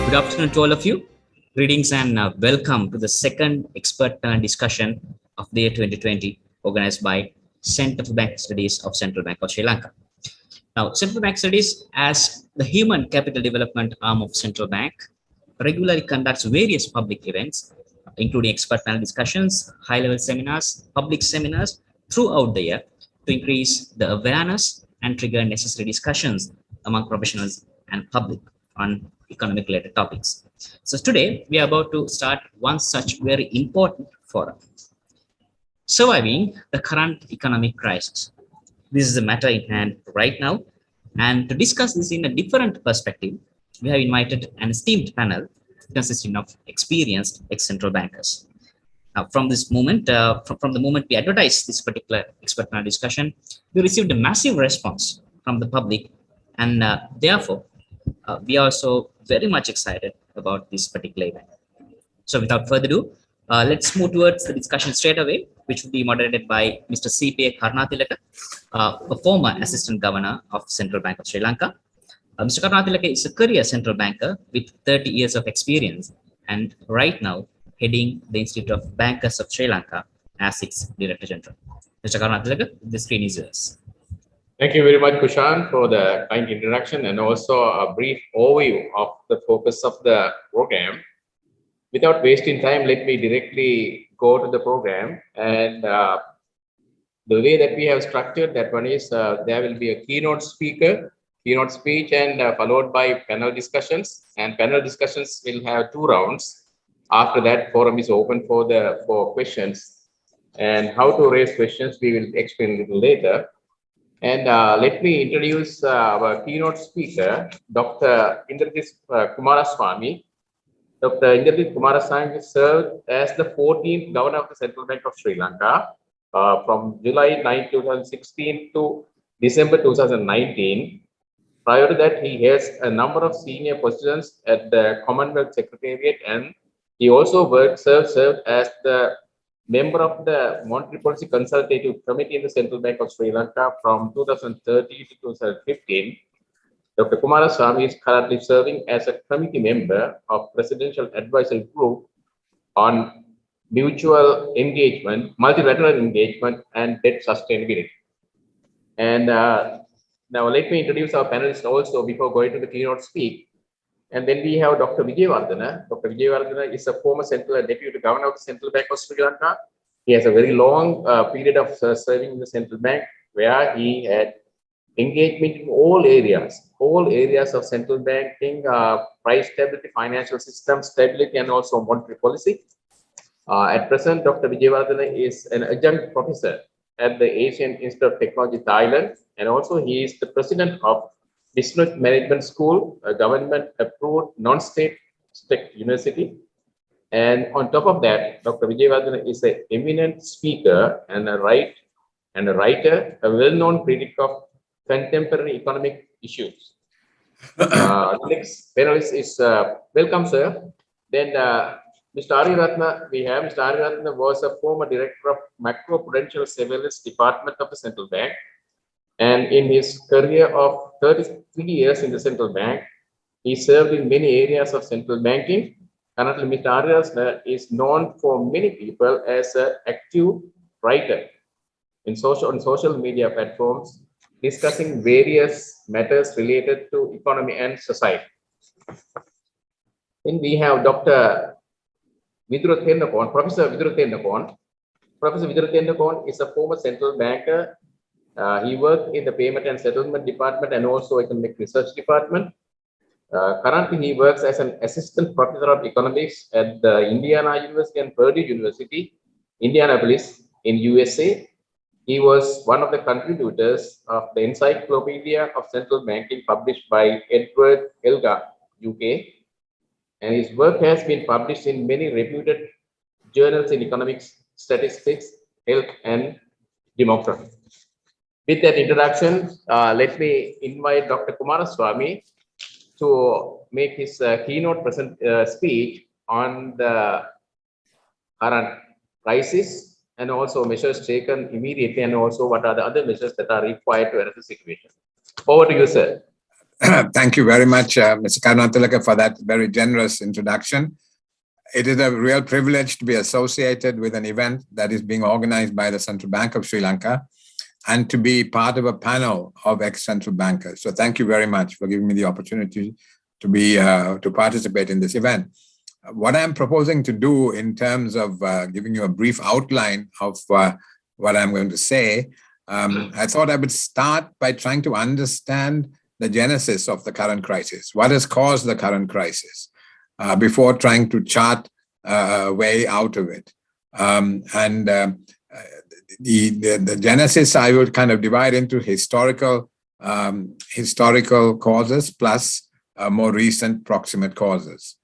Good afternoon to all of you. Greetings and welcome to the second expert panel discussion of the year 2020 organized by Center for Bank Studies of Central Bank of Sri Lanka. Now, Central Bank Studies, as the human capital development arm of Central Bank, regularly conducts various public events, including expert panel discussions, high-level seminars, public seminars throughout the year to increase the awareness and trigger necessary discussions among professionals and public on economic related topics. So today we are about to start one such very important forum, surviving the current economic crisis. This is the matter in hand right now, and to discuss this in a different perspective, we have invited an esteemed panel consisting of experienced ex-central bankers. Now, from this moment, from the moment we advertised this particular expert panel discussion, we received a massive response from the public, and therefore, we are also very much excited about this particular event. So without further ado, let's move towards the discussion straight away, which will be moderated by Mr. C.P.A. Karunatilake, a former Assistant Governor of Central Bank of Sri Lanka. Mr. Karunatilake is a career central banker with 30 years of experience and right now heading the Institute of Bankers of Sri Lanka as its Director General. Mr. Karunatilake, the screen is yours. Thank you very much, Kushan, for the kind introduction and also a brief overview of the focus of the program. Without wasting time, let me directly go to the program. And the way that we have structured that one is there will be a keynote speaker, keynote speech, and followed by panel discussions. And panel discussions will have 2 rounds. After that, forum is open for questions. And how to raise questions, we will explain a little later. And let me introduce our keynote speaker, Dr. Indrajit Coomaraswamy. Dr. Indrajit Coomaraswamy served as the 14th Governor of the Central Bank of Sri Lanka from July 9, 2016 to December 2019. Prior to that, he has a number of senior positions at the Commonwealth Secretariat, and he also served as the member of the Monetary Policy Consultative Committee in the Central Bank of Sri Lanka from 2013 to 2015. Dr. Coomaraswamy is currently serving as a committee member of Presidential Advisory Group on mutual engagement, multilateral engagement, and debt sustainability. And now let me introduce our panelists also before going to the keynote speak. And then we have Dr. Wijewardena. Dr. Wijewardena is a former Deputy Governor of the Central Bank of Sri Lanka. He has a very long period of serving in the Central Bank, where he had engagement in all areas of central banking, price stability, financial system stability, and also monetary policy. At present, Dr. Wijewardena is an adjunct professor at the Asian Institute of Technology, Thailand, and also he is the president of Business Management School, a government-approved non-state university. And on top of that, Dr. Wijewardena is an eminent speaker and a writer, a well-known critic of contemporary economic issues. The next panelist is welcome, sir. Then Mr. Ariyaratne, Mr. Ariyaratne was a former director of Macroprudential Surveillance Department of the Central Bank. And in his career of 33 years in the central bank, he served in many areas of central banking. Currently, Mr. Ariyaratne is known for many people as an active writer on social media platforms, discussing various matters related to economy and society. Then we have Dr. Vidhura Tennakoon, Professor Vidhura Tennakoon. Professor Vidhura Tennakoon is a former central banker. He worked in the Payment and Settlement Department and also Economic Research Department. Currently, he works as an assistant professor of economics at the Indiana University and Purdue University, Indianapolis in USA. He was one of the contributors of the Encyclopedia of Central Banking published by Edward Elgar, UK. And his work has been published in many reputed journals in economics, statistics, health, and demography. With that introduction, let me invite Dr. Coomaraswamy to make his keynote speech on the current crisis and also measures taken immediately, and also what are the other measures that are required to address the situation. Over to you, sir. Thank you very much, Mr. Karunatilake, for that very generous introduction. It is a real privilege to be associated with an event that is being organized by the Central Bank of Sri Lanka and to be part of a panel of ex-central bankers. So thank you very much for giving me the opportunity to participate in this event. What I'm proposing to do in terms of giving you a brief outline of what I'm going to say, I thought I would start by trying to understand the genesis of the current crisis. What has caused the current crisis before trying to chart a way out of it. The genesis I would kind of divide into historical causes plus more recent proximate causes.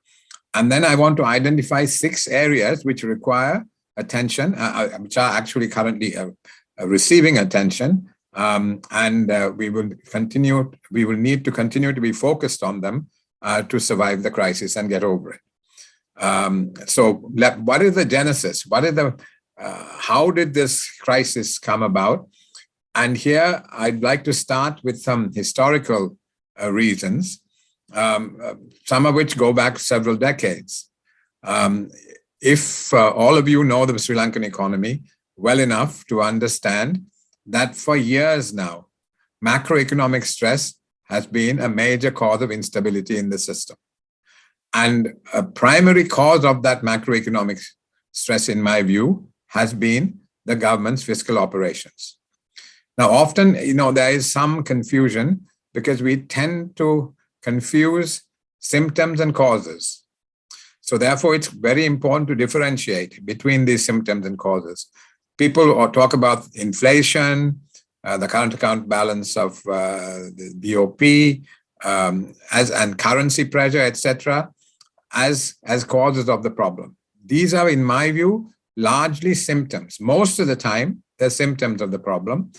And then I want to identify 6 areas which require attention, which are actually currently receiving attention. We will need to continue to be focused on them to survive the crisis and get over it. So what is the genesis? How did this crisis come about? And here I'd like to start with some historical reasons, some of which go back several decades. If all of you know the Sri Lankan economy well enough to understand that for years now, macroeconomic stress has been a major cause of instability in the system. And a primary cause of that macroeconomic stress, in my view, has been the government's fiscal operations. Now, often, there is some confusion because we tend to confuse symptoms and causes. So therefore, it's very important to differentiate between these symptoms and causes. People talk about inflation, the current account balance of the BOP, and currency pressure, etc., as causes of the problem. These are, in my view, largely symptoms. Most of the time, they're symptoms of the problem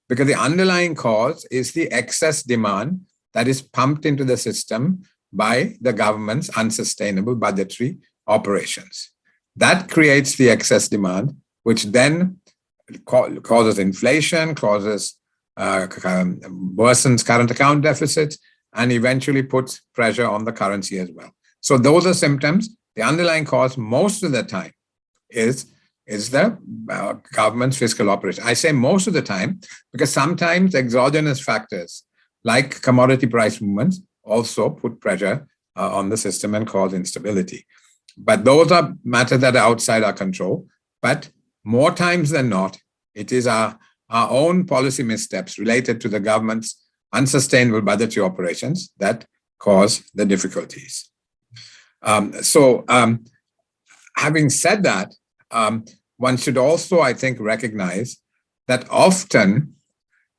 because the underlying cause is the excess demand that is pumped into the system by the government's unsustainable budgetary operations. That creates the excess demand, which then causes inflation, worsens current account deficits, and eventually puts pressure on the currency as well. So those are symptoms. The underlying cause most of the time is the government's fiscal operation. I say most of the time because sometimes exogenous factors like commodity price movements also put pressure on the system and cause instability. But those are matters that are outside our control. But more times than not, it is our own policy missteps related to the government's unsustainable budgetary operations that cause the difficulties. Having said that, one should also, I think, recognize that often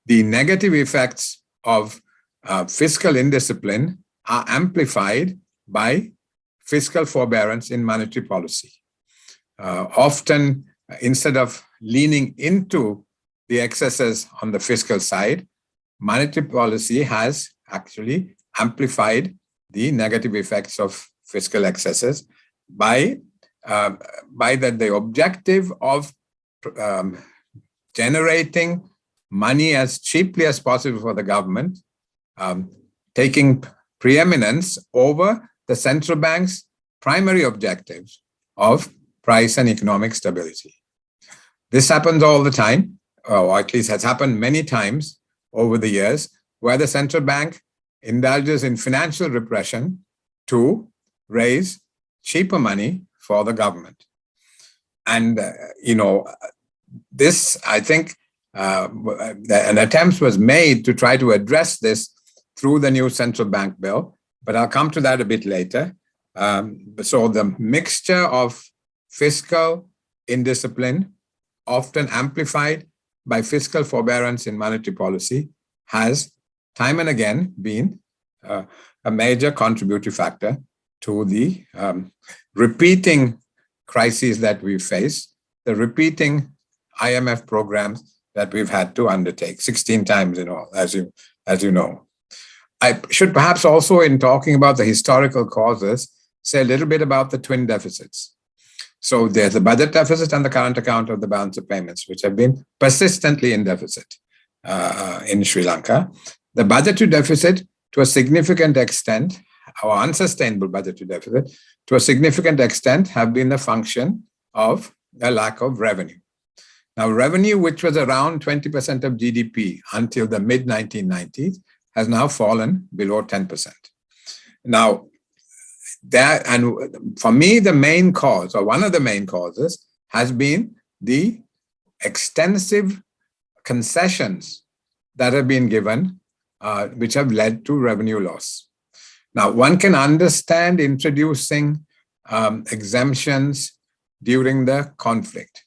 the negative effects of fiscal indiscipline are amplified by fiscal forbearance in monetary policy. Often, instead of leaning into the excesses on the fiscal side, monetary policy has actually amplified the negative effects of fiscal excesses by the objective of generating money as cheaply as possible for the government, taking preeminence over the central bank's primary objectives of price and economic stability. This happens all the time, or at least has happened many times over the years, where the central bank indulges in financial repression to raise cheaper money for the government. And, this, I think, an attempt was made to try to address this through the new central bank bill, but I'll come to that a bit later. So the mixture of fiscal indiscipline, often amplified by fiscal forbearance in monetary policy, has time and again been a major contributory factor to the repeating crises that we face, the repeating IMF programs that we've had to undertake 16 times in all, as you know. I should perhaps also, in talking about the historical causes, say a little bit about the twin deficits. So there's the budget deficit and the current account of the balance of payments, which have been persistently in deficit in Sri Lanka. The budgetary deficit to a significant extent, our unsustainable budgetary deficit, to a significant extent, have been a function of a lack of revenue. Now, revenue, which was around 20% of GDP until the mid-1990s, has now fallen below 10%. Now, that, and for me, the main cause, or one of the main causes, has been the extensive concessions that have been given, which have led to revenue loss. Now, one can understand introducing exemptions during the conflict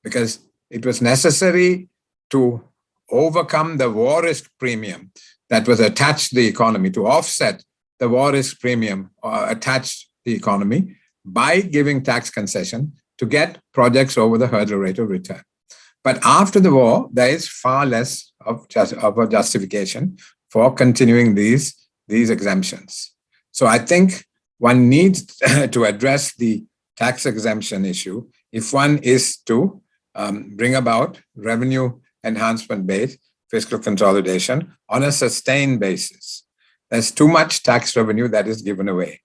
because it was necessary to overcome the war risk premium that was attached to the economy, to offset the war risk premium attached to the economy by giving tax concession to get projects over the hurdle rate of return. But after the war, there is far less of a justification for continuing these exemptions. So I think one needs to address the tax exemption issue if one is to bring about revenue enhancement-based fiscal consolidation on a sustained basis. There's too much tax revenue that is given away.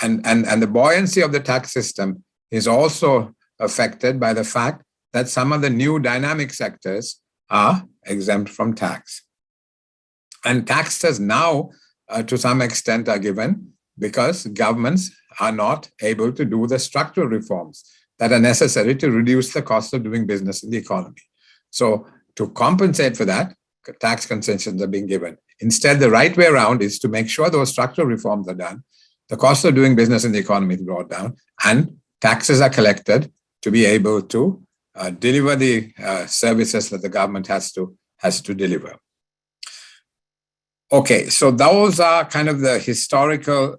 And the buoyancy of the tax system is also affected by the fact that some of the new dynamic sectors are exempt from tax. And taxes now, to some extent, are given because governments are not able to do the structural reforms that are necessary to reduce the cost of doing business in the economy. So to compensate for that, tax concessions are being given. Instead, the right way around is to make sure those structural reforms are done, the cost of doing business in the economy is brought down, and taxes are collected to be able to deliver the services that the government has to deliver. Okay, so those are kind of the historical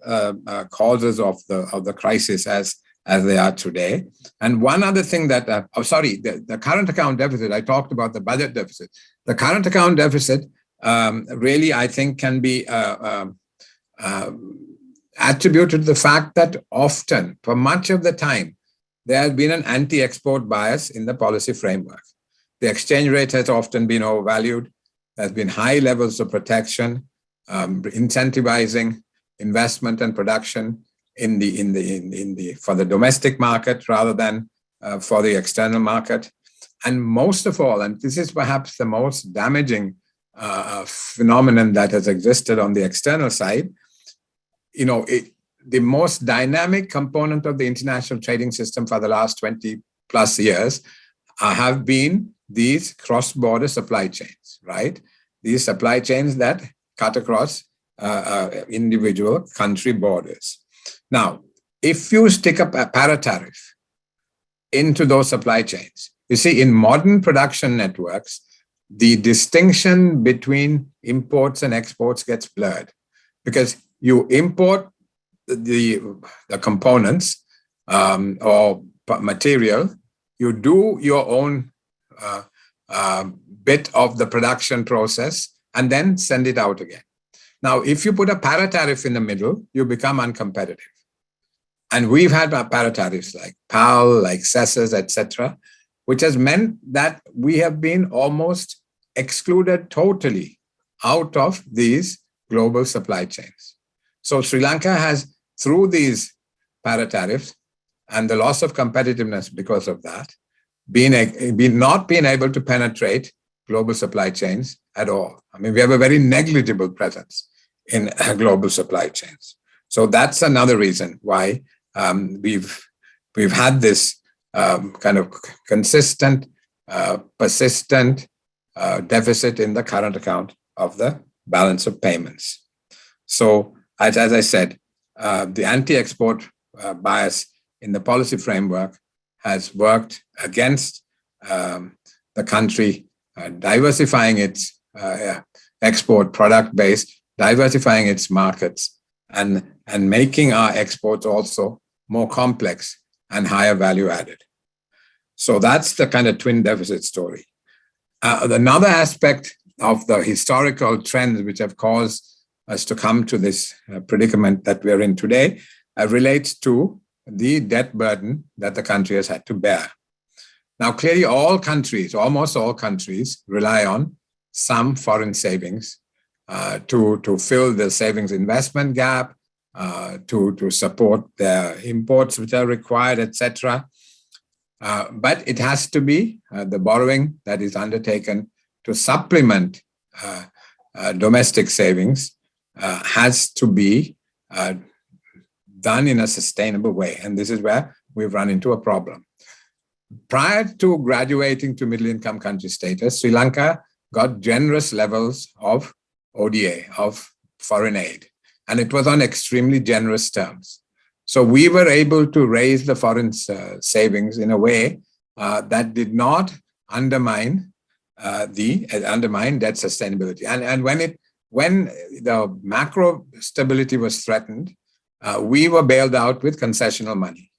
causes of the crisis as they are today. And one other thing that, the current account deficit, I talked about the budget deficit. The current account deficit really, I think, can be attributed to the fact that often, for much of the time, there has been an anti-export bias in the policy framework. The exchange rate has often been overvalued. There's been high levels of protection, incentivizing investment and production for the domestic market rather than for the external market. And most of all, and this is perhaps the most damaging phenomenon that has existed on the external side, the most dynamic component of the international trading system for the last 20 plus years have been these cross-border supply chains, right? These supply chains that cut across individual country borders. Now, if you stick up a paratariff into those supply chains, you see, in modern production networks, the distinction between imports and exports gets blurred because you import the components or material, you do your own bit of the production process and then send it out again. Now, if you put a paratariff in the middle, you become uncompetitive. And we've had paratariffs like PAL, like CESAs, etc., which has meant that we have been almost excluded totally out of these global supply chains. So Sri Lanka has, through these paratariffs and the loss of competitiveness because of that, not been able to penetrate global supply chains at all. I mean, we have a very negligible presence in global supply chains. So that's another reason why we've had this kind of consistent, persistent deficit in the current account of the balance of payments. So as I said, the anti-export bias in the policy framework has worked against the country diversifying its export product base, diversifying its markets, and making our exports also more complex and higher value added. So that's the kind of twin deficit story. Another aspect of the historical trends which have caused us to come to this predicament that we're in today relates to the debt burden that the country has had to bear. Now, clearly all countries, almost all countries, rely on some foreign savings to fill the savings investment gap, to support their imports which are required, etc. But it has to be the borrowing that is undertaken to supplement domestic savings has to be done in a sustainable way. And this is where we've run into a problem. Prior to graduating to middle income country status, Sri Lanka got generous levels of ODA, of foreign aid, and it was on extremely generous terms. So we were able to raise the foreign savings in a way that did not undermine debt sustainability. And when the macro stability was threatened, we were bailed out with concessional money.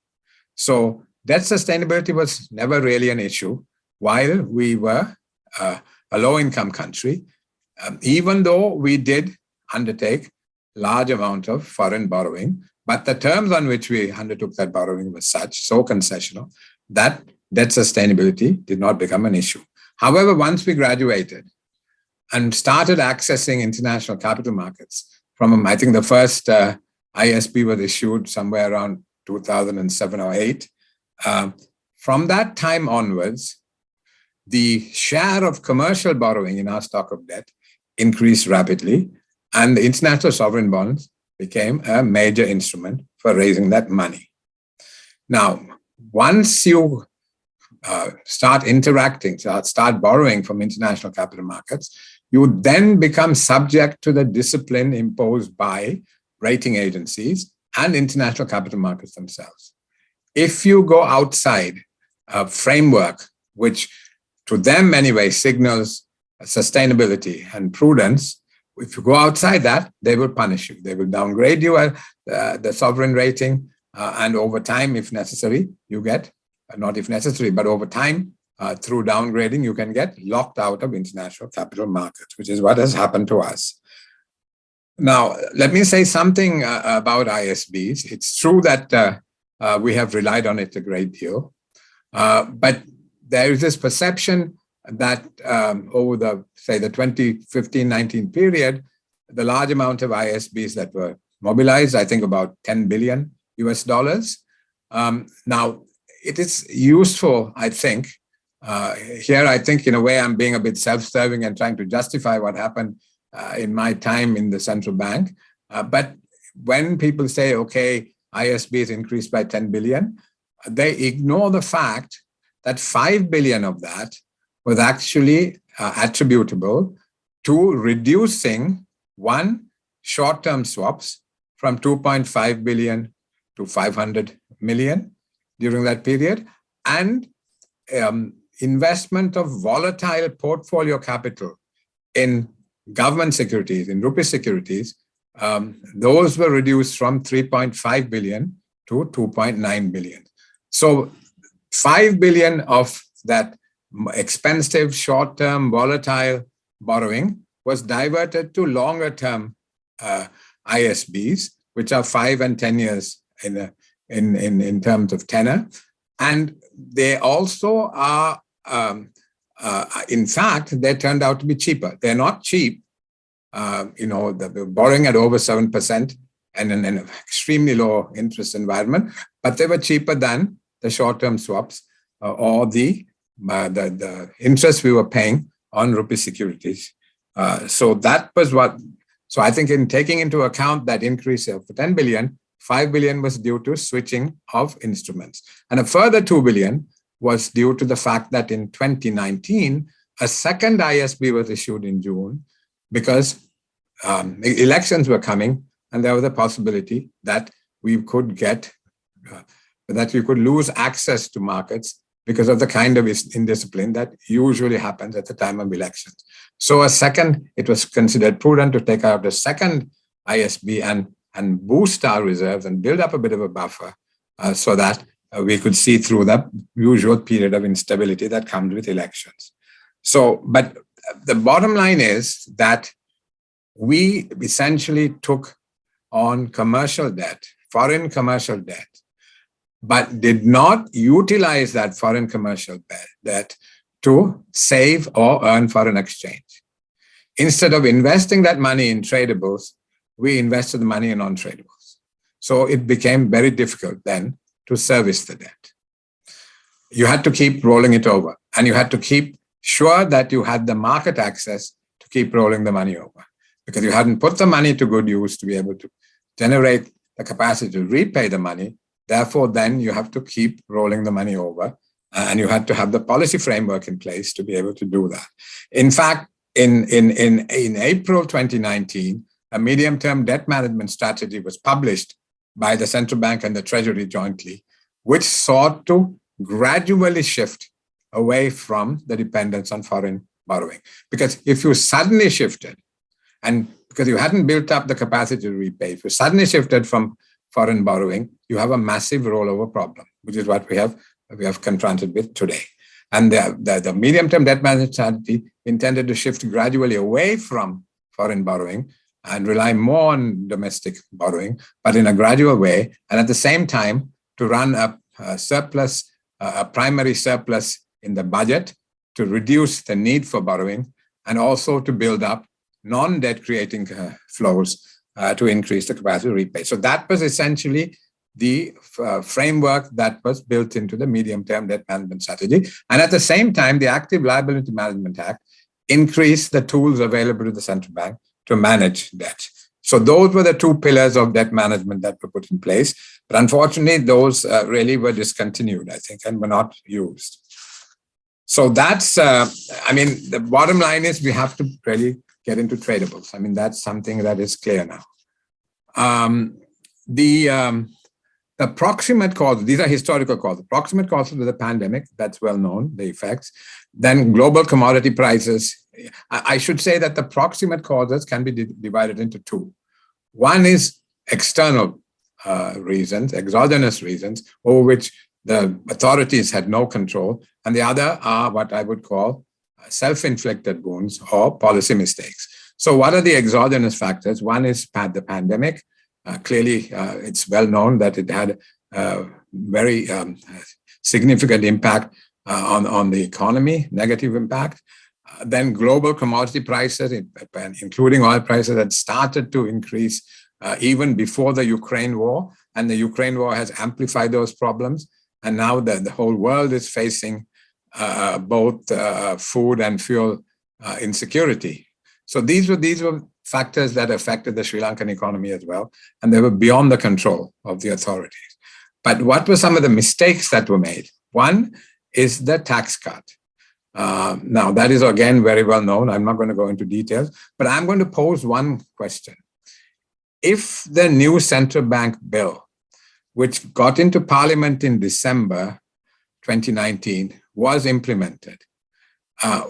So debt sustainability was never really an issue while we were a low-income country, even though we did undertake large amount of foreign borrowing. But the terms on which we undertook that borrowing was so concessional, that debt sustainability did not become an issue. However, once we graduated and started accessing international capital markets from, I think the first ISB was issued somewhere around 2007 or 8. From that time onwards, the share of commercial borrowing in our stock of debt increased rapidly, and the international sovereign bonds became a major instrument for raising that money. Now, once you start interacting, start borrowing from international capital markets, you then become subject to the discipline imposed by rating agencies and international capital markets themselves. If you go outside a framework, which to them anyway signals sustainability and prudence, if you go outside that, they will punish you. They will downgrade you the sovereign rating, and over time, if necessary, you get, not if necessary, but over time, through downgrading, you can get locked out of international capital markets, which is what has happened to us. Now, let me say something about ISBs. It's true that we have relied on it a great deal, but there is this perception that over the 2015-19 period, the large amount of ISBs that were mobilized, I think about $10 billion US. Now, it is useful, I think, here I think in a way I'm being a bit self-serving and trying to justify what happened in my time in the central bank. But when people say, okay, ISBs increased by 10 billion, they ignore the fact that 5 billion of that was actually attributable to reducing short-term swaps from 2.5 billion to 500 million during that period, and investment of volatile portfolio capital in government securities, in rupee securities. Those were reduced from 3.5 billion to 2.9 billion. So 5 billion of that expensive, short-term, volatile borrowing was diverted to longer-term ISBs, which are 5 and 10 years in terms of tenor. And they also are, in fact, they turned out to be cheaper. They're not cheap. The borrowing at over 7% and in an extremely low interest environment, but they were cheaper than the short-term swaps or the interest we were paying on rupee securities. So that was what. So I think in taking into account that increase of 10 billion, 5 billion was due to switching of instruments, and a further 2 billion was due to the fact that in 2019 a second ISB was issued in June because elections were coming, and there was a possibility that we could lose access to markets because of the kind of indiscipline that usually happens at the time of elections. So it was considered prudent to take out the second ISB and boost our reserves and build up a bit of a buffer so that we could see through the usual period of instability that comes with elections. So, but the bottom line is that we essentially took on commercial debt, foreign commercial debt, but did not utilize that foreign commercial debt to save or earn foreign exchange. Instead of investing that money in tradables, we invested the money in non-tradables. So it became very difficult then to service the debt. You had to keep rolling it over, and you had to keep sure that you had the market access to keep rolling the money over, because you hadn't put the money to good use to be able to generate the capacity to repay the money. Therefore, then you have to keep rolling the money over, and you had to have the policy framework in place to be able to do that. In fact, in April 2019, a medium-term debt management strategy was published by the central bank and the Treasury jointly, which sought to gradually shift away from the dependence on foreign borrowing. Because if you suddenly shifted, and because you hadn't built up the capacity to repay, if you suddenly shifted from foreign borrowing, you have a massive rollover problem, which is what we have confronted with today. And the medium-term debt management strategy intended to shift gradually away from foreign borrowing and rely more on domestic borrowing, but in a gradual way, and at the same time to run a surplus, a primary surplus in the budget to reduce the need for borrowing, and also to build up non-debt creating flows to increase the capacity to repay. So that was essentially the framework that was built into the medium-term debt management strategy. And at the same time, the Active Liability Management Act increased the tools available to the central bank to manage debt. So those were the two pillars of debt management that were put in place. But unfortunately, those really were discontinued, I think, and were not used. So that's, the bottom line is we have to really get into tradables. I mean, that's something that is clear now. The proximate causes, these are historical causes. Proximate causes of the pandemic, that's well known, the effects. Then global commodity prices. I should say that the proximate causes can be divided into two. One is external reasons, exogenous reasons, over which the authorities had no control. And the other are what I would call self-inflicted wounds or policy mistakes. So what are the exogenous factors? One is the pandemic. Clearly, it's well known that it had a very significant impact on the economy, negative impact. Then global commodity prices, including oil prices, had started to increase even before the Ukraine war. And the Ukraine war has amplified those problems. And now the whole world is facing both food and fuel insecurity. So these were factors that affected the Sri Lankan economy as well, and they were beyond the control of the authorities. But what were some of the mistakes that were made? One is the tax cut. Now, that is, again, very well known. I'm not going to go into details, but I'm going to pose one question. If the new central bank bill, which got into Parliament in December 2019, was implemented,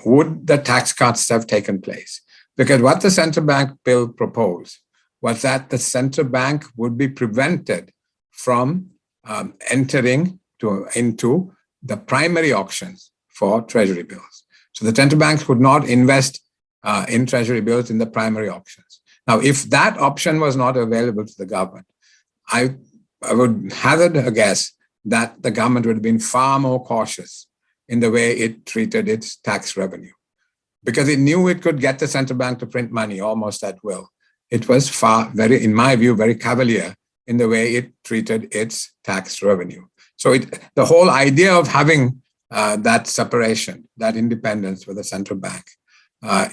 would the tax cuts have taken place? Because what the central bank bill proposed was that the central bank would be prevented from entering into the primary auctions for treasury bills. So the central banks could not invest in treasury bills in the primary auctions. Now, if that option was not available to the government, I would hazard a guess that the government would have been far more cautious in the way it treated its tax revenue, because it knew it could get the central bank to print money almost at will. It was in my view, very cavalier in the way it treated its tax revenue. So the whole idea of having that separation, that independence for the central bank,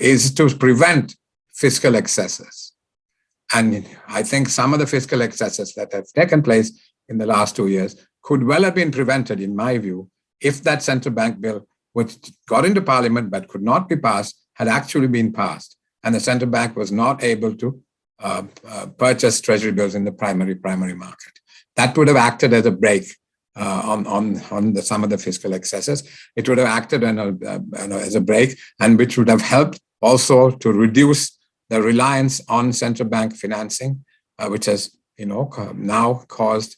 is to prevent fiscal excesses. And I think some of the fiscal excesses that have taken place in the last 2 years could well have been prevented, in my view, if that central bank bill, which got into Parliament but could not be passed, had actually been passed, and the central bank was not able to purchase treasury bills in the primary market. That would have acted as a brake on some of the fiscal excesses. It would have acted as a brake, and which would have helped also to reduce the reliance on central bank financing, which has now caused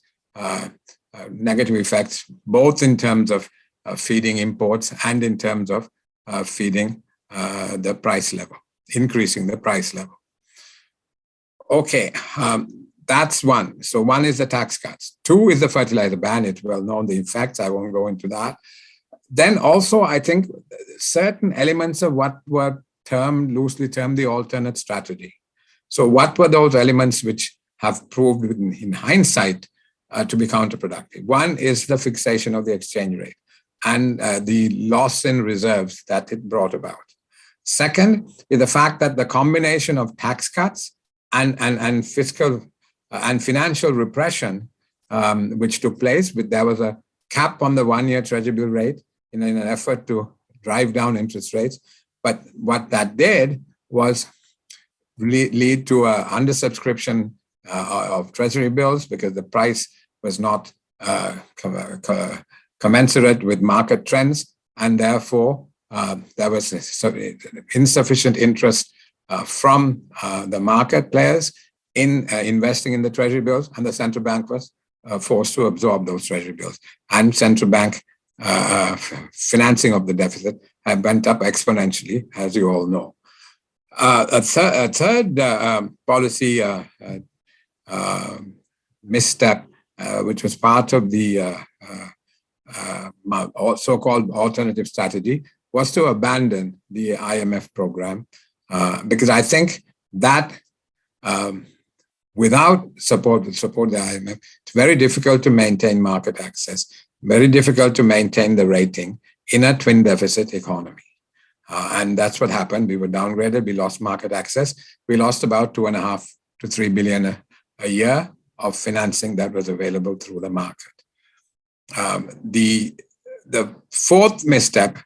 negative effects, both in terms of feeding imports and in terms of feeding the price level, increasing the price level. Okay, that's one. So one is the tax cuts. Two is the fertilizer ban. It's well known, the effects. I won't go into that. Then also, I think certain elements of what were loosely termed the alternate strategy. So what were those elements which have proved in hindsight to be counterproductive? One is the fixation of the exchange rate and the loss in reserves that it brought about. Second is the fact that the combination of tax cuts and fiscal and financial repression, which took place, there was a cap on the one-year treasury bill rate in an effort to drive down interest rates. But what that did was lead to an undersubscription of treasury bills because the price was not commensurate with market trends, and therefore there was insufficient interest from the market players in investing in the treasury bills, and the central bank was forced to absorb those treasury bills. And central bank financing of the deficit went up exponentially, as you all know. A third policy misstep, which was part of the so-called alternative strategy, was to abandon the IMF program, because I think that without support of the IMF, it's very difficult to maintain market access, very difficult to maintain the rating in a twin deficit economy. And that's what happened. We were downgraded, we lost market access, we lost about 2.5 to 3 billion a year of financing that was available through the market. The fourth misstep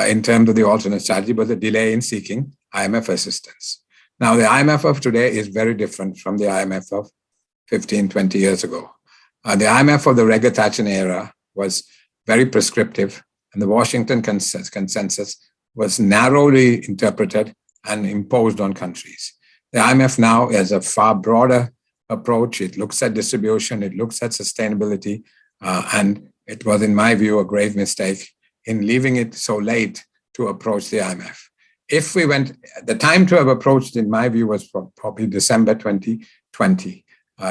in terms of the alternate strategy was a delay in seeking IMF assistance. Now, the IMF of today is very different from the IMF of 15, 20 years ago. The IMF of the Reagan-Thatcher era was very prescriptive, and the Washington consensus was narrowly interpreted and imposed on countries. The IMF now has a far broader approach. It looks at distribution, it looks at sustainability, and it was, in my view, a grave mistake in leaving it so late to approach the IMF. If we went, the time to have approached, in my view, was probably December 2020,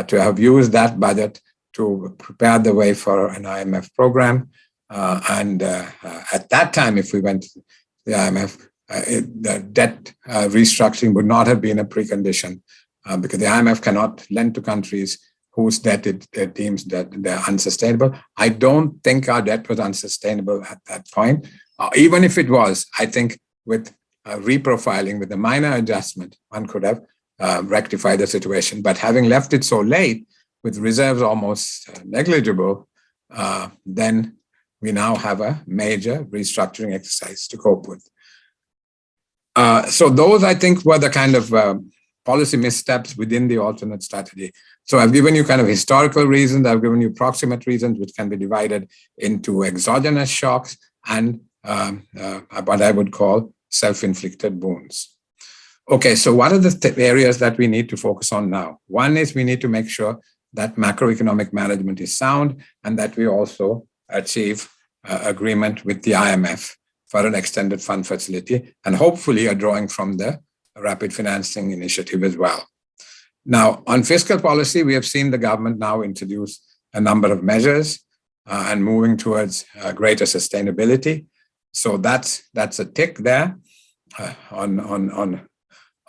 to have used that budget to prepare the way for an IMF program. And at that time, if we went to the IMF, the debt restructuring would not have been a precondition, because the IMF cannot lend to countries whose debt it deems that they're unsustainable. I don't think our debt was unsustainable at that point. Even if it was, I think with reprofiling, with a minor adjustment, one could have rectified the situation. But having left it so late, with reserves almost negligible, then we now have a major restructuring exercise to cope with. So those, I think, were the kind of policy missteps within the alternate strategy. So I've given you kind of historical reasons, I've given you proximate reasons, which can be divided into exogenous shocks and what I would call self-inflicted wounds. Okay, so what are the areas that we need to focus on now? One is we need to make sure that macroeconomic management is sound and that we also achieve agreement with the IMF for an extended fund facility, and hopefully a drawing from the rapid financing initiative as well. Now, on fiscal policy, we have seen the government now introduce a number of measures and moving towards greater sustainability. So that's a tick there on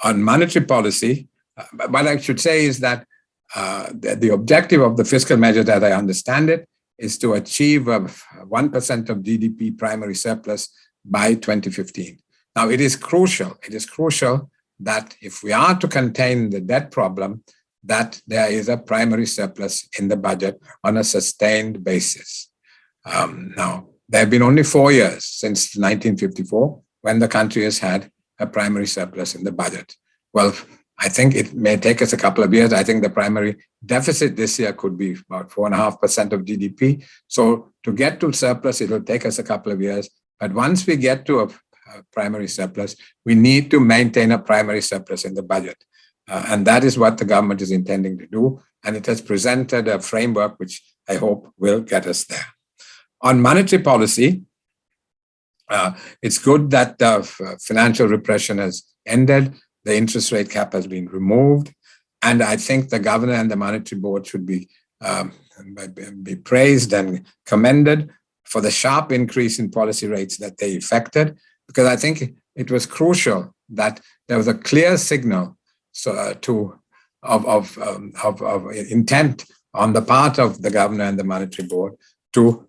monetary policy. What I should say is that the objective of the fiscal measures, as I understand it, is to achieve a 1% of GDP primary surplus by 2015. Now, it is crucial that if we are to contain the debt problem, that there is a primary surplus in the budget on a sustained basis. Now, there have been only 4 years since 1954 when the country has had a primary surplus in the budget. Well, I think it may take us a couple of years. I think the primary deficit this year could be about 4.5% of GDP. So to get to surplus, it will take us a couple of years. But once we get to a primary surplus, we need to maintain a primary surplus in the budget. And that is what the government is intending to do. And it has presented a framework which I hope will get us there. On monetary policy, it's good that financial repression has ended. The interest rate cap has been removed. And I think the governor and the monetary board should be praised and commended for the sharp increase in policy rates that they effected, because I think it was crucial that there was a clear signal of intent on the part of the governor and the monetary board to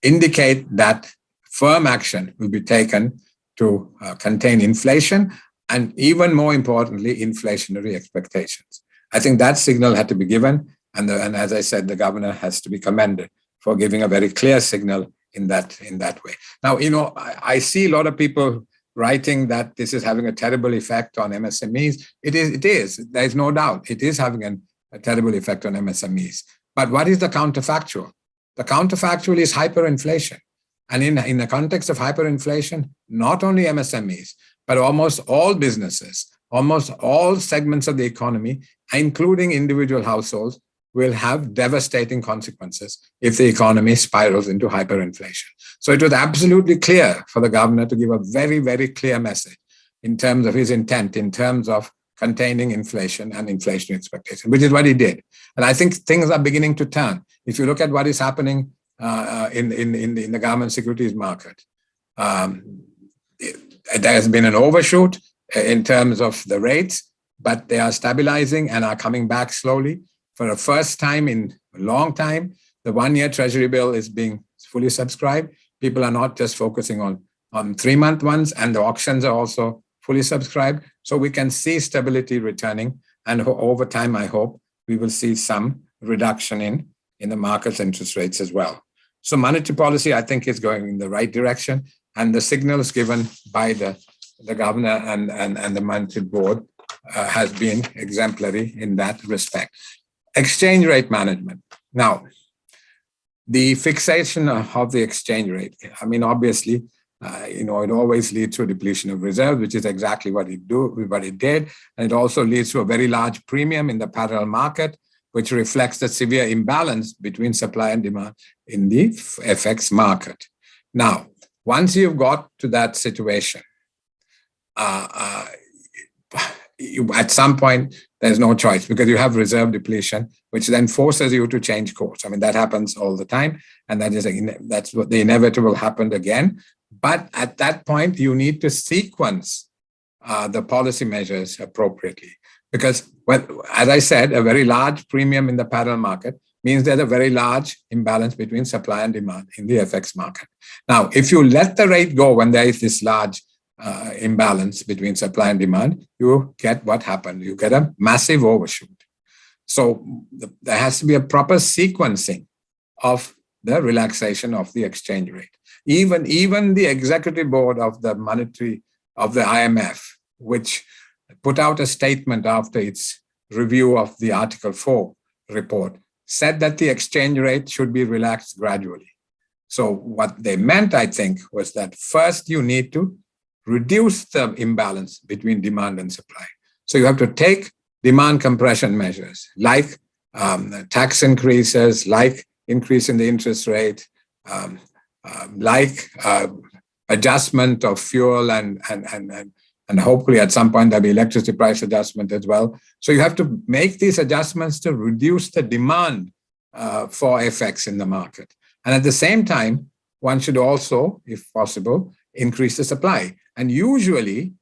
indicate that firm action will be taken to contain inflation and, even more importantly, inflationary expectations. I think that signal had to be given, and as I said, the governor has to be commended for giving a very clear signal in that way. Now, I see a lot of people writing that this is having a terrible effect on MSMEs. It is. There is no doubt. It is having a terrible effect on MSMEs. But what is the counterfactual? The counterfactual is hyperinflation. And in the context of hyperinflation, not only MSMEs, but almost all businesses, almost all segments of the economy, including individual households, will have devastating consequences if the economy spirals into hyperinflation. So it was absolutely clear for the governor to give a very, very clear message in terms of his intent, in terms of containing inflation and inflation expectation, which is what he did. And I think things are beginning to turn. If you look at what is happening in the government securities market, there has been an overshoot in terms of the rates, but they are stabilizing and are coming back slowly. For the first time in a long time, the one-year Treasury bill is being fully subscribed. People are not just focusing on 3-month ones, and the auctions are also fully subscribed. So we can see stability returning, and over time, I hope we will see some reduction in the market's interest rates as well. So monetary policy, I think, is going in the right direction, and the signals given by the governor and the monetary board has been exemplary in that respect. Exchange rate management. Now, the fixation of the exchange rate, I mean, obviously, it always leads to a depletion of reserves, which is exactly what it did. And it also leads to a very large premium in the parallel market, which reflects the severe imbalance between supply and demand in the FX market. Now, once you've got to that situation, at some point, there's no choice because you have reserve depletion, which then forces you to change course. I mean, that happens all the time, and that's what the inevitable happened again. But at that point, you need to sequence the policy measures appropriately because, as I said, a very large premium in the parallel market means there's a very large imbalance between supply and demand in the FX market. Now, if you let the rate go when there is this large imbalance between supply and demand, you get what happened. You get a massive overshoot. So there has to be a proper sequencing of the relaxation of the exchange rate. Even the executive board of the IMF, which put out a statement after its review of the Article 4 report, said that the exchange rate should be relaxed gradually. So what they meant, I think, was that first you need to reduce the imbalance between demand and supply. So you have to take demand compression measures like tax increases, like increase in the interest rate, like adjustment of fuel and hopefully at some point there'll be electricity price adjustment as well. So you have to make these adjustments to reduce the demand for FX in the market. And at the same time, one should also, if possible, increase the supply. And usually,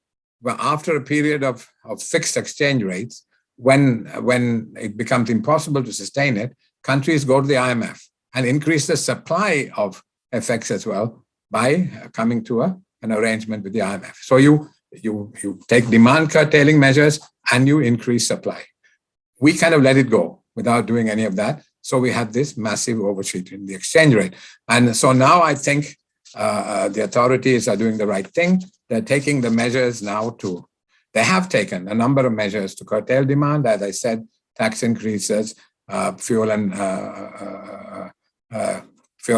after a period of fixed exchange rates, when it becomes impossible to sustain it, countries go to the IMF and increase the supply of FX as well by coming to an arrangement with the IMF. So you take demand curtailing measures and you increase supply. We kind of let it go without doing any of that. So we had this massive overshoot in the exchange rate. And so now I think the authorities are doing the right thing. They're taking the measures now they have taken a number of measures to curtail demand. As I said, tax increases, fuel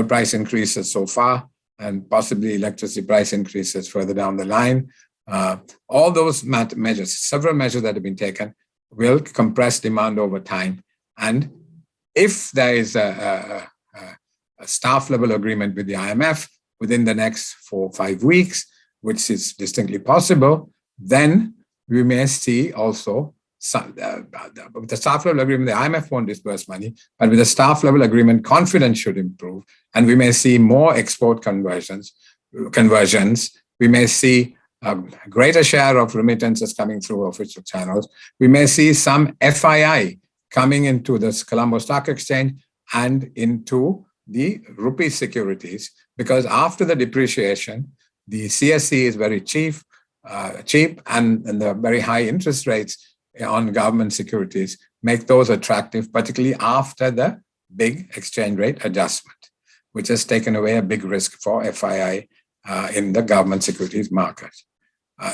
price increases so far, and possibly electricity price increases further down the line. All those measures, several measures that have been taken, will compress demand over time. And if there is a staff level agreement with the IMF within the next 4 or 5 weeks, which is distinctly possible, then we may see also with the staff level agreement, the IMF won't disburse money, but with the staff level agreement, confidence should improve, and we may see more export conversions. We may see a greater share of remittances coming through official channels, we may see some FII coming into the Colombo Stock Exchange and into the rupee securities, because after the depreciation, the CSC is very cheap, and the very high interest rates on government securities make those attractive, particularly after the big exchange rate adjustment, which has taken away a big risk for FII in the government securities market.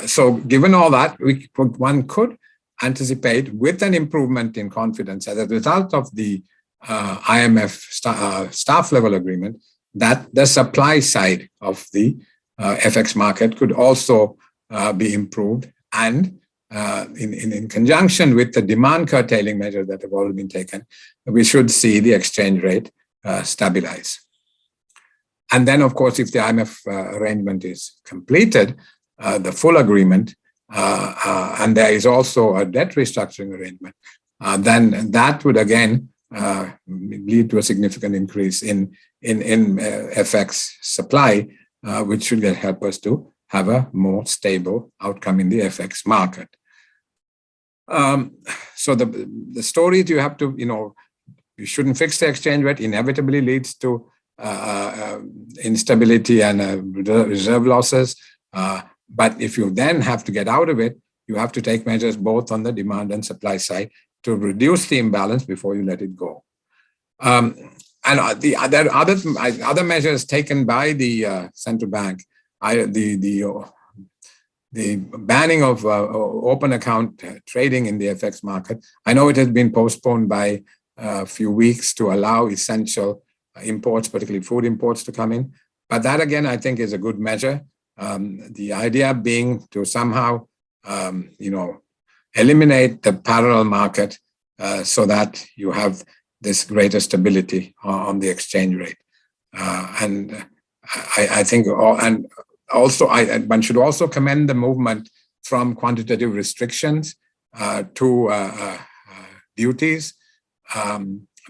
So given all that, one could anticipate, with an improvement in confidence as a result of the IMF staff level agreement, that the supply side of the FX market could also be improved, and in conjunction with the demand curtailing measures that have already been taken, we should see the exchange rate stabilize. And then, of course, if the IMF arrangement is completed, the full agreement, and there is also a debt restructuring arrangement, then that would again lead to a significant increase in FX supply, which should help us to have a more stable outcome in the FX market. So the stories you have to, you shouldn't fix the exchange rate, inevitably leads to instability and reserve losses. But if you then have to get out of it, you have to take measures both on the demand and supply side to reduce the imbalance before you let it go. And the other measures taken by the central bank, the banning of open account trading in the FX market. I know it has been postponed by a few weeks to allow essential imports, particularly food imports, to come in. But that again, I think, is a good measure. The idea being to somehow, eliminate the parallel market so that you have this greater stability on the exchange rate. And I think, and also, one should also commend the movement from quantitative restrictions to duties,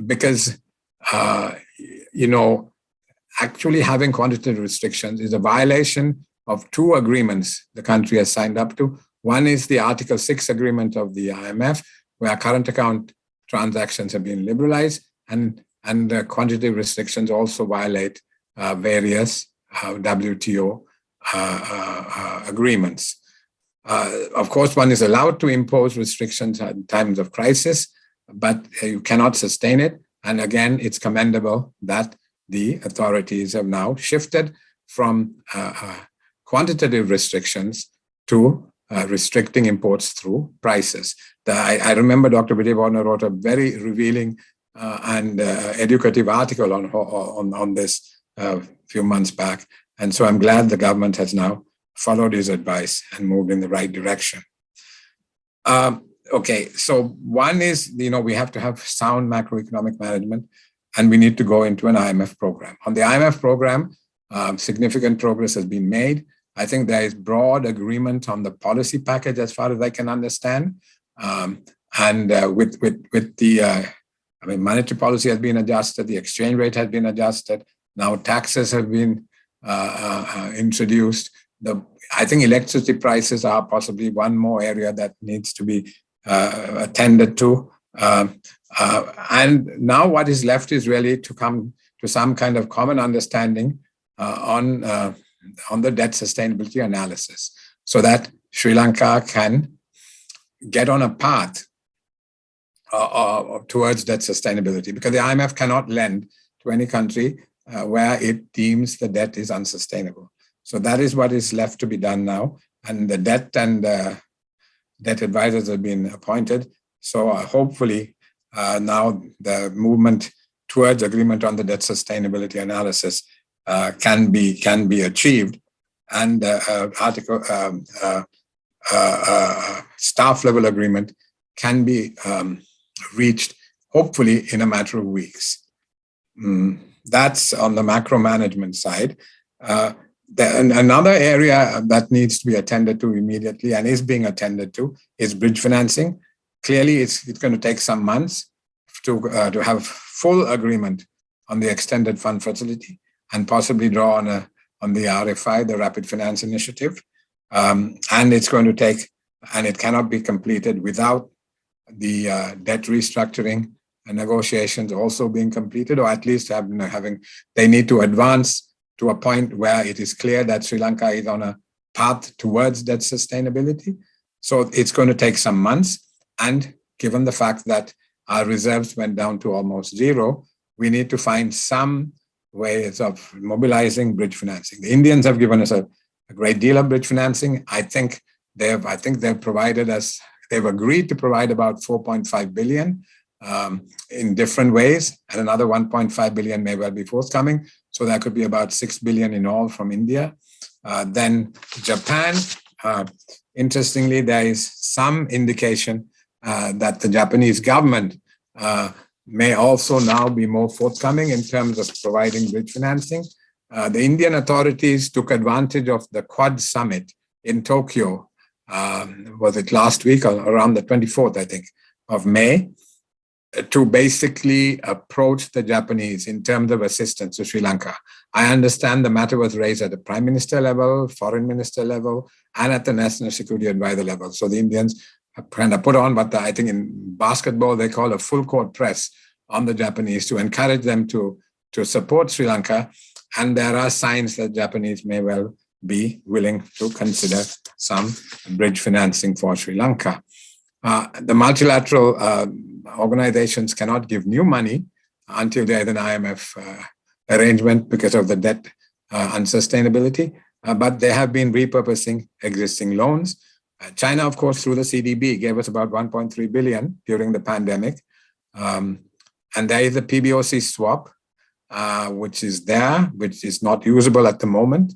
because, actually having quantitative restrictions is a violation of two agreements the country has signed up to. One is the Article 6 agreement of the IMF, where current account transactions have been liberalized, and quantitative restrictions also violate various WTO agreements. Of course, one is allowed to impose restrictions in times of crisis, but you cannot sustain it. And again, it's commendable that the authorities have now shifted from quantitative restrictions to restricting imports through prices. I remember Dr. Wijewardena wrote a very revealing and educative article on this a few months back. And so I'm glad the government has now followed his advice and moved in the right direction. Okay, so one is, we have to have sound macroeconomic management, and we need to go into an IMF program. On the IMF program, significant progress has been made. I think there is broad agreement on the policy package as far as I can understand. And with the, monetary policy has been adjusted, the exchange rate has been adjusted, now taxes have been introduced. I think electricity prices are possibly one more area that needs to be attended to. And now what is left is really to come to some kind of common understanding on the debt sustainability analysis, so that Sri Lanka can get on a path towards debt sustainability, because the IMF cannot lend to any country where it deems the debt is unsustainable. So that is what is left to be done now. And the debt and debt advisors have been appointed. So hopefully now the movement towards agreement on the debt sustainability analysis can be achieved, and staff level agreement can be reached, hopefully in a matter of weeks. That's on the macro management side. Another area that needs to be attended to immediately, and is being attended to, is bridge financing. Clearly, it's going to take some months to have full agreement on the extended fund facility, and possibly draw on the RFI, the Rapid Finance Initiative. And it's going to take, and it cannot be completed without the debt restructuring and negotiations also being completed, or at least they need to advance to a point where it is clear that Sri Lanka is on a path towards debt sustainability. So it's going to take some months. And given the fact that our reserves went down to almost zero, we need to find some ways of mobilizing bridge financing. The Indians have given us a great deal of bridge financing. I think they've provided us, they've agreed to provide about 4.5 billion in different ways, and another 1.5 billion may well be forthcoming. So that could be about 6 billion in all from India. Then Japan, interestingly, there is some indication that the Japanese government may also now be more forthcoming in terms of providing bridge financing. The Indian authorities took advantage of the Quad Summit in Tokyo, was it last week or around the 24th, I think, of May, to basically approach the Japanese in terms of assistance to Sri Lanka. I understand the matter was raised at the Prime Minister level, Foreign Minister level, and at the National Security Advisor level. So the Indians kind of put on what I think in basketball they call a full court press on the Japanese to encourage them to support Sri Lanka. And there are signs that Japanese may well be willing to consider some bridge financing for Sri Lanka. The multilateral organizations cannot give new money until there is an IMF arrangement because of the debt unsustainability, but they have been repurposing existing loans. China, of course, through the CDB, gave us about 1.3 billion during the pandemic. And there is a PBOC swap, which is there, which is not usable at the moment.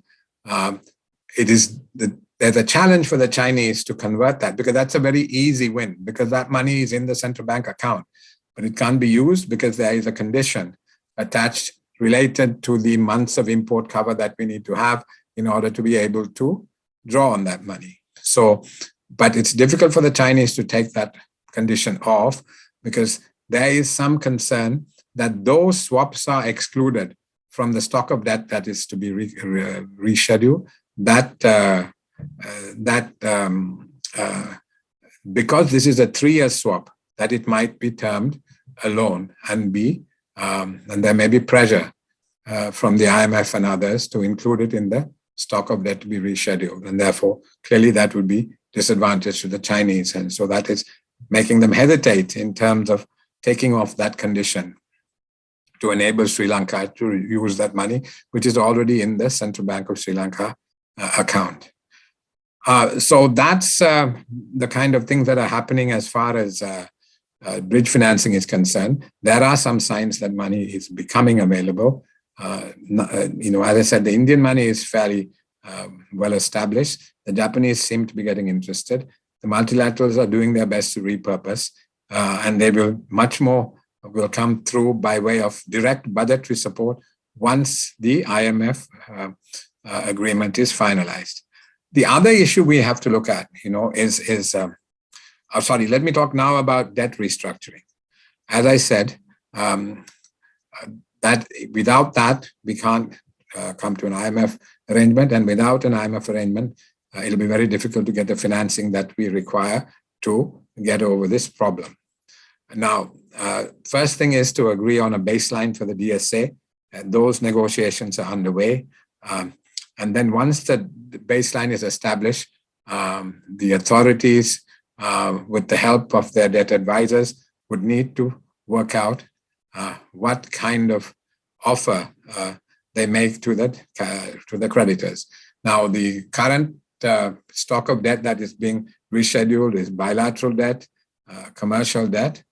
There's a challenge for the Chinese to convert that, because that's a very easy win, because that money is in the central bank account, but it can't be used because there is a condition attached related to the months of import cover that we need to have in order to be able to draw on that money. So, but it's difficult for the Chinese to take that condition off, because there is some concern that those swaps are excluded from the stock of debt that is to be rescheduled. Because this is a 3-year swap, that it might be termed a loan and there may be pressure from the IMF and others to include it in the stock of debt to be rescheduled. And therefore, clearly that would be disadvantage to the Chinese. And so that is making them hesitate in terms of taking off that condition to enable Sri Lanka to use that money, which is already in the Central Bank of Sri Lanka account. So that's the kind of things that are happening as far as bridge financing is concerned. There are some signs that money is becoming available. As I said, the Indian money is fairly well established. The Japanese seem to be getting interested. The multilaterals are doing their best to repurpose, and they will much more will come through by way of direct budgetary support once the IMF agreement is finalized. The other issue we have to look at, let me talk now about debt restructuring. As I said, that without that, we can't come to an IMF arrangement, and without an IMF arrangement, it'll be very difficult to get the financing that we require to get over this problem. Now, first thing is to agree on a baseline for the DSA, and those negotiations are underway. And then once the baseline is established, the authorities, with the help of their debt advisors, would need to work out what kind of offer they make to the creditors. Now, the current stock of debt that is being rescheduled is bilateral debt, commercial debt,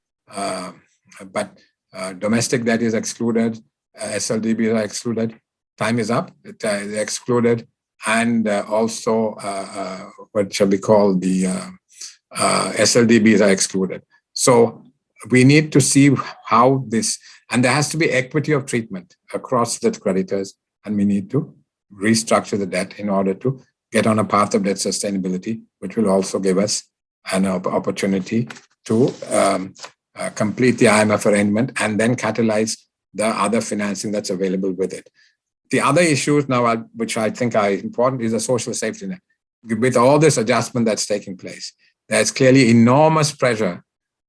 but domestic debt is excluded, SLDBs are excluded. Time is up, it's excluded, and also what shall we call the SLDBs are excluded. So we need to see how this, and there has to be equity of treatment across the creditors, and we need to restructure the debt in order to get on a path of debt sustainability, which will also give us an opportunity to complete the IMF arrangement and then catalyze the other financing that's available with it. The other issues now, which I think are important, is a social safety net. with all this adjustment that's taking place, there's clearly enormous pressure,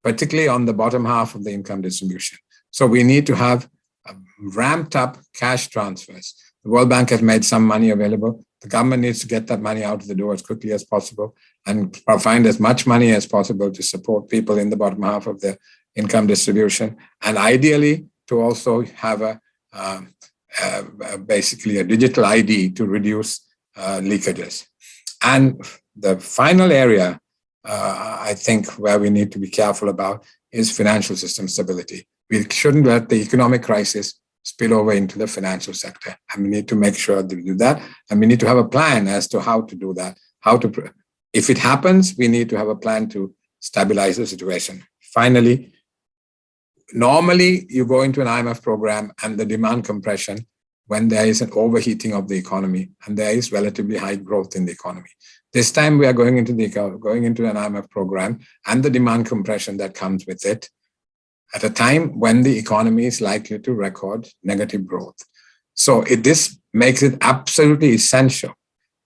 particularly on the bottom half of the income distribution. So we need to have ramped up cash transfers. The World Bank has made some money available. The government needs to get that money out of the door as quickly as possible and find as much money as possible to support people in the bottom half of the income distribution, and ideally to also have basically a digital ID to reduce leakages. And the final area, I think, where we need to be careful about is financial system stability. We shouldn't let the economic crisis spill over into the financial sector. And we need to make sure that we do that. And we need to have a plan as to how to do that. If it happens, we need to have a plan to stabilize the situation. Finally, normally you go into an IMF program and the demand compression when there is an overheating of the economy and there is relatively high growth in the economy. This time we are going into an IMF program and the demand compression that comes with it at a time when the economy is likely to record negative growth. So this makes it absolutely essential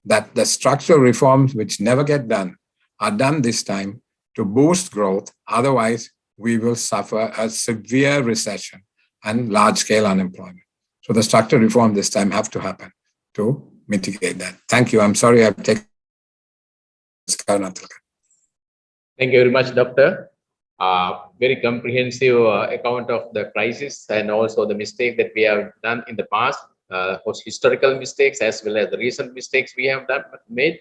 that the structural reforms which never get done are done this time to boost growth. Otherwise, we will suffer a severe recession and large-scale unemployment. So the structural reform this time have to happen to mitigate that. Thank you. I'm sorry I've taken this. Karunatilake. Thank you very much, Doctor. Very comprehensive account of the crisis and also the mistake that we have done in the past, historical mistakes as well as the recent mistakes we have made,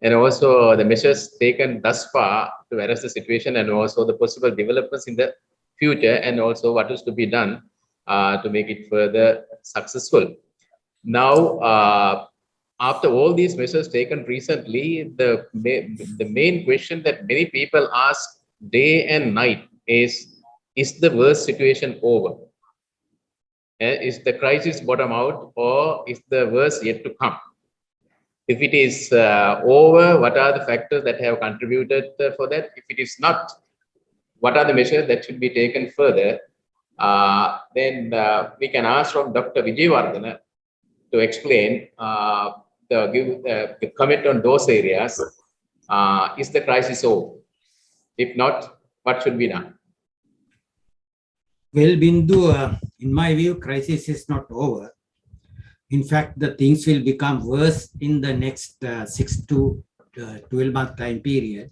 and also the measures taken thus far to arrest the situation, and also the possible developments in the future, and also what is to be done to make it further successful. Now, after all these measures taken recently, the main question that many people ask day and night is the worst situation over? Is the crisis bottom out, or is the worst yet to come? If it is over, what are the factors that have contributed for that? If it is not, what are the measures that should be taken further? Then we can ask from Dr. Wijewardena to explain, give the comment on those areas. Is the crisis over? If not, what should be done? Well, Bindu, in my view, crisis is not over. In fact, the things will become worse in the next 6 to 12 month time period,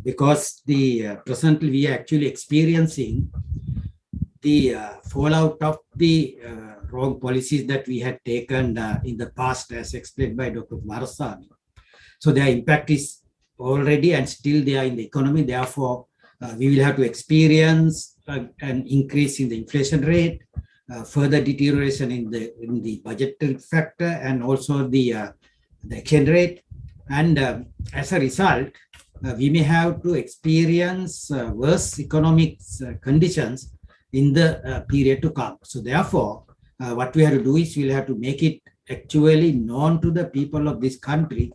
because presently we are actually experiencing the fallout of the wrong policies that we had taken in the past, as explained by Dr. Coomaraswamy. So their impact is already and still there in the economy. Therefore, we will have to experience an increase in the inflation rate, further deterioration in the budgetary factor, and also the exchange rate. And as a result, we may have to experience worse economic conditions in the period to come. So therefore, what we have to do is we'll have to make it actually known to the people of this country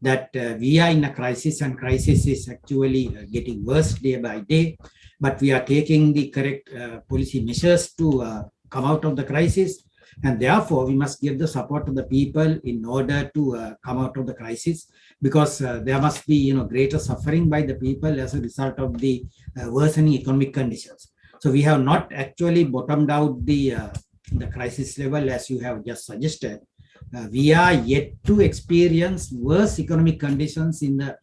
that we are in a crisis, and crisis is actually getting worse day by day, but we are taking the correct policy measures to come out of the crisis, and therefore we must give the support to the people in order to come out of the crisis, because there must be greater suffering by the people as a result of the worsening economic conditions. So we have not actually bottomed out the crisis level as you have just suggested. We are yet to experience worse economic conditions in the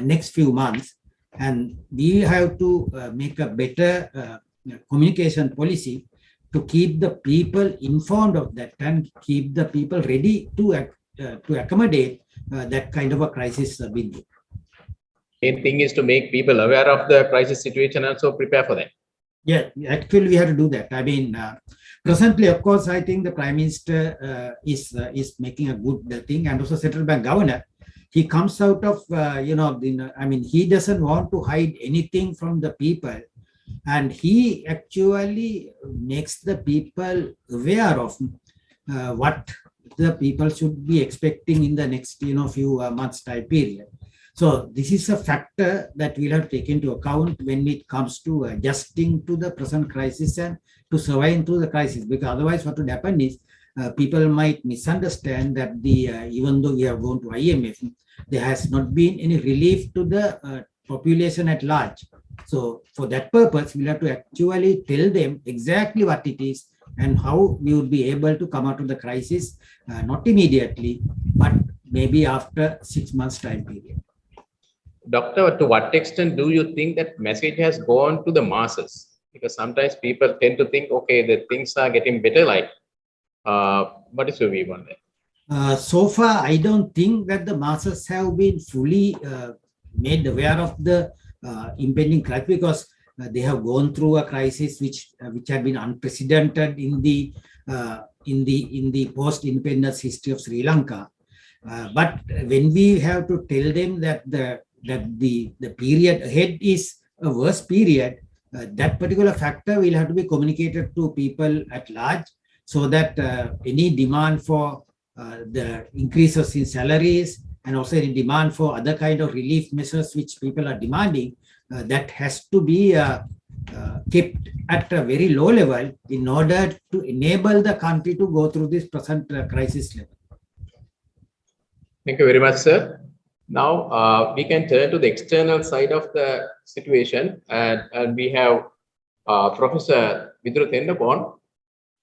next few months, and we have to make a better communication policy to keep the people informed of that and keep the people ready to accommodate that kind of a crisis. Main thing is to make people aware of the crisis situation and also prepare for that. Yeah, actually we have to do that. I mean, presently, of course, I think the Prime Minister is making a good thing, and also Central Bank Governor. He comes out of, he doesn't want to hide anything from the people, and he actually makes the people aware of what the people should be expecting in the next, few months time period. So this is a factor that we'll have to take into account when it comes to adjusting to the present crisis and to survive through the crisis, because otherwise what would happen is people might misunderstand that even though we have gone to IMF, there has not been any relief to the population at large. So for that purpose, we'll have to actually tell them exactly what it is and how we would be able to come out of the crisis, not immediately, but maybe after 6 months time period. Doctor, to what extent do you think that message has gone to the masses? Because sometimes people tend to think, okay, the things are getting better. What is your view on that? So far, I don't think that the masses have been fully made aware of the impending crisis, because they have gone through a crisis which had been unprecedented in the post-independence history of Sri Lanka. But when we have to tell them that the period ahead is a worse period, that particular factor will have to be communicated to people at large, so that any demand for the increases in salaries and also any demand for other kind of relief measures which people are demanding, that has to be kept at a very low level in order to enable the country to go through this present crisis level. Thank you very much, sir. Now we can turn to the external side of the situation, and we have Professor Vidhura Tennakoon.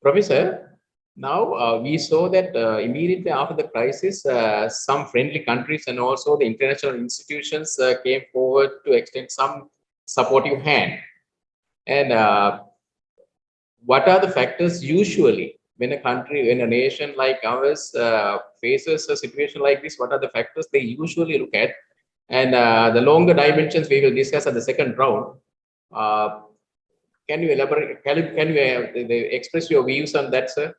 Professor, now we saw that immediately after the crisis, some friendly countries and also the international institutions came forward to extend some supportive hand. And what are the factors usually when a nation like ours faces a situation like this? What are the factors they usually look at? And the longer dimensions we will discuss at the second round. Can you elaborate? Can you express your views on that, sir?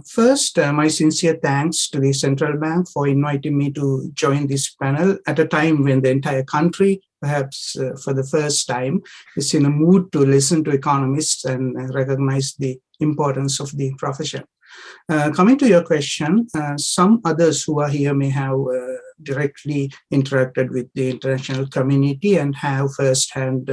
First, my sincere thanks to the central bank for inviting me to join this panel at a time when the entire country, perhaps for the first time, is in a mood to listen to economists and recognize the importance of the profession. Coming to your question, some others who are here may have directly interacted with the international community and have first-hand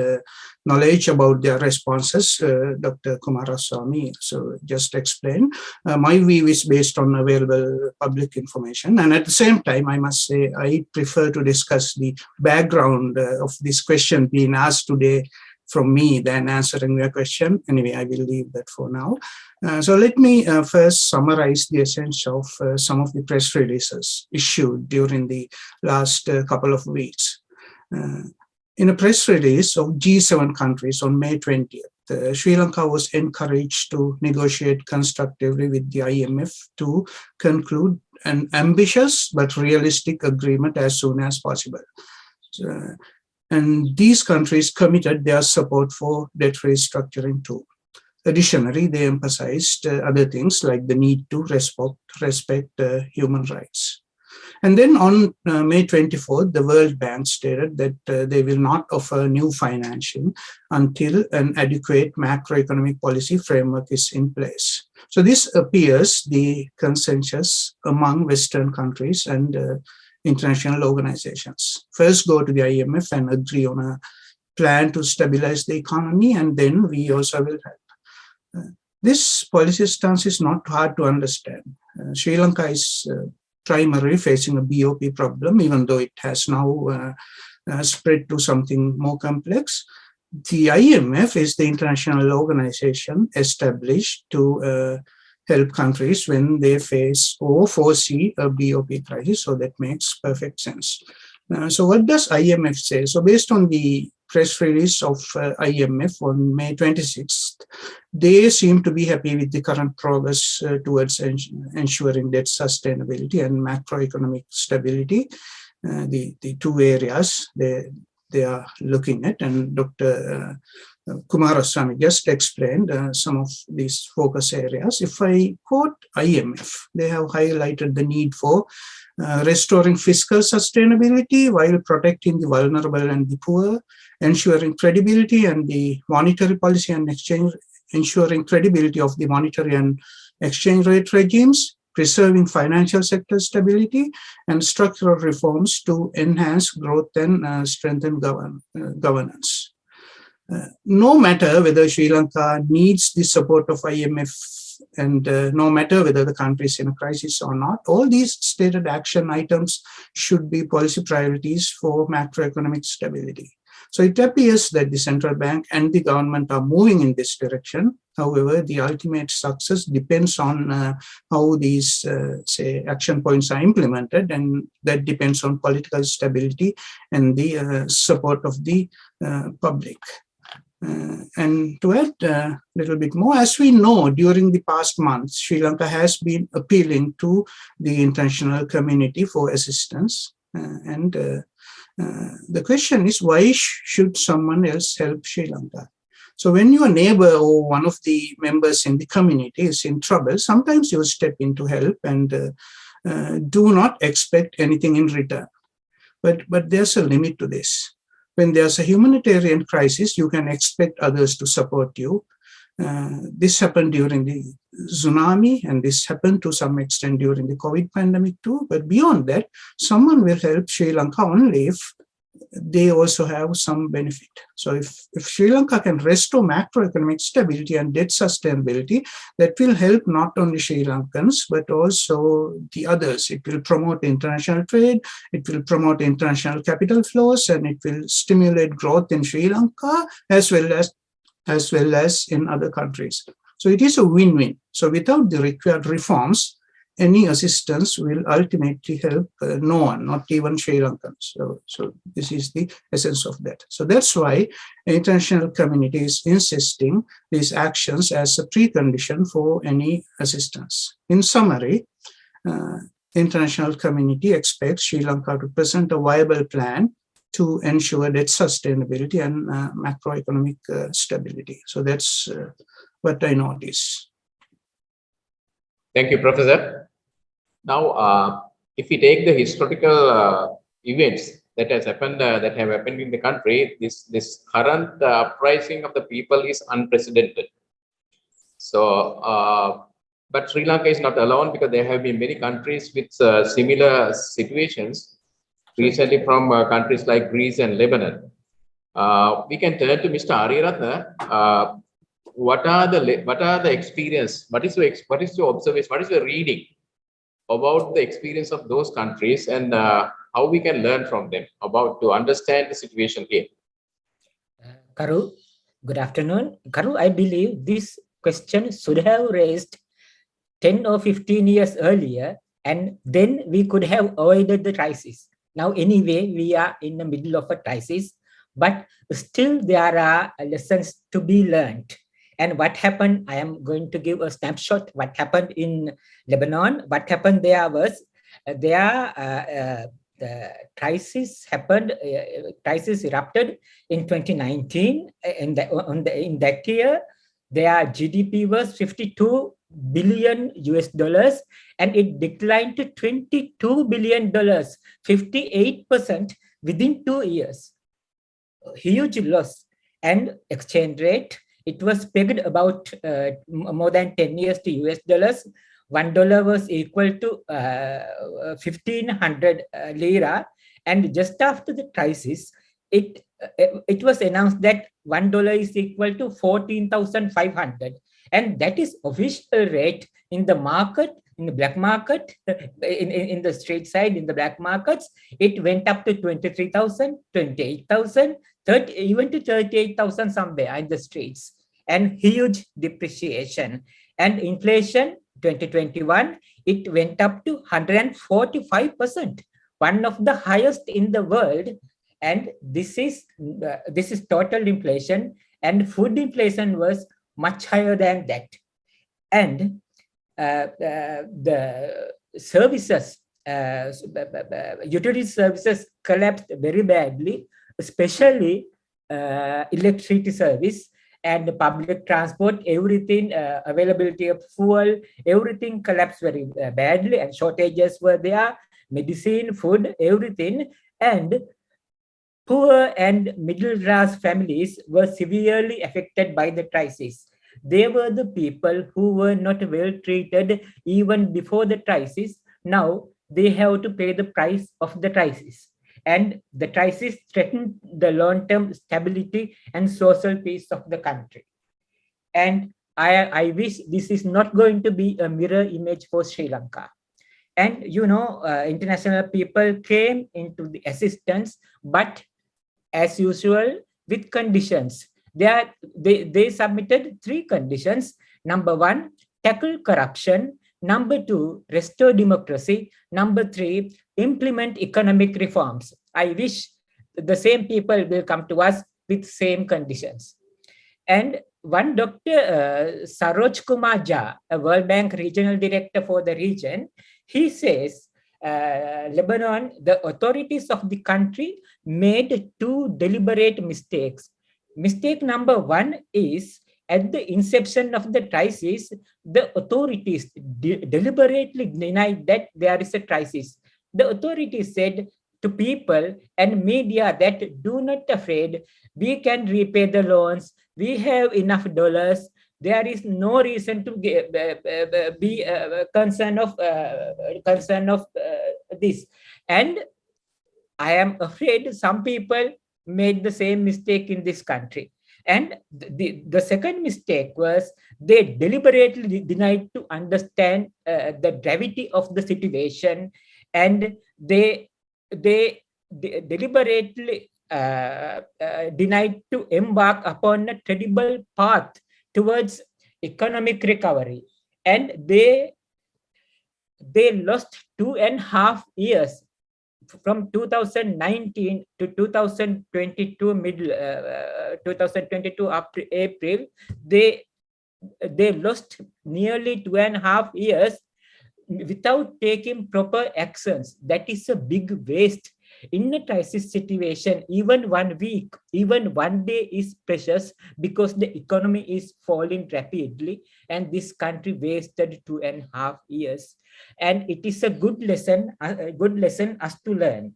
knowledge about their responses. Dr. Coomaraswamy so just explained. My view is based on available public information, and at the same time, I must say I prefer to discuss the background of this question being asked today from me than answering your question. Anyway, I will leave that for now. So let me first summarize the essence of some of the press releases issued during the last couple of weeks. In a press release of G7 countries on May 20th, Sri Lanka was encouraged to negotiate constructively with the IMF to conclude an ambitious but realistic agreement as soon as possible. And these countries committed their support for debt restructuring too. Additionally, they emphasized other things like the need to respect human rights. And then on May 24th, the World Bank stated that they will not offer new financing until an adequate macroeconomic policy framework is in place. So this appears the consensus among Western countries and international organizations. First go to the IMF and agree on a plan to stabilize the economy, and then we also will help. This policy stance is not hard to understand. Sri Lanka is primarily facing a BOP problem, even though it has now spread to something more complex. The IMF is the international organization established to help countries when they face or foresee a BOP crisis, so that makes perfect sense. So what does IMF say? So based on the press release of IMF on May 26th, they seem to be happy with the current progress towards ensuring debt sustainability and macroeconomic stability, the two areas they are looking at. And Dr. Coomaraswamy just explained some of these focus areas. If I quote IMF, they have highlighted the need for restoring fiscal sustainability while protecting the vulnerable and the poor, ensuring credibility and the monetary policy and exchange, ensuring credibility of the monetary and exchange rate regimes, preserving financial sector stability, and structural reforms to enhance growth and strengthen governance. No matter whether Sri Lanka needs the support of IMF and no matter whether the country is in a crisis or not, all these stated action items should be policy priorities for macroeconomic stability. So it appears that the central bank and the government are moving in this direction. However, the ultimate success depends on how these, say, action points are implemented, and that depends on political stability and the support of the public. And to add a little bit more, as we know, during the past months, Sri Lanka has been appealing to the international community for assistance. The question is, why should someone else help Sri Lanka? So when your neighbor or one of the members in the community is in trouble, sometimes you step in to help and do not expect anything in return. But there's a limit to this. When there's a humanitarian crisis, you can expect others to support you. This happened during the tsunami, and this happened to some extent during the COVID pandemic too. But beyond that, someone will help Sri Lanka only if they also have some benefit. So if Sri Lanka can restore macroeconomic stability and debt sustainability, that will help not only Sri Lankans, but also the others. It will promote international trade, it will promote international capital flows, and it will stimulate growth in Sri Lanka as well as in other countries. So it is a win-win. So without the required reforms, any assistance will ultimately help no one, not even Sri Lankans. So this is the essence of that. So that's why the international community is insisting these actions as a precondition for any assistance. In summary, the international community expects Sri Lanka to present a viable plan to ensure debt sustainability and macroeconomic stability. So that's what I notice. Thank you, Professor. Now, if we take the historical events that have happened in the country, this current uprising of the people is unprecedented. So, but Sri Lanka is not alone, because there have been many countries with similar situations recently, from countries like Greece and Lebanon. We can turn to Mr. Ariyaratne. What are the experience? What is your observation? What is your reading about the experience of those countries, and how we can learn from them to understand the situation here? Karu, good afternoon. Karu, I believe this question should have raised 10 or 15 years earlier, and then we could have avoided the crisis. Now, anyway, we are in the middle of a crisis, but still there are lessons to be learned. And what happened, I am going to give a snapshot. What happened in Lebanon, what happened there was, the crisis erupted in 2019. In that year, their GDP was $52 billion US, and it declined to $22 billion, 58% within 2 years. A huge loss. And exchange rate, it was pegged about more than 10 years to US dollars. $1 was equal to 1,500 lira. And just after the crisis, it was announced that $1 is equal to 14,500. And that is official rate in the market, in the black market, in the street side, in the black markets. It went up to 23,000, 28,000, even to 38,000 somewhere in the streets, and huge depreciation. And inflation, 2021, it went up to 145%, one of the highest in the world. And this is total inflation, and food inflation was much higher than that. And the services, utility services collapsed very badly, especially electricity service and public transport, everything, availability of fuel, everything collapsed very badly, and shortages were there, medicine, food, everything. And poor and middle class families were severely affected by the crisis. They were the people who were not well treated even before the crisis. Now they have to pay the price of the crisis. And the crisis threatened the long-term stability and social peace of the country. And I wish this is not going to be a mirror image for Sri Lanka. And international people came into the assistance, but as usual with conditions. They submitted 3 conditions. Number 1, tackle corruption. Number 2, restore democracy. Number 3, implement economic reforms. I wish the same people will come to us with same conditions. And one Dr. Saroj Kumar Jha, a World Bank regional director for the region, he says Lebanon, the authorities of the country made 2 deliberate mistakes. Mistake number 1 is at the inception of the crisis, the authorities deliberately denied that there is a crisis. The authorities said to people and media that do not afraid, we can repay the loans, we have enough dollars, there is no reason to be concerned of this. And I am afraid some people made the same mistake in this country. And the second mistake was they deliberately denied to understand the gravity of the situation, and they deliberately denied to embark upon a credible path towards economic recovery. And they lost 2.5 years from 2019 to 2022 middle 2022 up to April. They lost nearly 2.5 years without taking proper actions. That is a big waste. In a crisis situation, even 1 week, even 1 day is precious because the economy is falling rapidly, and this country wasted 2.5 years. And it is a good lesson us to learn.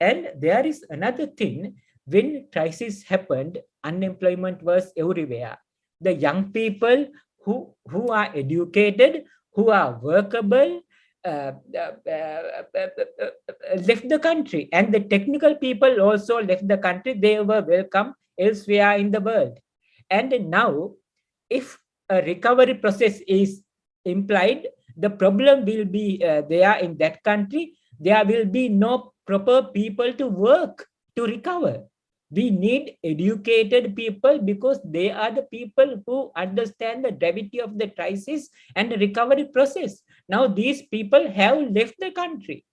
And there is another thing: when crisis happened, unemployment was everywhere. The young people who are educated, who are workable, left the country, and the technical people also left the country. They were welcome elsewhere in the world. And now, if a recovery process is implied, the problem will be there in that country. There will be no proper people to work to recover. We need educated people because they are the people who understand the gravity of the crisis and the recovery process. Now these people have left the country.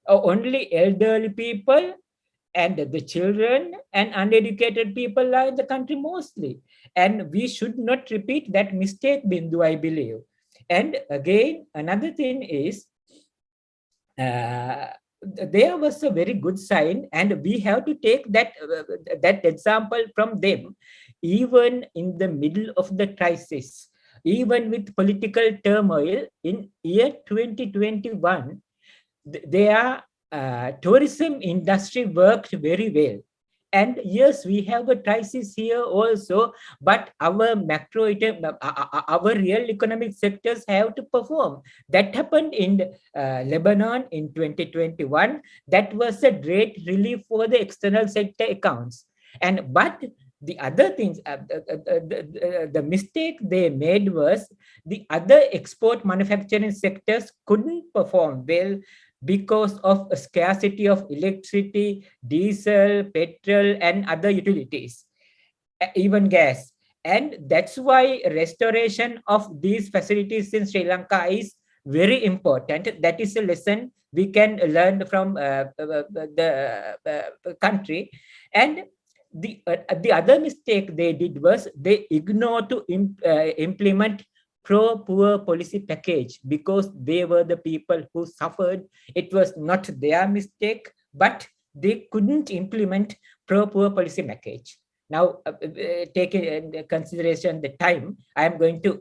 Only elderly people and the children and uneducated people are in the country mostly. And we should not repeat that mistake, Bindu, I believe. And again, another thing is, there was a very good sign, and we have to take that example from them. Even in the middle of the crisis, even with political turmoil, in year 2021, their tourism industry worked very well. And yes, we have a crisis here also, but our our real economic sectors have to perform. That happened in Lebanon in 2021. That was a great relief for the external sector accounts. But the other things, the mistake they made was the other export manufacturing sectors couldn't perform well because of a scarcity of electricity, diesel, petrol, and other utilities, even gas. And that's why restoration of these facilities in Sri Lanka is very important. That is a lesson we can learn from the country. And the other mistake they did was they ignored to implement pro-poor policy package because they were the people who suffered. It was not their mistake, but they couldn't implement pro-poor policy package. Now, taking into consideration the time, I am going to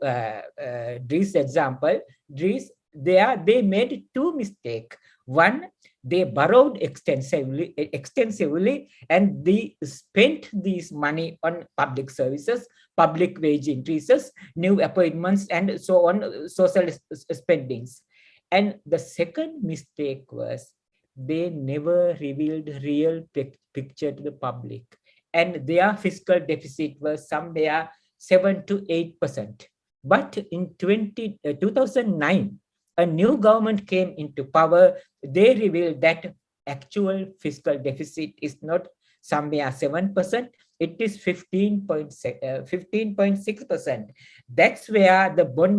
Dries' example. Dries, they made 2 mistakes. One, they borrowed extensively, and they spent this money on public services, public wage increases, new appointments, and so on, social spendings. And the second mistake was they never revealed real picture to the public, and their fiscal deficit was somewhere 7 to 8%. But in 2009, a new government came into power. They revealed that actual fiscal deficit is not somewhere 7%, it is 15.6%. That's where the bond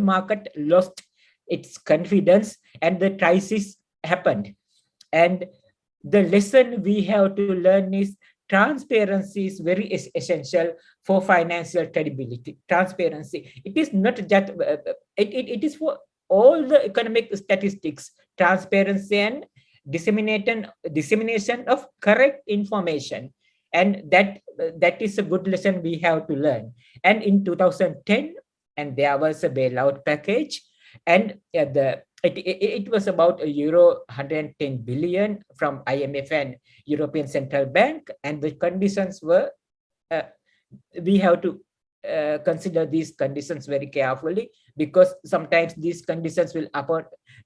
market lost its confidence and the crisis happened. And the lesson we have to learn is transparency is very essential for financial credibility. Transparency. It is not just, it is for all the economic statistics, transparency and dissemination of correct information. And that is a good lesson we have to learn. And in 2010, and there was a bailout package, and it was about euro 110 billion from IMF and European Central Bank, and the conditions were, we have to consider these conditions very carefully, because sometimes these conditions will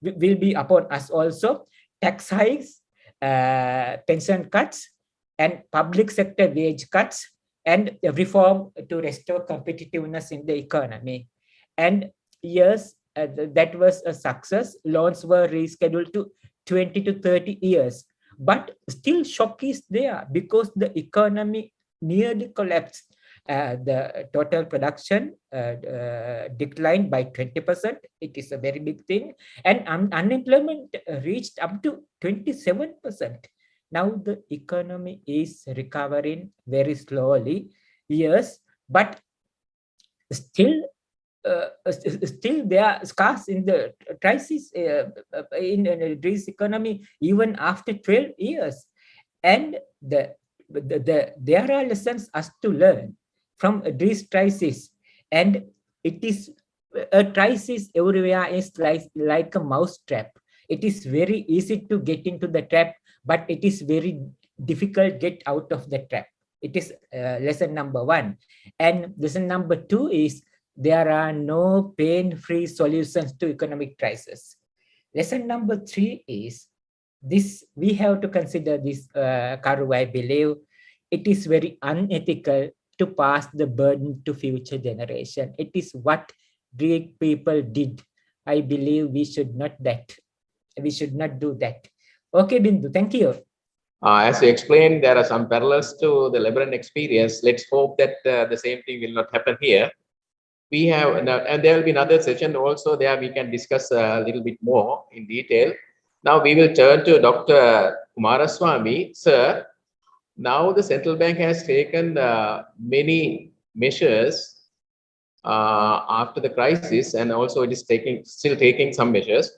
be upon us also. Tax hikes, pension cuts, and public sector wage cuts, and reform to restore competitiveness in the economy. And yes, that was a success. Loans were rescheduled to 20 to 30 years. But still shock is there because the economy nearly collapsed. The total production declined by 20%. It is a very big thing. And unemployment reached up to 27%. Now the economy is recovering very slowly. Yes, but still there are scars in the crisis in this economy even after 12 years. And there are lessons us to learn from this crisis. And it is a crisis everywhere is like a mouse trap. It is very easy to get into the trap, but it is very difficult to get out of the trap. It is lesson number one. And lesson number two is there are no pain-free solutions to economic crisis. Lesson number three is this: we have to consider this, Karu, I believe it is very unethical to pass the burden to future generation. It is what Greek people did. I believe we should not do that. Okay, Bindu, thank you. As you explained, there are some parallels to the Lebanon experience. Let's hope that the same thing will not happen here. We have, and there will be another session also there we can discuss a little bit more in detail. Now we will turn to Dr. Coomaraswamy. Sir, now the central bank has taken many measures after the crisis, and also it is still taking some measures.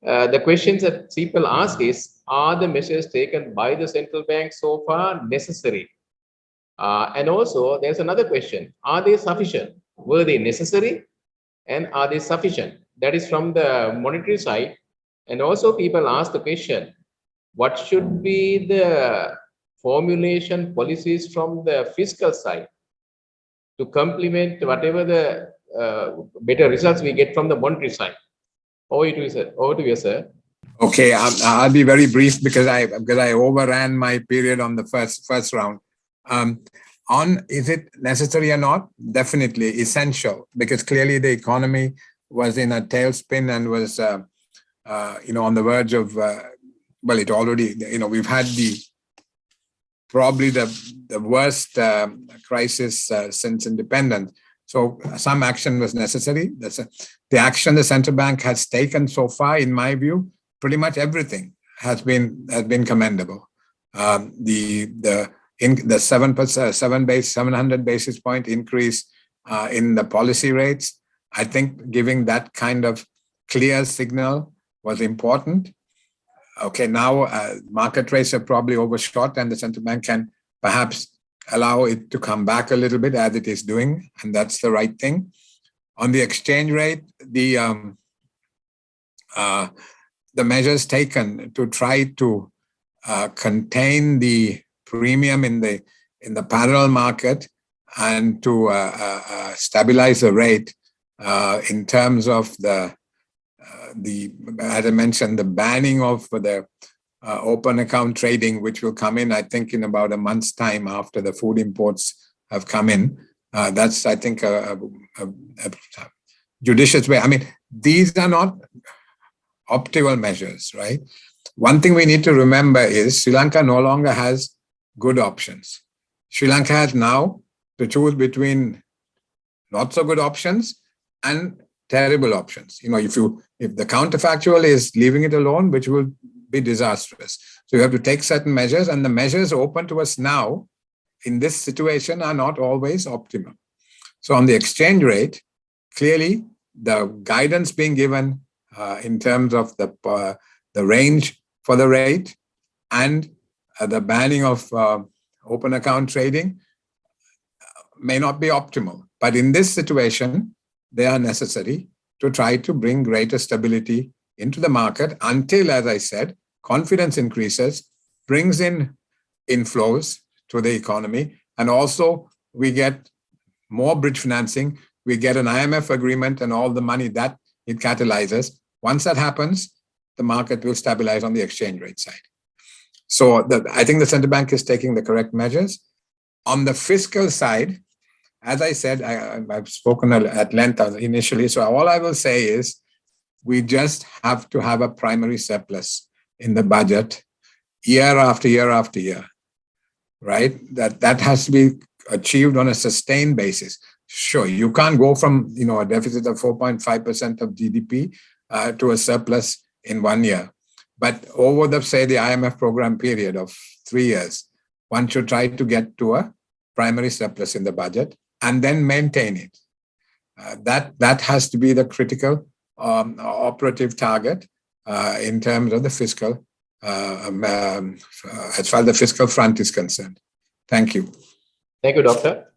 The questions that people ask is, are the measures taken by the central bank so far necessary? And also there's another question, are they sufficient? Were they necessary and are they sufficient? That is from the monetary side. And also people ask the question, what should be the formulation policies from the fiscal side to complement whatever the better results we get from the monetary side? Over to you, sir. Okay, I'll be very brief because I overran my period on the first round. On is it necessary or not? Definitely essential, because clearly the economy was in a tailspin and was on the verge of well, it already, we've had probably the worst crisis since independence. So some action was necessary. The action the central bank has taken so far, in my view, pretty much everything has been commendable. The 700 basis point increase in the policy rates, I think giving that kind of clear signal was important. Okay, now market rates are probably overshot and the central bank can perhaps allow it to come back a little bit as it is doing, and that's the right thing. On the exchange rate, the measures taken to try to contain the premium in the parallel market and to stabilize the rate in terms of the as I mentioned, the banning of the open account trading, which will come in, I think, in about a month's time after the food imports have come in. That's, I think, a judicious way. I mean, these are not optimal measures, right? One thing we need to remember is Sri Lanka no longer has good options. Sri Lanka has now to choose between not so good options and terrible options. You know, if the counterfactual is leaving it alone, which will be disastrous. So you have to take certain measures, and the measures open to us now in this situation are not always optimal. So on the exchange rate, clearly the guidance being given in terms of the range for the rate and the banning of open account trading may not be optimal. But in this situation, they are necessary to try to bring greater stability into the market until, as I said, confidence increases, brings in inflows to the economy, and also we get more bridge financing, we get an IMF agreement and all the money that it catalyzes. Once that happens, the market will stabilize on the exchange rate side. So I think the central bank is taking the correct measures. On the fiscal side, as I said, I've spoken at length initially, so all I will say is we just have to have a primary surplus in the budget year after year after year, right? That has to be achieved on a sustained basis. Sure, you can't go from a deficit of 4.5% of GDP to a surplus in 1 year. But over the IMF program period of 3 years, one should try to get to a primary surplus in the budget and then maintain it. That has to be the critical operative target in terms of the fiscal, as far as the fiscal front is concerned. Thank you. Thank you, Doctor.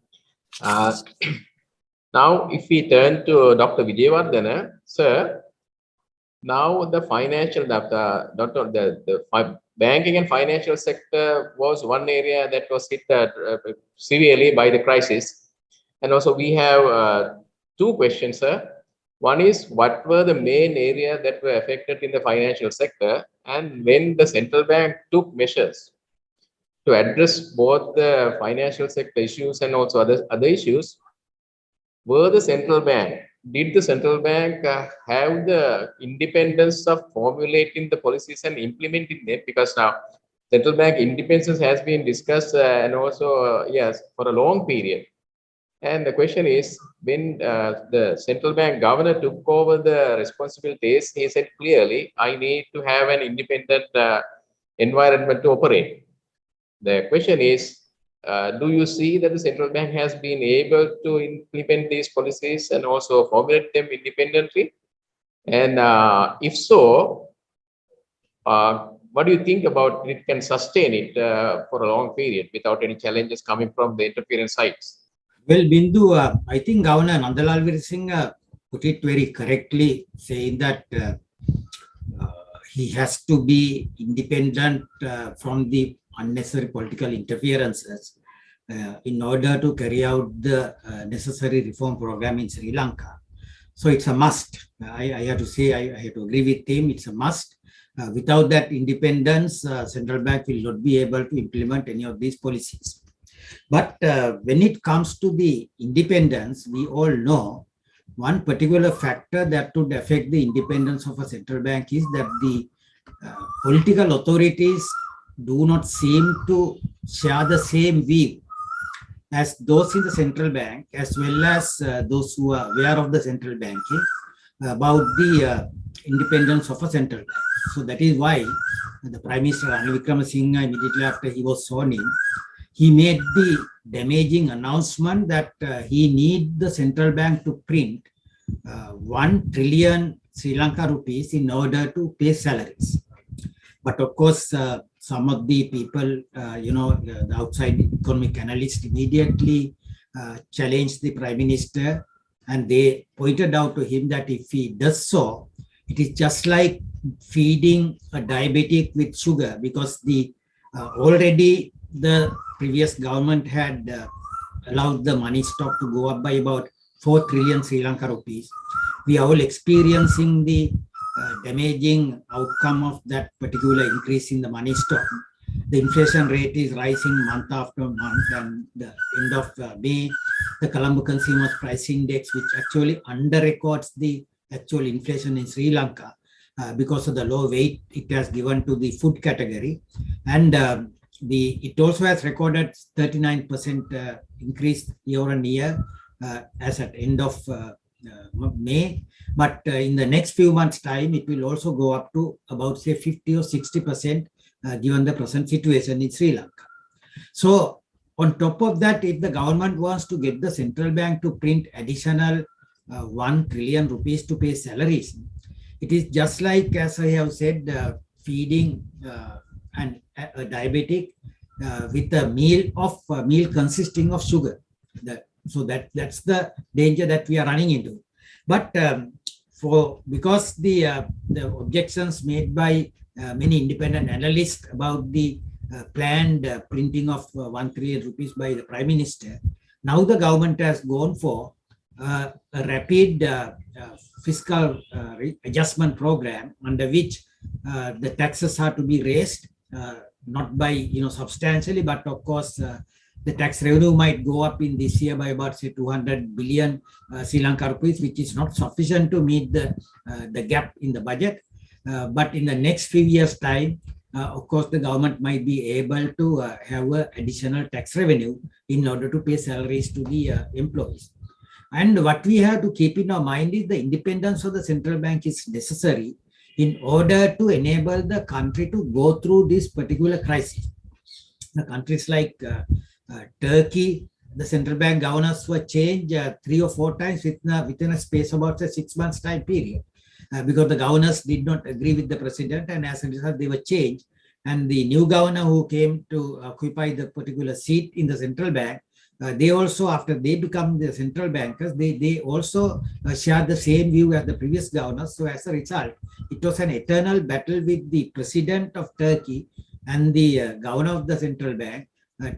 Now, if we turn to Dr. Wijewardena, sir, now the financial, the banking and financial sector was one area that was hit severely by the crisis. And also we have two questions, sir. One is, what were the main areas that were affected in the financial sector, and when the central bank took measures to address both the financial sector issues and also other issues, did the central bank have the independence of formulating the policies and implementing them? Because now central bank independence has been discussed and also yes, for a long period. And the question is, when the central bank governor took over the responsibilities, he said clearly, I need to have an independent environment to operate. The question is, do you see that the central bank has been able to implement these policies and also formulate them independently? And if so, what do you think about it can sustain it for a long period without any challenges coming from the interference sides? Well, Bindu, I think Governor Nandalal Veerasinghe put it very correctly, saying that he has to be independent from the unnecessary political interferences in order to carry out the necessary reform program in Sri Lanka. So it's a must. I have to say, I have to agree with him, it's a must. Without that independence, central bank will not be able to implement any of these policies. But when it comes to the independence, we all know one particular factor that would affect the independence of a central bank is that the political authorities do not seem to share the same view as those in the central bank, as well as those who are aware of the central banking about the independence of a central bank. So that is why the Prime Minister Ranil Wickremesinghe, immediately after he was sworn in, he made the damaging announcement that he needs the central bank to print 1 trillion Sri Lanka rupees in order to pay salaries. But of course, some of the people, the outside economic analysts immediately challenged the Prime Minister, and they pointed out to him that if he does so, it is just like feeding a diabetic with sugar, because already the previous government had allowed the money stock to go up by about 4 trillion Sri Lanka rupees. We are all experiencing the damaging outcome of that particular increase in the money stock. The inflation rate is rising month after month, and the end of May, the Colombo Consumer Price Index, which actually under-records the actual inflation in Sri Lanka because of the low weight it has given to the food category. And it also has recorded 39% increase year on year as at end of May. But in the next few months' time, it will also go up to about, say, 50 or 60%, given the present situation in Sri Lanka. So on top of that, if the government wants to get the central bank to print additional 1 trillion rupees to pay salaries, it is just like, as I have said, feeding a diabetic with a meal consisting of sugar. So that's the danger that we are running into. But because the objections made by many independent analysts about the planned printing of 1 trillion rupees by the Prime Minister, now the government has gone for a rapid fiscal adjustment program under which the taxes are to be raised, not by substantially, but of course the tax revenue might go up in this year by about, say, 200 billion Sri Lanka rupees, which is not sufficient to meet the gap in the budget. But in the next few years' time, of course, the government might be able to have additional tax revenue in order to pay salaries to the employees. And what we have to keep in our mind is the independence of the central bank is necessary in order to enable the country to go through this particular crisis. The countries like Turkey, the central bank governors were changed 3 or 4 times within a space of about a 6 months time period because the governors did not agree with the president, and as a result they were changed. And the new governor who came to occupy the particular seat in the central bank, they also, after they become the central bankers, they also share the same view as the previous governors. So as a result, it was an eternal battle with the president of Turkey and the governor of the central bank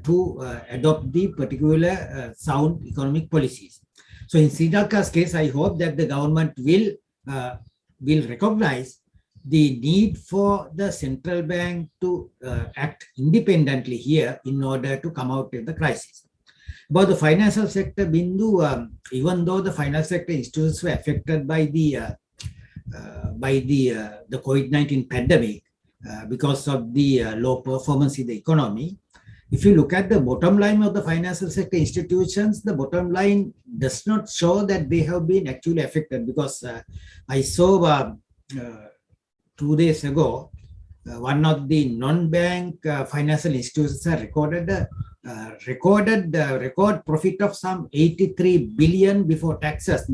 to adopt the particular sound economic policies. So in Sri Lanka's case, I hope that the government will recognize the need for the central bank to act independently here in order to come out of the crisis. About the financial sector, Bindu, even though the financial sector institutions were affected by the COVID-19 pandemic because of the low performance in the economy, if you look at the bottom line of the financial sector institutions, the bottom line does not show that they have been actually affected, because I saw 2 days ago, one of the non-bank financial institutions recorded record profit of some 83 billion before taxes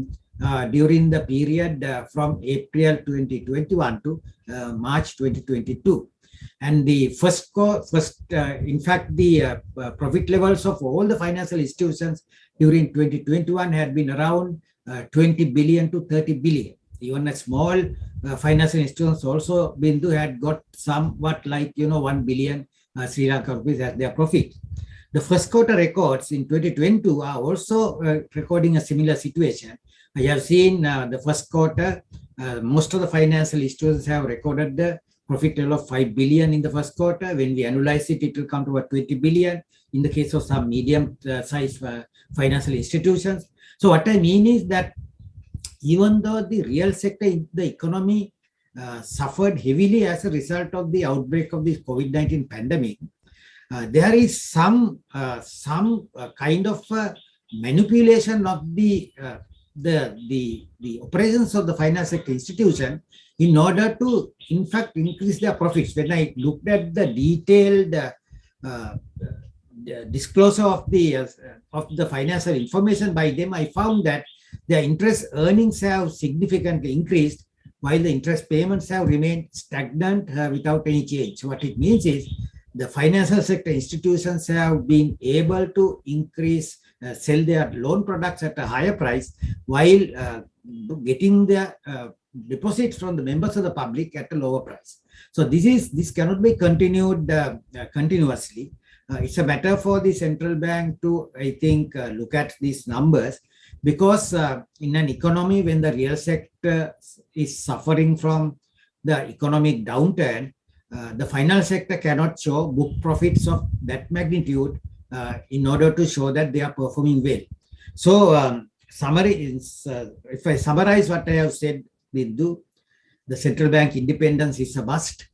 during the period from April 2021 to March 2022. And the in fact, the profit levels of all the financial institutions during 2021 had been around 20 billion to 30 billion. Even a small financial institutions also, Bindu, had got somewhat like 1 billion Sri Lanka rupees as their profit. The first quarter records in 2022 are also recording a similar situation. I have seen the first quarter, most of the financial institutions have recorded the profit level of 5 billion in the first quarter. When we analyze it, it will come to about 20 billion in the case of some medium-sized financial institutions. So what I mean is that even though the real sector, the economy suffered heavily as a result of the outbreak of this COVID-19 pandemic, there is some kind of manipulation of the operations of the financial sector institution in order to, in fact, increase their profits. When I looked at the detailed disclosure of the financial information by them, I found that their interest earnings have significantly increased, while the interest payments have remained stagnant without any change. What it means is the financial sector institutions have been able to increase, sell their loan products at a higher price, while getting their deposits from the members of the public at a lower price. So this cannot be continued continuously. It's a matter for the central bank to, I think, look at these numbers, because in an economy when the real sector is suffering from the economic downturn, the final sector cannot show book profits of that magnitude in order to show that they are performing well. So summary is, if I summarize what I have said, Vidhu, the central bank independence is a must.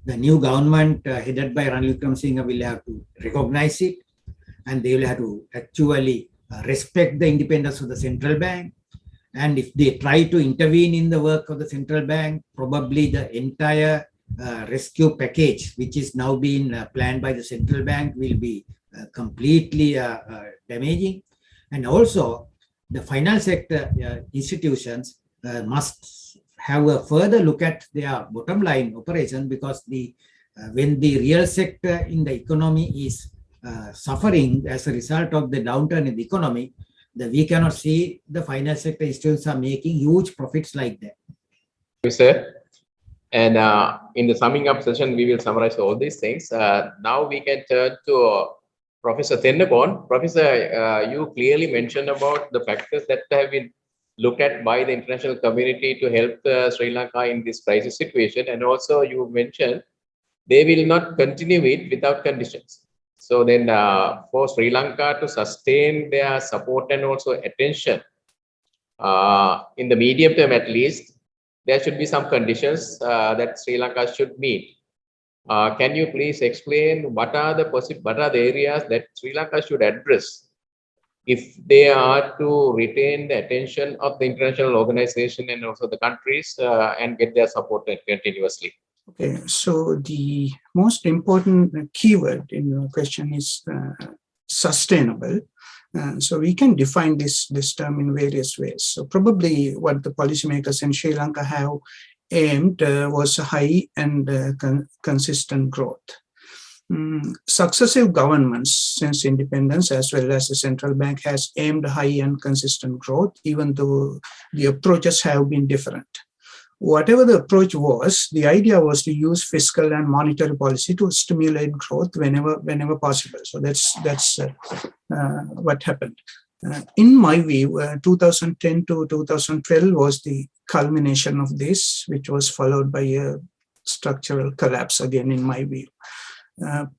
The new government headed by Ranil Wickremesinghe will have to recognize it, and they will have to actually respect the independence of the central bank. And if they try to intervene in the work of the central bank, probably the entire rescue package, which is now being planned by the central bank, will be completely damaging. And also, the final sector institutions must have a further look at their bottom line operation, because when the real sector in the economy is suffering as a result of the downturn in the economy, we cannot see the final sector institutions are making huge profits like that. You said, and in the summing up session, we will summarize all these things. Now we can turn to Professor Tennakoon. Professor, you clearly mentioned about the factors that have been looked at by the international community to help Sri Lanka in this crisis situation. And also you mentioned they will not continue it without conditions. So then for Sri Lanka to sustain their support and also attention in the medium term at least, there should be some conditions that Sri Lanka should meet. Can you please explain what are the areas that Sri Lanka should address if they are to retain the attention of the international organization and also the countries and get their support continuously? Okay, so the most important keyword in your question is sustainable. So we can define this term in various ways. So probably what the policymakers in Sri Lanka have aimed was high and consistent growth. Successive governments since independence, as well as the central bank, has aimed high and consistent growth, even though the approaches have been different. Whatever the approach was, the idea was to use fiscal and monetary policy to stimulate growth whenever possible. So that's what happened. In my view, 2010 to 2012 was the culmination of this, which was followed by a structural collapse again, in my view.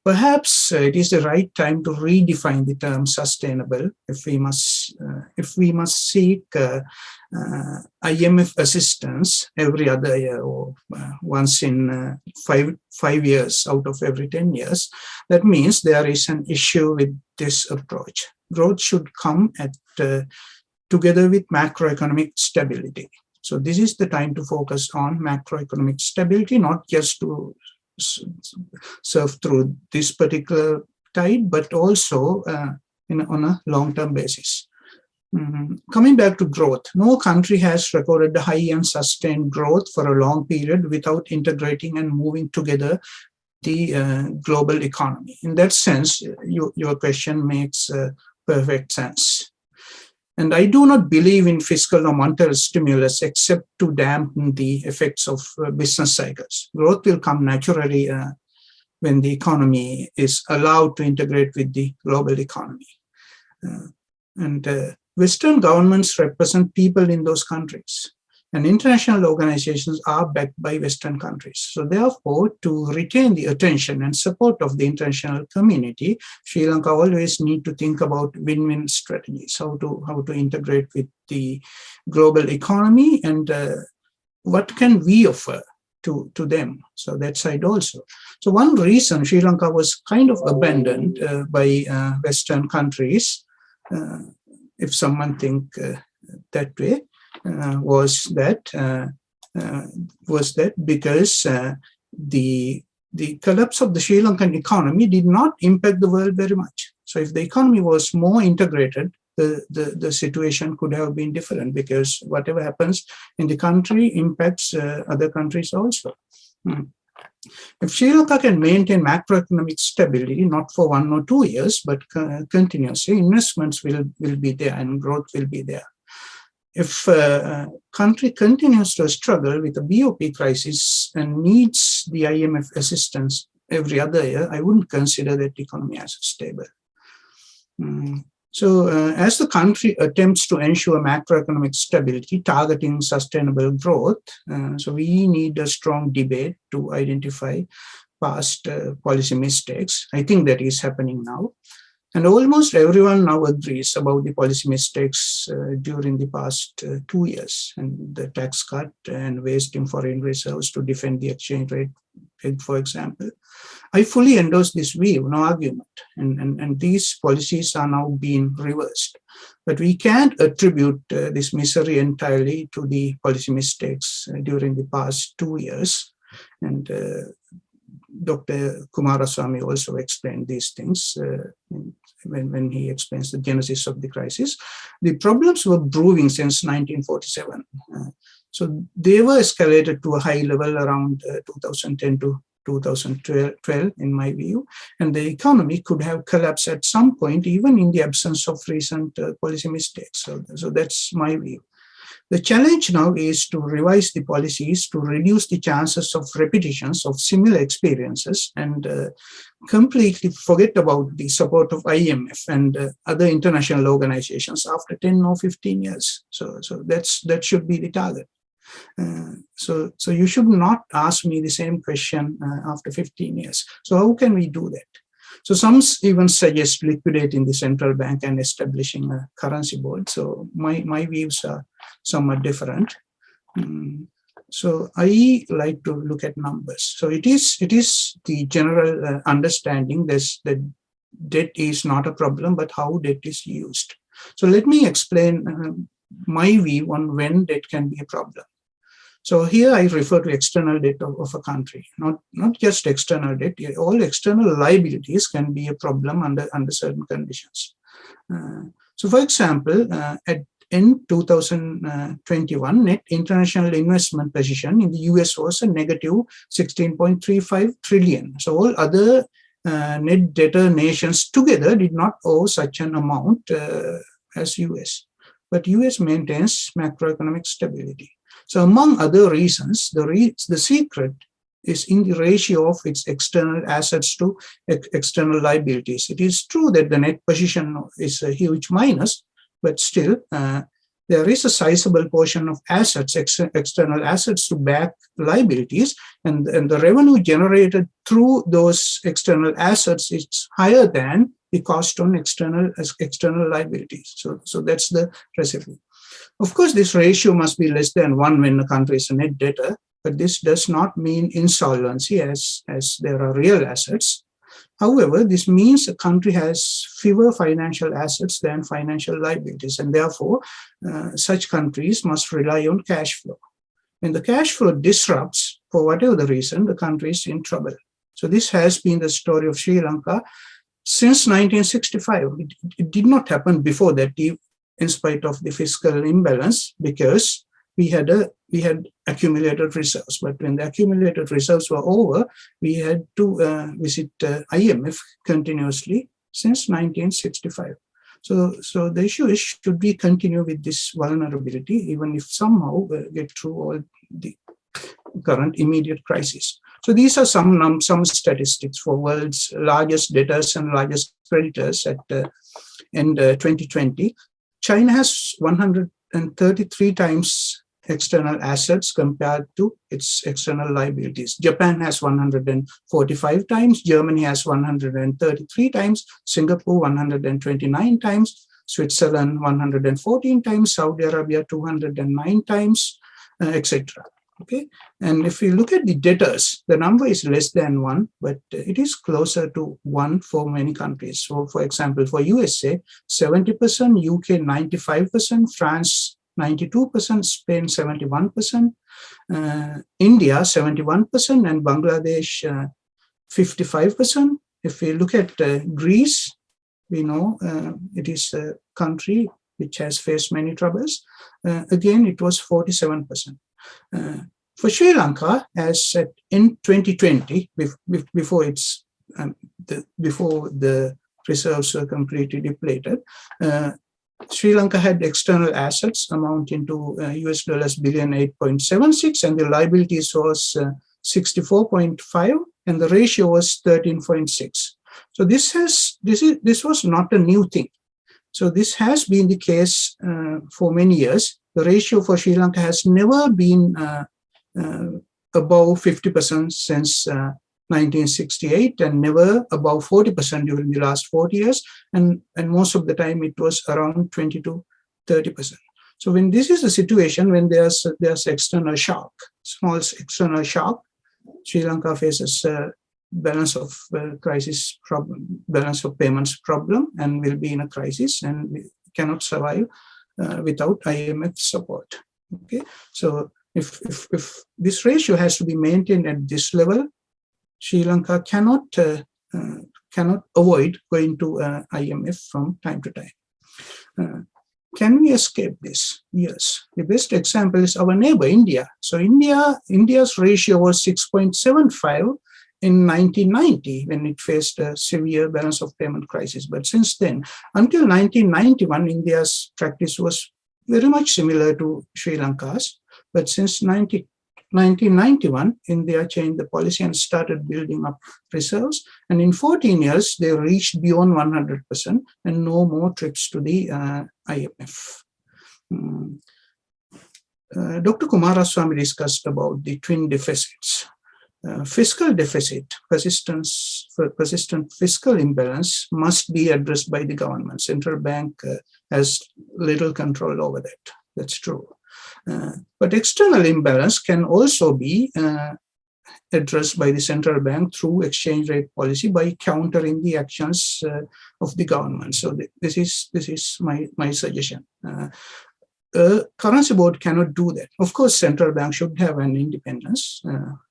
Perhaps it is the right time to redefine the term sustainable if we must seek IMF assistance every other year or once in 5 years out of every 10 years. That means there is an issue with this approach. Growth should come together with macroeconomic stability. So this is the time to focus on macroeconomic stability, not just to surf through this particular tide, but also on a long-term basis. Coming back to growth, no country has recorded high and sustained growth for a long period without integrating and moving together the global economy. In that sense, your question makes perfect sense. And I do not believe in fiscal or monetary stimulus except to dampen the effects of business cycles. Growth will come naturally when the economy is allowed to integrate with the global economy. Western governments represent people in those countries, and international organizations are backed by Western countries. So therefore, to retain the attention and support of the international community, Sri Lanka always need to think about win-win strategies, how to integrate with the global economy, and what can we offer to them. So that side also. So one reason Sri Lanka was kind of abandoned by Western countries, if someone think that way, was that because the collapse of the Sri Lankan economy did not impact the world very much. So if the economy was more integrated, the situation could have been different, because whatever happens in the country impacts other countries also. If Sri Lanka can maintain macroeconomic stability, not for 1 or 2 years, but continuously, investments will be there and growth will be there. If a country continues to struggle with a BOP crisis and needs the IMF assistance every other year, I wouldn't consider that economy as stable. So as the country attempts to ensure macroeconomic stability, targeting sustainable growth, so we need a strong debate to identify past policy mistakes. I think that is happening now. And almost everyone now agrees about the policy mistakes during the past 2 years, and the tax cut and wasting foreign reserves to defend the exchange rate, for example. I fully endorse this view, no argument. And these policies are now being reversed. But we can't attribute this misery entirely to the policy mistakes during the past 2 years. And Dr. Coomaraswamy also explained these things when he explains the genesis of the crisis. The problems were brewing since 1947. So they were escalated to a high level around 2010 to 2012, in my view, and the economy could have collapsed at some point, even in the absence of recent policy mistakes. So that's my view. The challenge now is to revise the policies to reduce the chances of repetitions of similar experiences and completely forget about the support of IMF and other international organizations after 10 or 15 years. So that should be the target. So you should not ask me the same question after 15 years. So how can we do that? So some even suggest liquidating the central bank and establishing a currency board. So my views are somewhat different. So I like to look at numbers. So it is the general understanding that debt is not a problem, but how debt is used. So let me explain my view on when debt can be a problem. So here I refer to external debt of a country, not just external debt. All external liabilities can be a problem under certain conditions. So for example, in 2021, net international investment position in the US was a negative 16.35 trillion. So all other net debtor nations together did not owe such an amount as US. But US maintains macroeconomic stability. So among other reasons, the secret is in the ratio of its external assets to external liabilities. It is true that the net position is a huge minus, but still there is a sizable portion of assets, external assets to back liabilities, and the revenue generated through those external assets is higher than the cost on external liabilities. So that's the recipe. Of course, this ratio must be less than 1 when a country is a net debtor, but this does not mean insolvency as there are real assets. However, this means a country has fewer financial assets than financial liabilities, and therefore such countries must rely on cash flow. When the cash flow disrupts, for whatever the reason, the country is in trouble. So this has been the story of Sri Lanka since 1965. It did not happen before that, in spite of the fiscal imbalance, because we had accumulated reserves. But when the accumulated reserves were over, we had to visit IMF continuously since 1965. So the issue is, should we continue with this vulnerability, even if somehow get through all the current immediate crisis? So these are some statistics for world's largest debtors and largest creditors at end 2020. China has 133 times external assets compared to its external liabilities. Japan has 145 times, Germany has 133 times, Singapore 129 times, Switzerland 114 times, Saudi Arabia 209 times, etc. Okay, and if we look at the debtors, the number is less than 1, but it is closer to 1 for many countries. So, for example, for USA, 70%, UK 95%, France 92%, Spain 71%, India 71%, and Bangladesh 55%. If we look at Greece, we know it is a country which has faced many troubles. Again, it was 47%. For Sri Lanka, as at in 2020, before the reserves were completely depleted, Sri Lanka had external assets amounting to US dollars billion 8.76, and the liabilities was 64.5, and the ratio was 13.6. So this was not a new thing. So this has been the case for many years. The ratio for Sri Lanka has never been above 50% since 1968 and never above 40% during the last 40 years. And most of the time it was around 20 to 30%. So when this is the situation, when there's external shock, small external shock, Sri Lanka faces balance of crisis problem, balance of payments problem, and will be in a crisis, and we cannot survive without IMF support. Okay, so if this ratio has to be maintained at this level, Sri Lanka cannot avoid going to IMF from time to time. Can we escape this? Yes. The best example is our neighbor, India. So India's ratio was 6.75 in 1990 when it faced a severe balance of payment crisis. But since then, until 1991, India's practice was very much similar to Sri Lanka's. But since 1991, India changed the policy and started building up reserves. And in 14 years, they reached beyond 100% and no more trips to the IMF. Dr. Coomaraswamy discussed about the twin deficits. Fiscal deficit, persistent fiscal imbalance must be addressed by the government. Central bank has little control over that. That's true. But external imbalance can also be addressed by the central bank through exchange rate policy by countering the actions of the government. So this is my suggestion. Currency board cannot do that. Of course, central bank should have an independence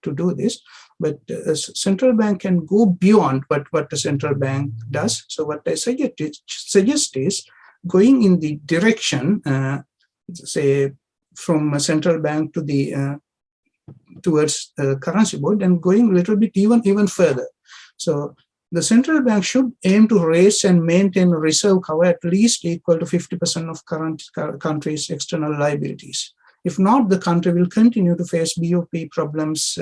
to do this, but central bank can go beyond what the central bank does. So what I suggest is going in the direction, say, from a central bank to the towards currency board, and going a little bit even further. So the central bank should aim to raise and maintain a reserve cover at least equal to 50% of current country's external liabilities. If not, the country will continue to face BOP problems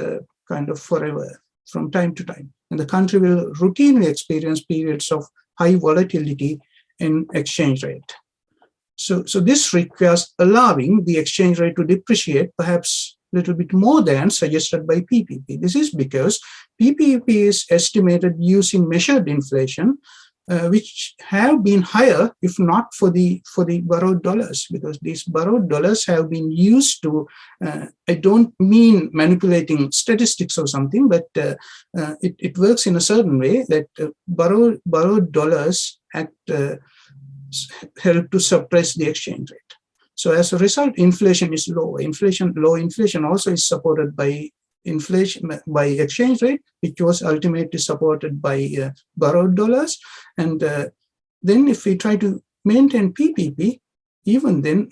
kind of forever, from time to time. And the country will routinely experience periods of high volatility in exchange rate. So this requires allowing the exchange rate to depreciate perhaps a little bit more than suggested by PPP. This is because PPP is estimated using measured inflation, which have been higher if not for the borrowed dollars, because these borrowed dollars have been used to, I don't mean manipulating statistics or something, but it works in a certain way that borrowed dollars help to suppress the exchange rate. So as a result, inflation is low. Low inflation also is supported by exchange rate, which was ultimately supported by borrowed dollars. And then if we try to maintain PPP, even then,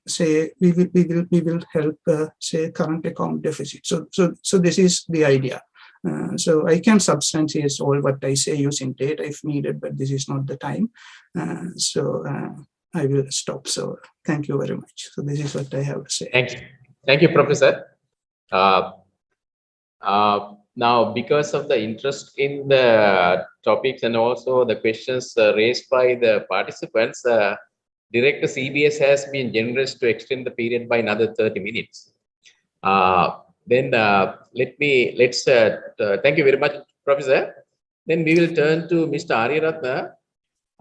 say we will help say current account deficit. So this is the idea. So I can substantiate all what I say using data if needed, but this is not the time. I will stop. So thank you very much. So this is what I have to say. Thank you, Professor. Now, because of the interest in the topics and also the questions raised by the participants, Director CBS has been generous to extend the period by another 30 minutes. Then let's thank you very much, Professor. Then we will turn to Mr. Ariyaratne,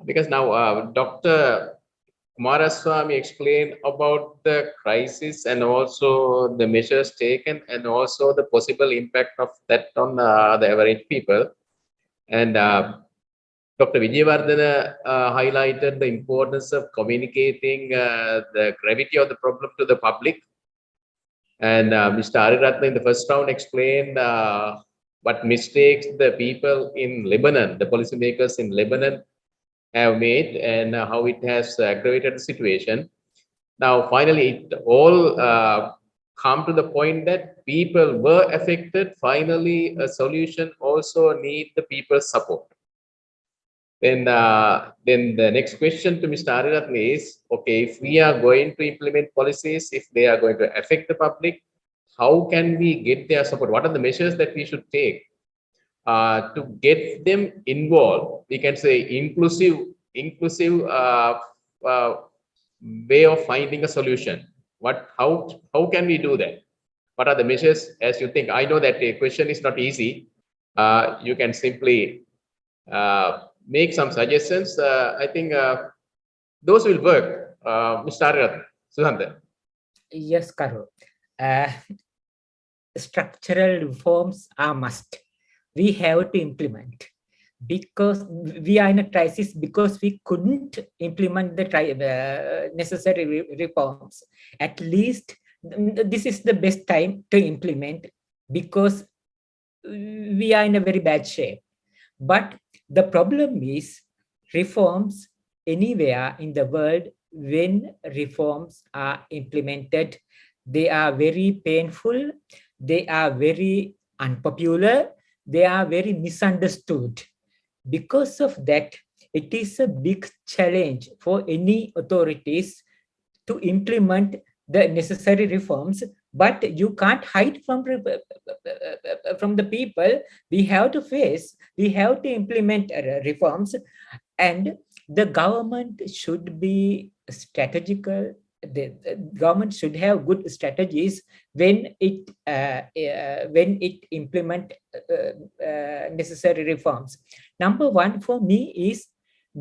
because now Dr. Kumaraswamy explained about the crisis and also the measures taken and also the possible impact of that on the average people. And Dr. Wijewardena highlighted the importance of communicating the gravity of the problem to the public. And Mr. Ariyaratne in the first round explained what mistakes the people in Lebanon, the policymakers in Lebanon, have made and how it has aggravated the situation. Now, finally, it all come to the point that people were affected. Finally, a solution also needs the people's support. Then the next question to Mr. Ariyaratne is, okay, if we are going to implement policies, if they are going to affect the public, how can we get their support? What are the measures that we should take to get them involved? We can say inclusive inclusive way of finding a solution. How can we do that? What are the measures as you think? I know that the question is not easy. You can simply make some suggestions. I think those will work. Mr. Ariyaratne, Susantha. Yes, Karu. Structural reforms are must. We have to implement because we are in a crisis because we couldn't implement the necessary reforms. At least this is the best time to implement because we are in a very bad shape. But the problem is reforms anywhere in the world, when reforms are implemented, they are very painful, they are very unpopular, they are very misunderstood. Because of that, it is a big challenge for any authorities to implement the necessary reforms, but you can't hide from the people. We have to face, we have to implement reforms, and the government should be strategical. The government should have good strategies when it implement necessary reforms. Number one for me is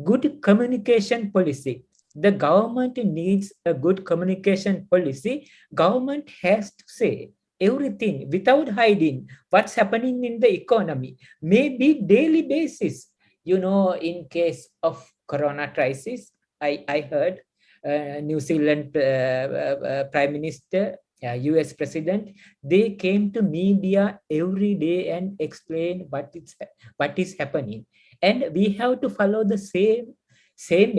good communication policy. The government needs a good communication policy. Government has to say everything without hiding what's happening in the economy, maybe daily basis. In case of corona crisis, I heard New Zealand Prime Minister, US President, they came to media every day and explain what is happening. And we have to follow the same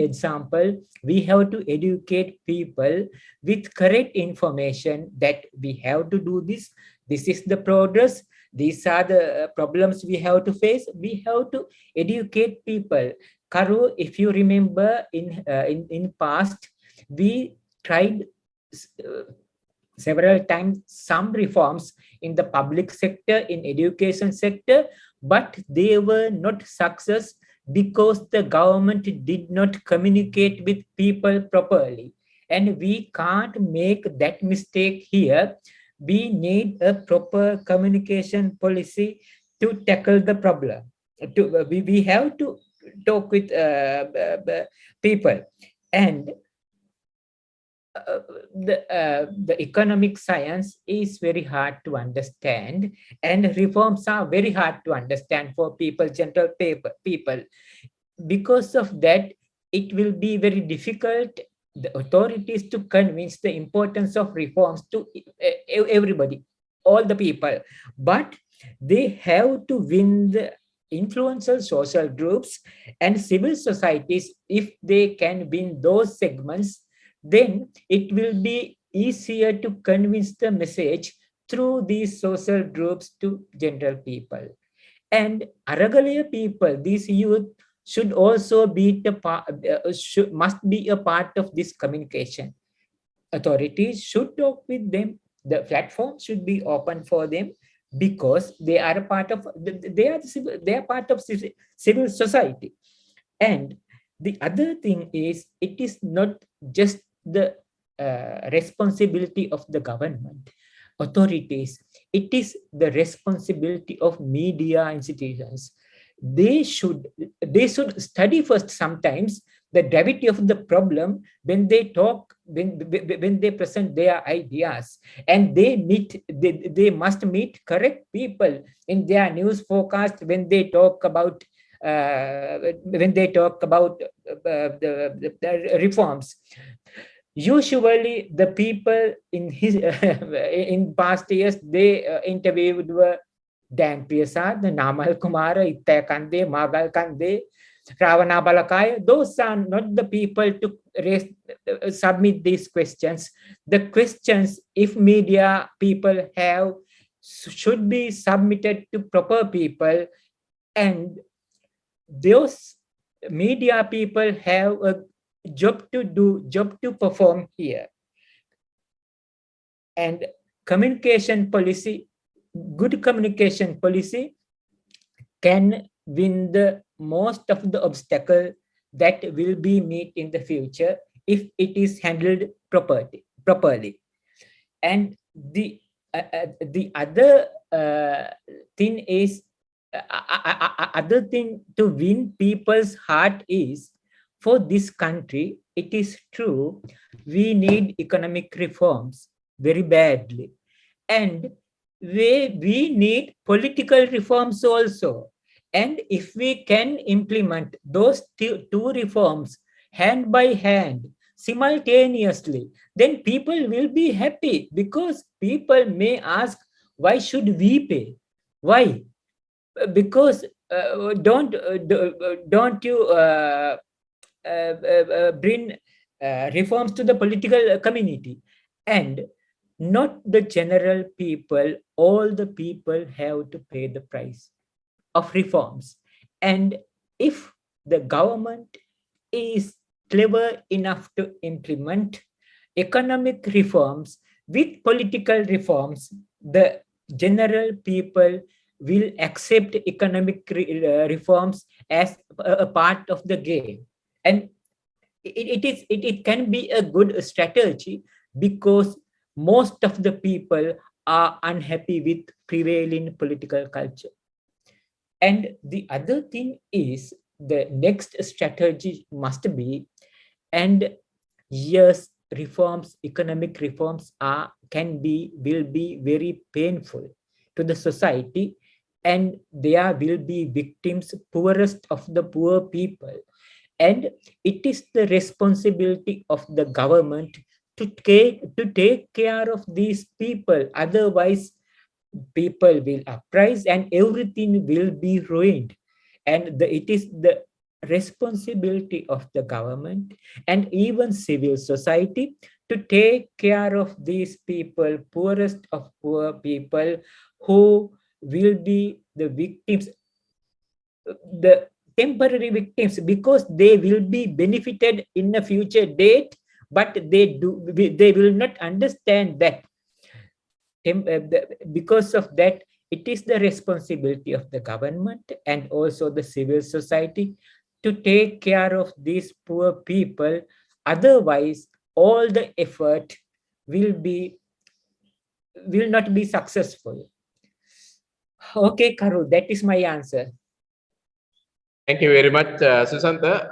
example. We have to educate people with correct information that we have to do this. This is the progress. These are the problems we have to face. We have to educate people. Karu, if you remember, in past, we tried several times some reforms in the public sector, in education sector, but they were not success because the government did not communicate with people properly. And we can't make that mistake here. We need a proper communication policy to tackle the problem. We have to talk with people. And the economic science is very hard to understand, and reforms are very hard to understand for general people. Because of that, it will be very difficult the authorities to convince the importance of reforms to everybody, all the people. But they have to win the influential social groups and civil societies. If they can win those segments, then it will be easier to convince the message through these social groups to general people. And Aragalaya people, these youth, should also be must be a part of this communication. Authorities should talk with them. The platform should be open for them because they are a part of civil society. And the other thing is, it is not just the responsibility of the government, authorities. It is the responsibility of media institutions. They should study first sometimes the gravity of the problem when they talk, when they present their ideas, and they must meet correct people in their news forecast when they talk about the reforms. Usually the people in past years, they interviewed were Dan Priyasad, Namal Kumara, Ittaya Kande, Magal Kande, Ravana Balakaya. Those are not the people to submit these questions. The questions, if media people have, should be submitted to proper people, and those media people have a job to perform here. And communication policy, good communication policy can win the most of the obstacle that will be met in the future if it is handled properly. And the other thing is, other thing to win people's heart is, for this country, it is true, we need economic reforms very badly. And we need political reforms also. And if we can implement those two reforms hand by hand, simultaneously, then people will be happy, because people may ask, why should we pay? Why? Because don't you bring reforms to the political community? And not the general people, all the people have to pay the price of reforms. And if the government is clever enough to implement economic reforms with political reforms, the general people will accept economic reforms as a part of the game. And it can be a good strategy, because most of the people are unhappy with prevailing political culture. And the other thing is, the next strategy must be, and yes, reforms, economic reforms will be very painful to the society, and there will be victims, poorest of the poor people. And it is the responsibility of the government to take care of these people. Otherwise, people will uprise and everything will be ruined. And it is the responsibility of the government and even civil society to take care of these people, poorest of poor people, who will be the victims, the temporary victims, because they will be benefited in a future date, but they will not understand that. Because of that, it is the responsibility of the government and also the civil society to take care of these poor people. Otherwise, all the effort will not be successful. Okay, Karu, that is my answer. Thank you very much, Susantha.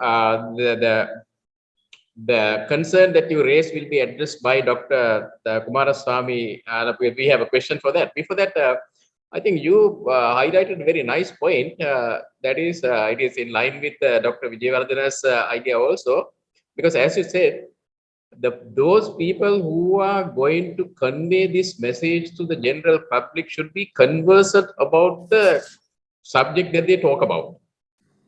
The concern that you raised will be addressed by Dr. Coomaraswamy. We have a question for that. Before that, I think you highlighted a very nice point. That is, it is in line with Dr. Wijewardena's idea also, because as you said, those people who are going to convey this message to the general public should be conversant about the subject that they talk about.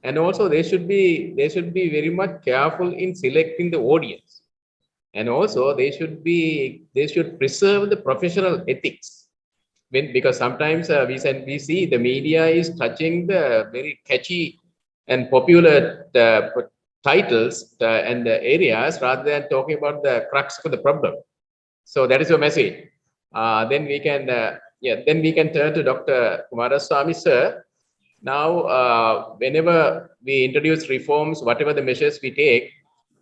And also they should be very much careful in selecting the audience. And also they should preserve the professional ethics. Because sometimes we see the media is touching the very catchy and popular titles and the areas rather than talking about the crux of the problem. So that is your message. Then we can turn to Dr. Coomaraswamy, sir. Now, whenever we introduce reforms, whatever the measures we take,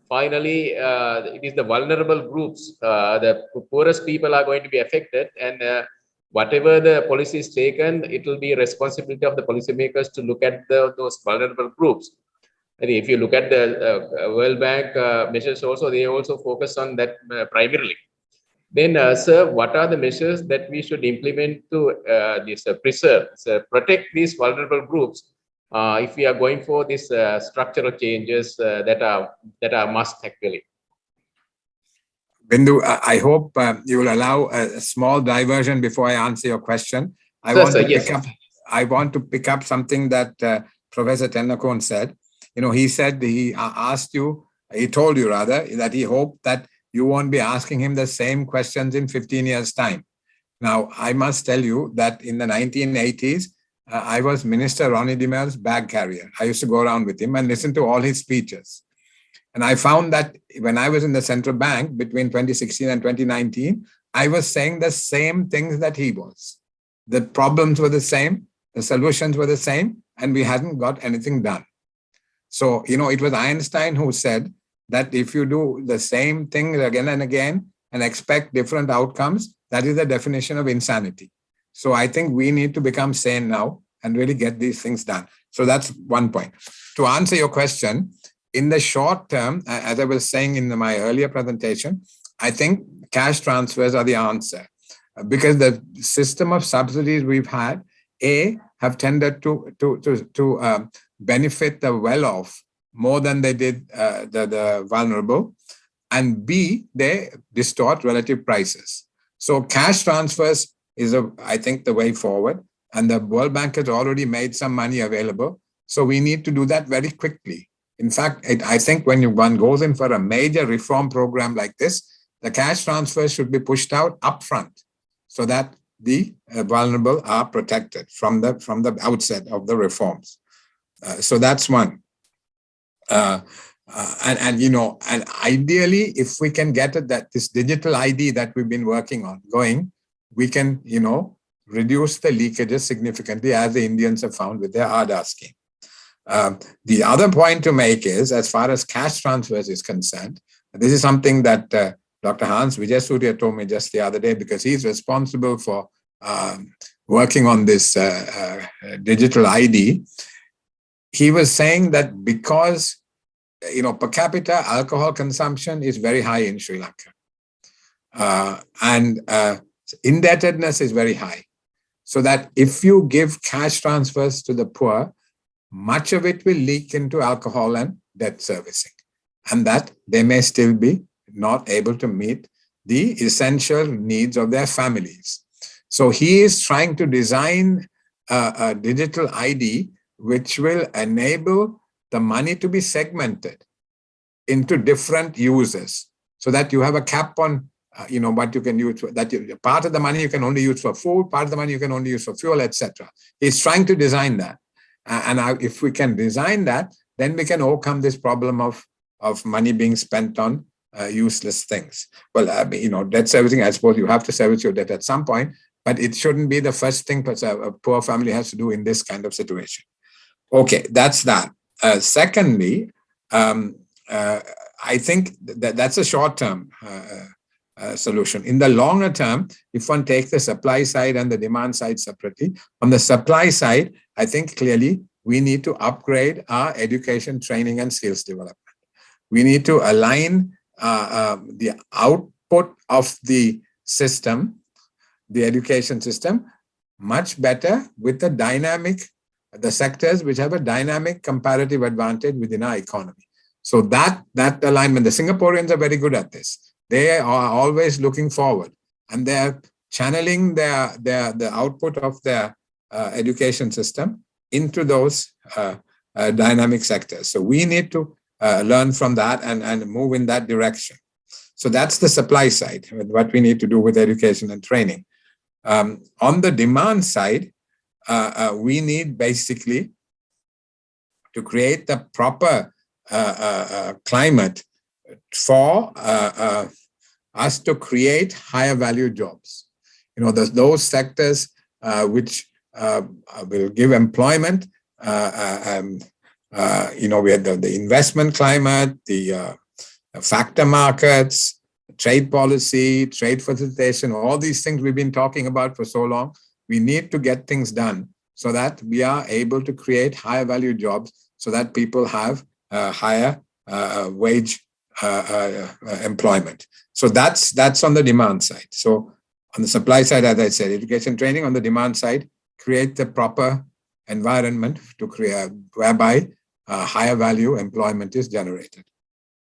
finally, it is the vulnerable groups, the poorest people are going to be affected, and whatever the policy is taken, it will be a responsibility of the policymakers to look at those vulnerable groups. And if you look at the World Bank measures also, they also focus on that primarily. Then, sir, what are the measures that we should implement to protect these vulnerable groups if we are going for these structural changes that are must actually? Bindu, I hope you will allow a small diversion before I answer your question. I want to pick up something that Professor Tennakoon said. You know, he said he told you that he hoped that you won't be asking him the same questions in 15 years' time. Now, I must tell you that in the 1980s, I was Minister Ronnie DeMel's bag carrier. I used to go around with him and listen to all his speeches. And I found that when I was in the central bank between 2016 and 2019, I was saying the same things that he was. The problems were the same, the solutions were the same, and we hadn't got anything done. So, it was Einstein who said that if you do the same thing again and again and expect different outcomes, that is the definition of insanity. So I think we need to become sane now and really get these things done. So that's one point. To answer your question, in the short term, as I was saying in my earlier presentation, I think cash transfers are the answer, because the system of subsidies we've had, have tended to benefit the well-off more than they did the vulnerable, and B, they distort relative prices. So cash transfers is, I think, the way forward, and the World Bank has already made some money available. So we need to do that very quickly. In fact, I think when one goes in for a major reform program like this, the cash transfers should be pushed out upfront so that the vulnerable are protected from the outset of the reforms. So that's one. And ideally, if we can get this digital ID that we've been working on going, we can, reduce the leakages significantly, as the Indians have found with their Aadhaar scheme. The other point to make is, as far as cash transfers is concerned, this is something that Dr. Hans Wijewardena told me just the other day, because he's responsible for working on this digital ID. He was saying that because, per capita alcohol consumption is very high in Sri Lanka, and indebtedness is very high. So that if you give cash transfers to the poor, much of it will leak into alcohol and debt servicing, and that they may still be not able to meet the essential needs of their families. So he is trying to design a digital ID which will enable the money to be segmented into different uses, so that you have a cap on what you can use, part of the money you can only use for food, part of the money you can only use for fuel, etc. He's trying to design that. And if we can design that, then we can overcome this problem of money being spent on useless things. Well, debt servicing, I suppose you have to service your debt at some point, but it shouldn't be the first thing a poor family has to do in this kind of situation. Okay, that's that. Secondly, I think that's a short-term solution. In the longer term, if one takes the supply side and the demand side separately, on the supply side, I think clearly we need to upgrade our education, training, and skills development. We need to align the output of the system, the education system, much better with the sectors which have a dynamic comparative advantage within our economy. So that alignment, the Singaporeans are very good at this. They are always looking forward, and they're channeling the output of their education system into those dynamic sectors. So we need to learn from that and move in that direction. So that's the supply side, what we need to do with education and training. On the demand side, we need basically to create the proper climate for us to create higher value jobs. Those sectors which will give employment. We had the investment climate, the factor markets, trade policy, trade facilitation, all these things we've been talking about for so long. We need to get things done so that we are able to create higher value jobs, so that people have higher wage employment. So that's on the demand side. So on the supply side, as I said, education training. On the demand side, create the proper environment to create whereby higher value employment is generated.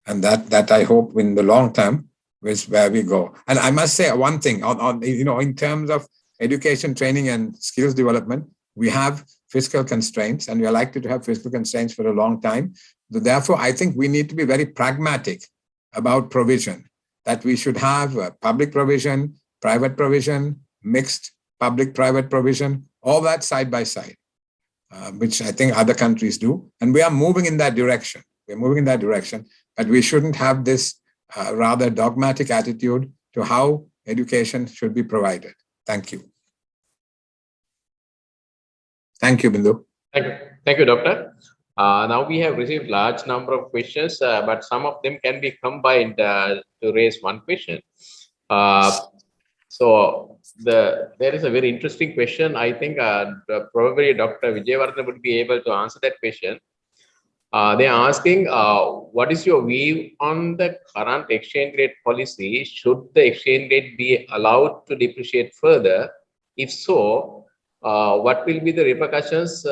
And that I hope in the long term is where we go. And I must say one thing on in terms of education training and skills development, we have fiscal constraints, and we are likely to have fiscal constraints for a long time. So therefore, I think we need to be very pragmatic about provision, that we should have public provision, private provision, mixed public-private provision, all that side by side, which I think other countries do. And we are moving in that direction. We're moving in that direction, but we shouldn't have this rather dogmatic attitude to how education should be provided. Thank you. Thank you, Bindu. Thank you, Doctor. Now we have received large number of questions, but some of them can be combined to raise one question. So there is a very interesting question. I think probably Dr. Wijewardena would be able to answer that question. They are asking, what is your view on the current exchange rate policy? Should the exchange rate be allowed to depreciate further? If so, what will be the repercussions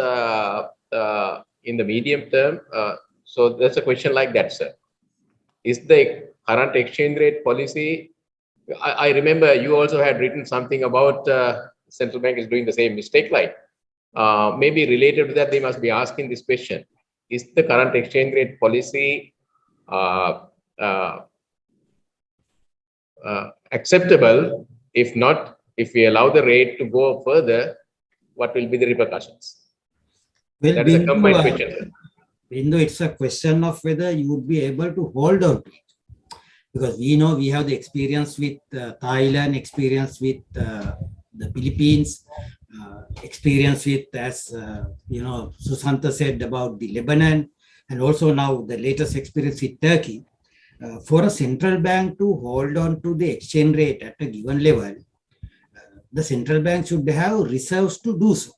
in the medium term? So that's a question like that, sir. Is the current exchange rate policy? I remember you also had written something about central bank is doing the same mistake, like maybe related to that, they must be asking this question. Is the current exchange rate policy acceptable? If not, if we allow the rate to go further, what will be the repercussions? Well, That is a combined question. It's a question of whether you would be able to hold on to it. Because we know we have the experience with Thailand, experience with the Philippines, experience with, as Susantha said about the Lebanon, and also now the latest experience with Turkey. For a central bank to hold on to the exchange rate at a given level, the central bank should have reserves to do so.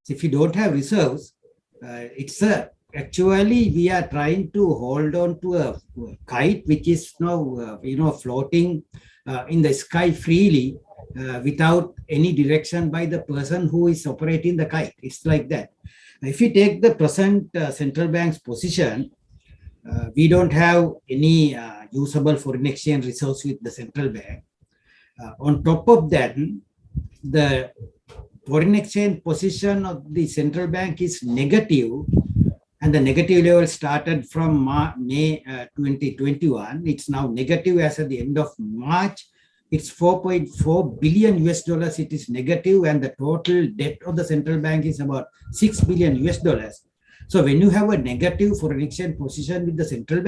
So if you don't have reserves, actually we are trying to hold on to a kite which is now floating in the sky freely without any direction by the person who is operating the kite. It's like that. If you take the present central bank's position, we don't have any usable foreign exchange reserves with the central bank. On top of that, the foreign exchange position of the central bank is negative, and the negative level started from May 2021. It's now negative as at the end of March. It's $4.4 billion US dollars. It is negative, and the total debt of the central bank is about $6 billion US dollars. So when you have a negative foreign exchange position with the central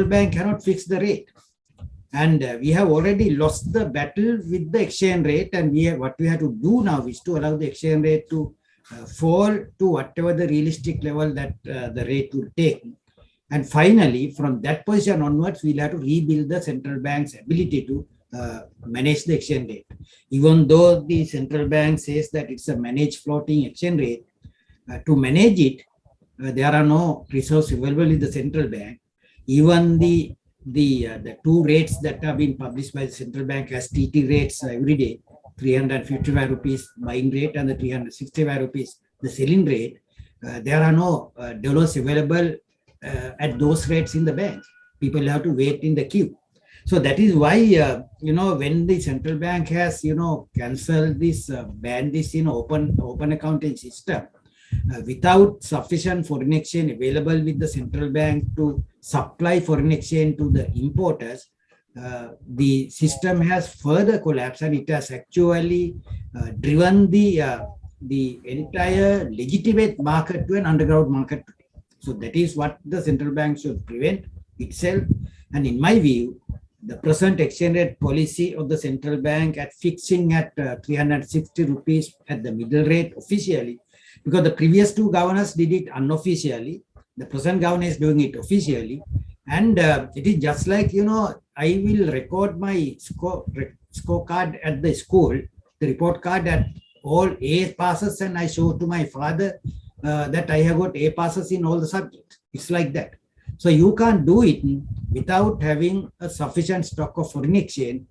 bank cannot fix the rate. And we have already lost the battle with the exchange rate, and what we have to do now is to allow the exchange rate to fall to whatever the realistic level that the rate will take. And finally, from that position onwards, we'll have to rebuild the central bank's ability to manage the exchange rate. Even though the central bank says that it's a managed floating exchange rate, to manage it, there are no resources available in the central bank. Even the two rates that have been published by the central bank as TT rates every day, 355 rupees buying rate and the 365 rupees the selling rate, there are no dollars available at those rates in the bank. People have to wait in the queue. So that is why, when the central bank has, cancelled this, banned this, open accounting system, without sufficient foreign exchange available with the central bank to supply foreign exchange to the importers, the system has further collapsed, and it has actually driven the entire legitimate market to an underground market today. So that is what the central bank should prevent itself. And in my view, the present exchange rate policy of the central bank at fixing at 360 rupees at the middle rate officially, because the previous two governors did it unofficially, the present governor is doing it officially, and it is just like, I will record my scorecard at the school, the report card at all A passes, and I show to my father that I have got A passes in all the subjects. It's like that. So you can't do it without having a sufficient stock of foreign exchange.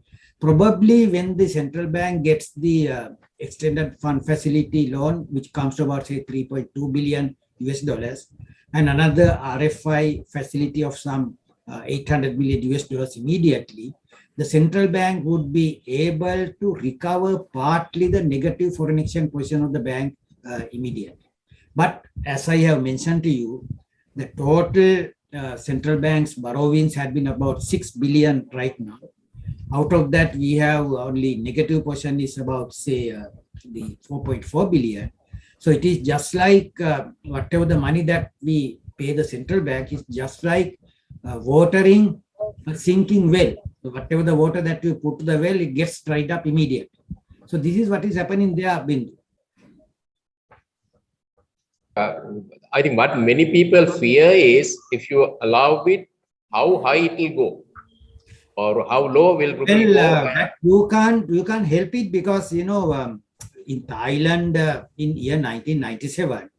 Probably when the central bank gets the extended fund facility loan, which comes to about, say, 3.2 billion US dollars, and another RFI facility of some 800 million US dollars immediately, the central bank would be able to recover partly the negative foreign exchange position of the bank immediately. But as I have mentioned to you, the total central bank's borrowings had been about 6 billion right now. Out of that, we have only negative portion is about, say, the 4.4 billion. So it is just like whatever the money that we pay the central bank is just like watering a sinking well. So whatever the water that you put to the well, it gets dried up immediately. So this is what is happening there, Bindu. I think what many people fear is if you allow it, how high it will go, or how low will rupee go. That you can't help it because in Thailand in year 1997,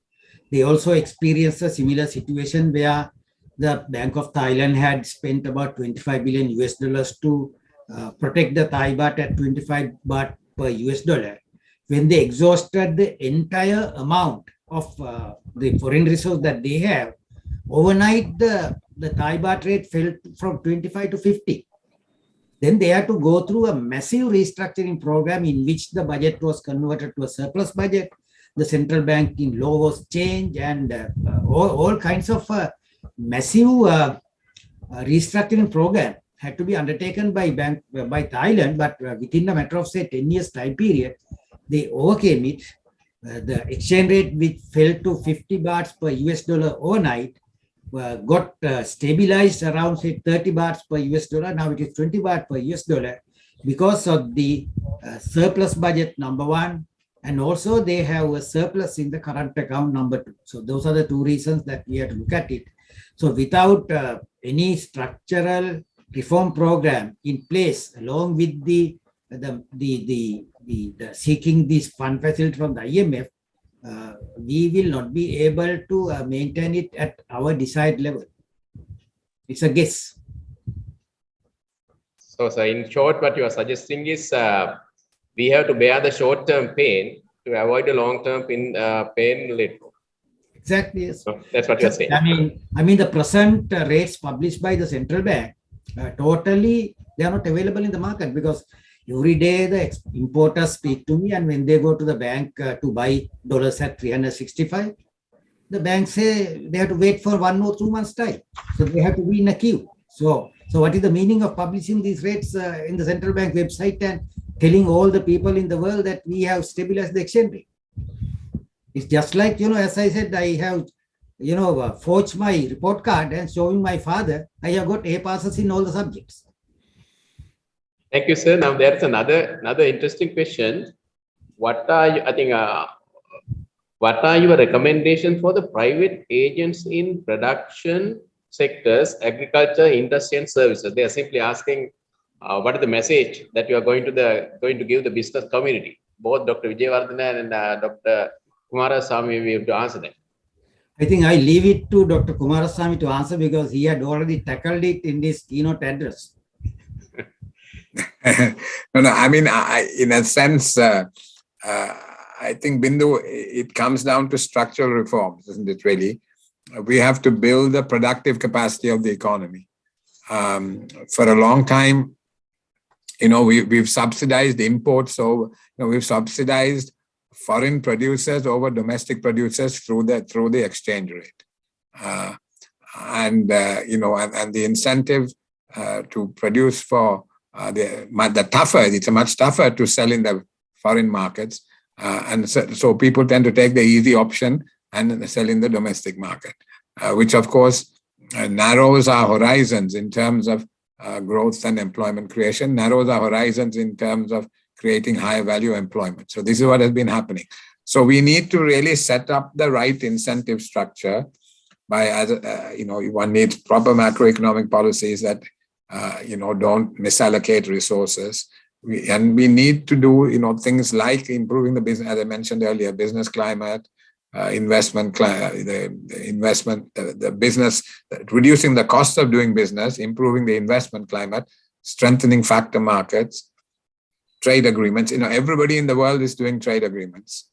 they also experienced a similar situation where the Bank of Thailand had spent about 25 billion US dollars to protect the Thai baht at 25 baht per US dollar. When they exhausted the entire amount of the foreign reserves that they have, overnight the Thai baht rate fell from 25 to 50. Then they had to go through a massive restructuring program in which the budget was converted to a surplus budget. The central bank in law was changed, and all kinds of massive restructuring program had to be undertaken by Thailand. But within a matter of say 10 years time period, they overcame it. The exchange rate, which fell to 50 bahts per US dollar overnight, got stabilized around say 30 bahts per US dollar. Now it is 20 baht per US dollar because of the surplus budget, number one, and also they have a surplus in the current account, number two. So those are the two reasons that we have to look at it. So without any structural reform program in place, along with the seeking this fund facility from the IMF, we will not be able to maintain it at our desired level. It's a guess. So in short, what you are suggesting is we have to bear the short-term pain to avoid the long-term pain later. Exactly. Yes. So that's what you're saying. I mean, the present rates published by the central bank, totally, they are not available in the market because every day the importers speak to me, and when they go to the bank to buy dollars at 365, the bank say they have to wait for 1 or 2 months time. So they have to be in a queue. So what is the meaning of publishing these rates in the central bank website and telling all the people in the world that we have stabilized the exchange rate? It's just like, as I said, I have, forged my report card and showing my father, I have got A passes in all the subjects. Thank you, sir. Now there's another interesting question. What are your recommendations for the private agents in production sectors, agriculture, industry, and services? They are simply asking, what is the message that you are going to give the business community? Both Dr. Wijewardena and Dr. Coomaraswamy, we have to answer that. I think I leave it to Dr. Coomaraswamy to answer because he had already tackled it in his keynote address. No, I mean, in a sense, I think, Bindu, it comes down to structural reforms, isn't it, really? We have to build the productive capacity of the economy. For a long time, we've subsidized imports, so we've subsidized foreign producers over domestic producers through the exchange rate, and the incentive to produce for it's much tougher to sell in the foreign markets, and so people tend to take the easy option and sell in the domestic market, which of course narrows our horizons in terms of growth and employment creation, narrows our horizons in terms of creating higher value employment. So this is what has been happening. So we need to really set up the right incentive structure one needs proper macroeconomic policies that don't misallocate resources. We need to do things like improving the business, as I mentioned earlier, business climate, investment, the business, reducing the cost of doing business, improving the investment climate, strengthening factor markets, trade agreements. Everybody in the world is doing trade agreements.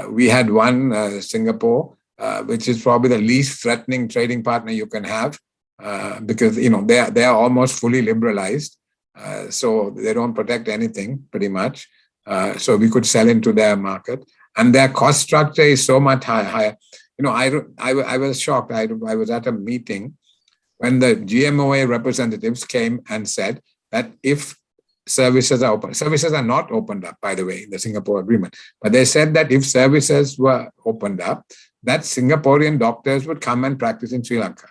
We had one, Singapore, which is probably the least threatening trading partner you can have, because they are almost fully liberalized, so they don't protect anything pretty much. So we could sell into their market, and their cost structure is so much higher. I was shocked. I was at a meeting when the GMOA representatives came and said that if services are open, services are not opened up, by the way, in the Singapore agreement, but they said that if services were opened up, that Singaporean doctors would come and practice in Sri Lanka.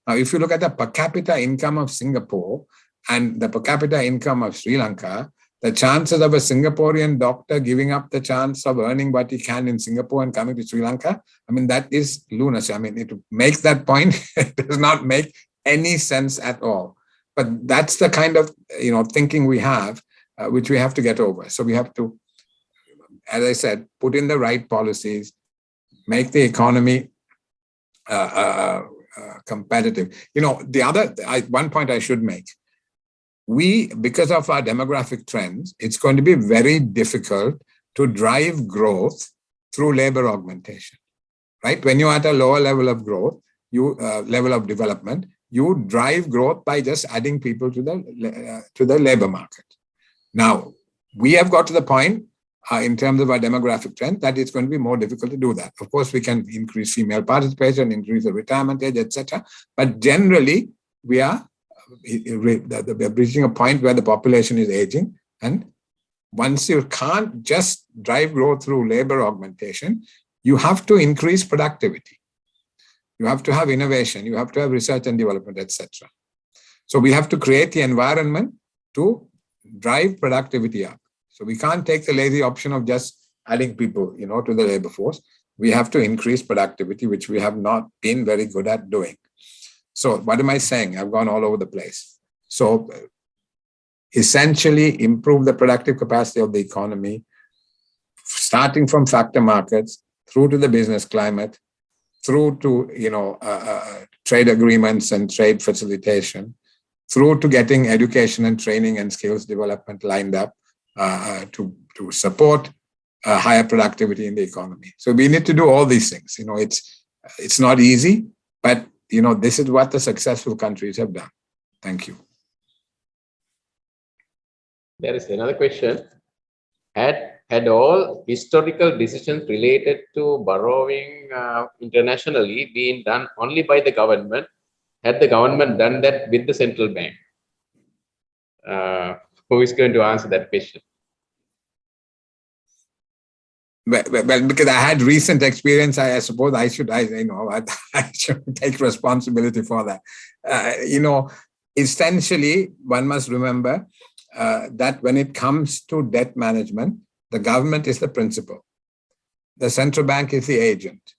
Now, if you look at the per capita income of Singapore and the per capita income of Sri Lanka, The chances of a Singaporean doctor giving up the chance of earning what he can in Singapore and coming to Sri Lanka, I mean, that is lunacy. I mean, to make that point, it does not make any sense at all. But that's the kind of thinking we have, which we have to get over. So we have to, as I said, put in the right policies, make the economy competitive. One point I should make. Because of our demographic trends, it's going to be very difficult to drive growth through labor augmentation, right? When you're at a lower level of growth, level of development, you drive growth by just adding people to the labor market. Now, we have got to the point in terms of our demographic trend that it's going to be more difficult to do that. Of course, we can increase female participation, increase the retirement age, etc. But generally, we are reaching a point where the population is aging. And once you can't just drive growth through labor augmentation, you have to increase productivity. You have to have innovation. You have to have research and development, etc. So we have to create the environment to drive productivity up. So we can't take the lazy option of just adding people, to the labor force. We have to increase productivity, which we have not been very good at doing. So what am I saying? I've gone all over the place. So essentially improve the productive capacity of the economy, starting from factor markets through to the business climate, through to trade agreements and trade facilitation, through to getting education and training and skills development lined up to support higher productivity in the economy. So we need to do all these things. It's not easy, but this is what the successful countries have done. Thank you. There is another question. Had all historical decisions related to borrowing internationally been done only by the government? Had the government done that with the central bank? Who is going to answer that question? Well, because I had recent experience, I suppose I should take responsibility for that. Essentially, one must remember that when it comes to debt management, the government is the principal. The central bank is the agent.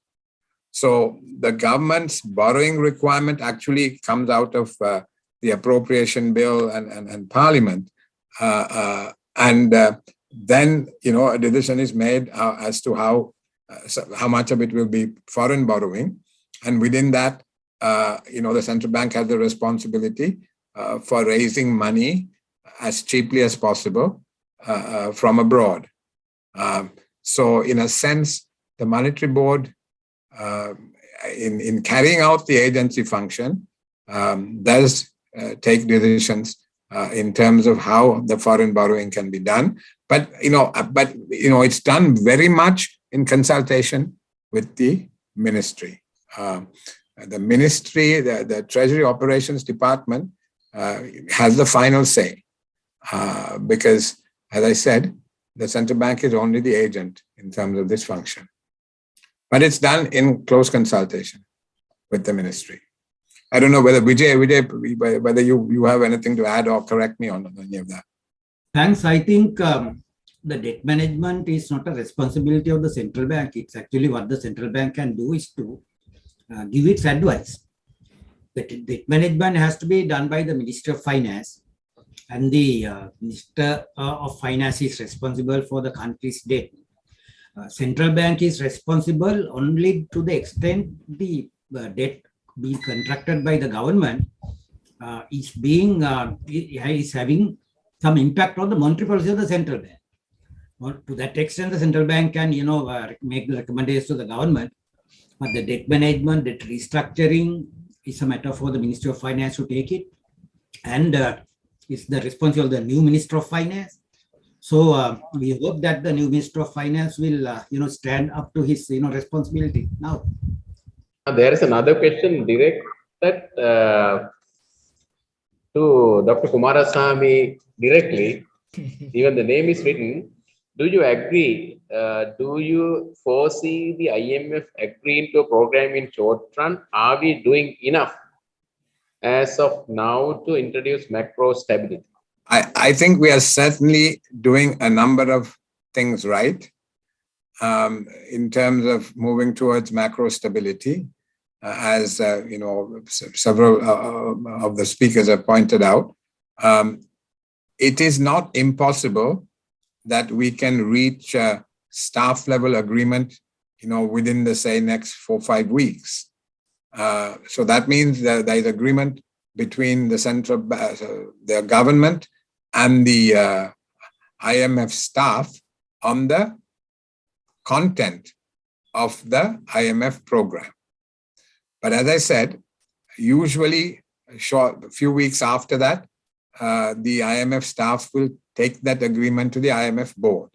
So the government's borrowing requirement actually comes out of the appropriation bill and parliament. Then, a decision is made as to how much of it will be foreign borrowing. And within that, the central bank has the responsibility for raising money as cheaply as possible from abroad. So in a sense, the monetary board, in carrying out the agency function, does take decisions in terms of how the foreign borrowing can be done. But it's done very much in consultation with the ministry. The ministry, the Treasury Operations Department has the final say because, as I said, the central bank is only the agent in terms of this function. But it's done in close consultation with the ministry. I don't know whether Vijay, whether you have anything to add or correct me on any of that. Thanks. I think the debt management is not a responsibility of the central bank. It's actually what the central bank can do is to give its advice. The debt management has to be done by the Minister of Finance, and the Minister of Finance is responsible for the country's debt. Central bank is responsible only to the extent the debt being contracted by the government is having some impact on the monetary policy of the central bank. Well, to that extent, the central bank can, make the recommendations to the government, but the debt management, debt restructuring is a matter for the Ministry of Finance to take it, and it's the responsibility of the new Minister of Finance. So we hope that the new Minister of Finance will, stand up to his, responsibility now. There is another question directed to Dr. Coomaraswamy directly. Even the name is written. Do you agree? Do you foresee the IMF agreeing to a program in short run? Are we doing enough as of now to introduce macro stability? I think we are certainly doing a number of things right in terms of moving towards macro stability, as several of the speakers have pointed out. It is not impossible that we can reach a staff level agreement, within the, say, next 4 or 5 weeks. So that means that there is agreement between the government and the IMF staff on the content of the IMF program. But as I said, usually a few weeks after that, the IMF staff will take that agreement to the IMF board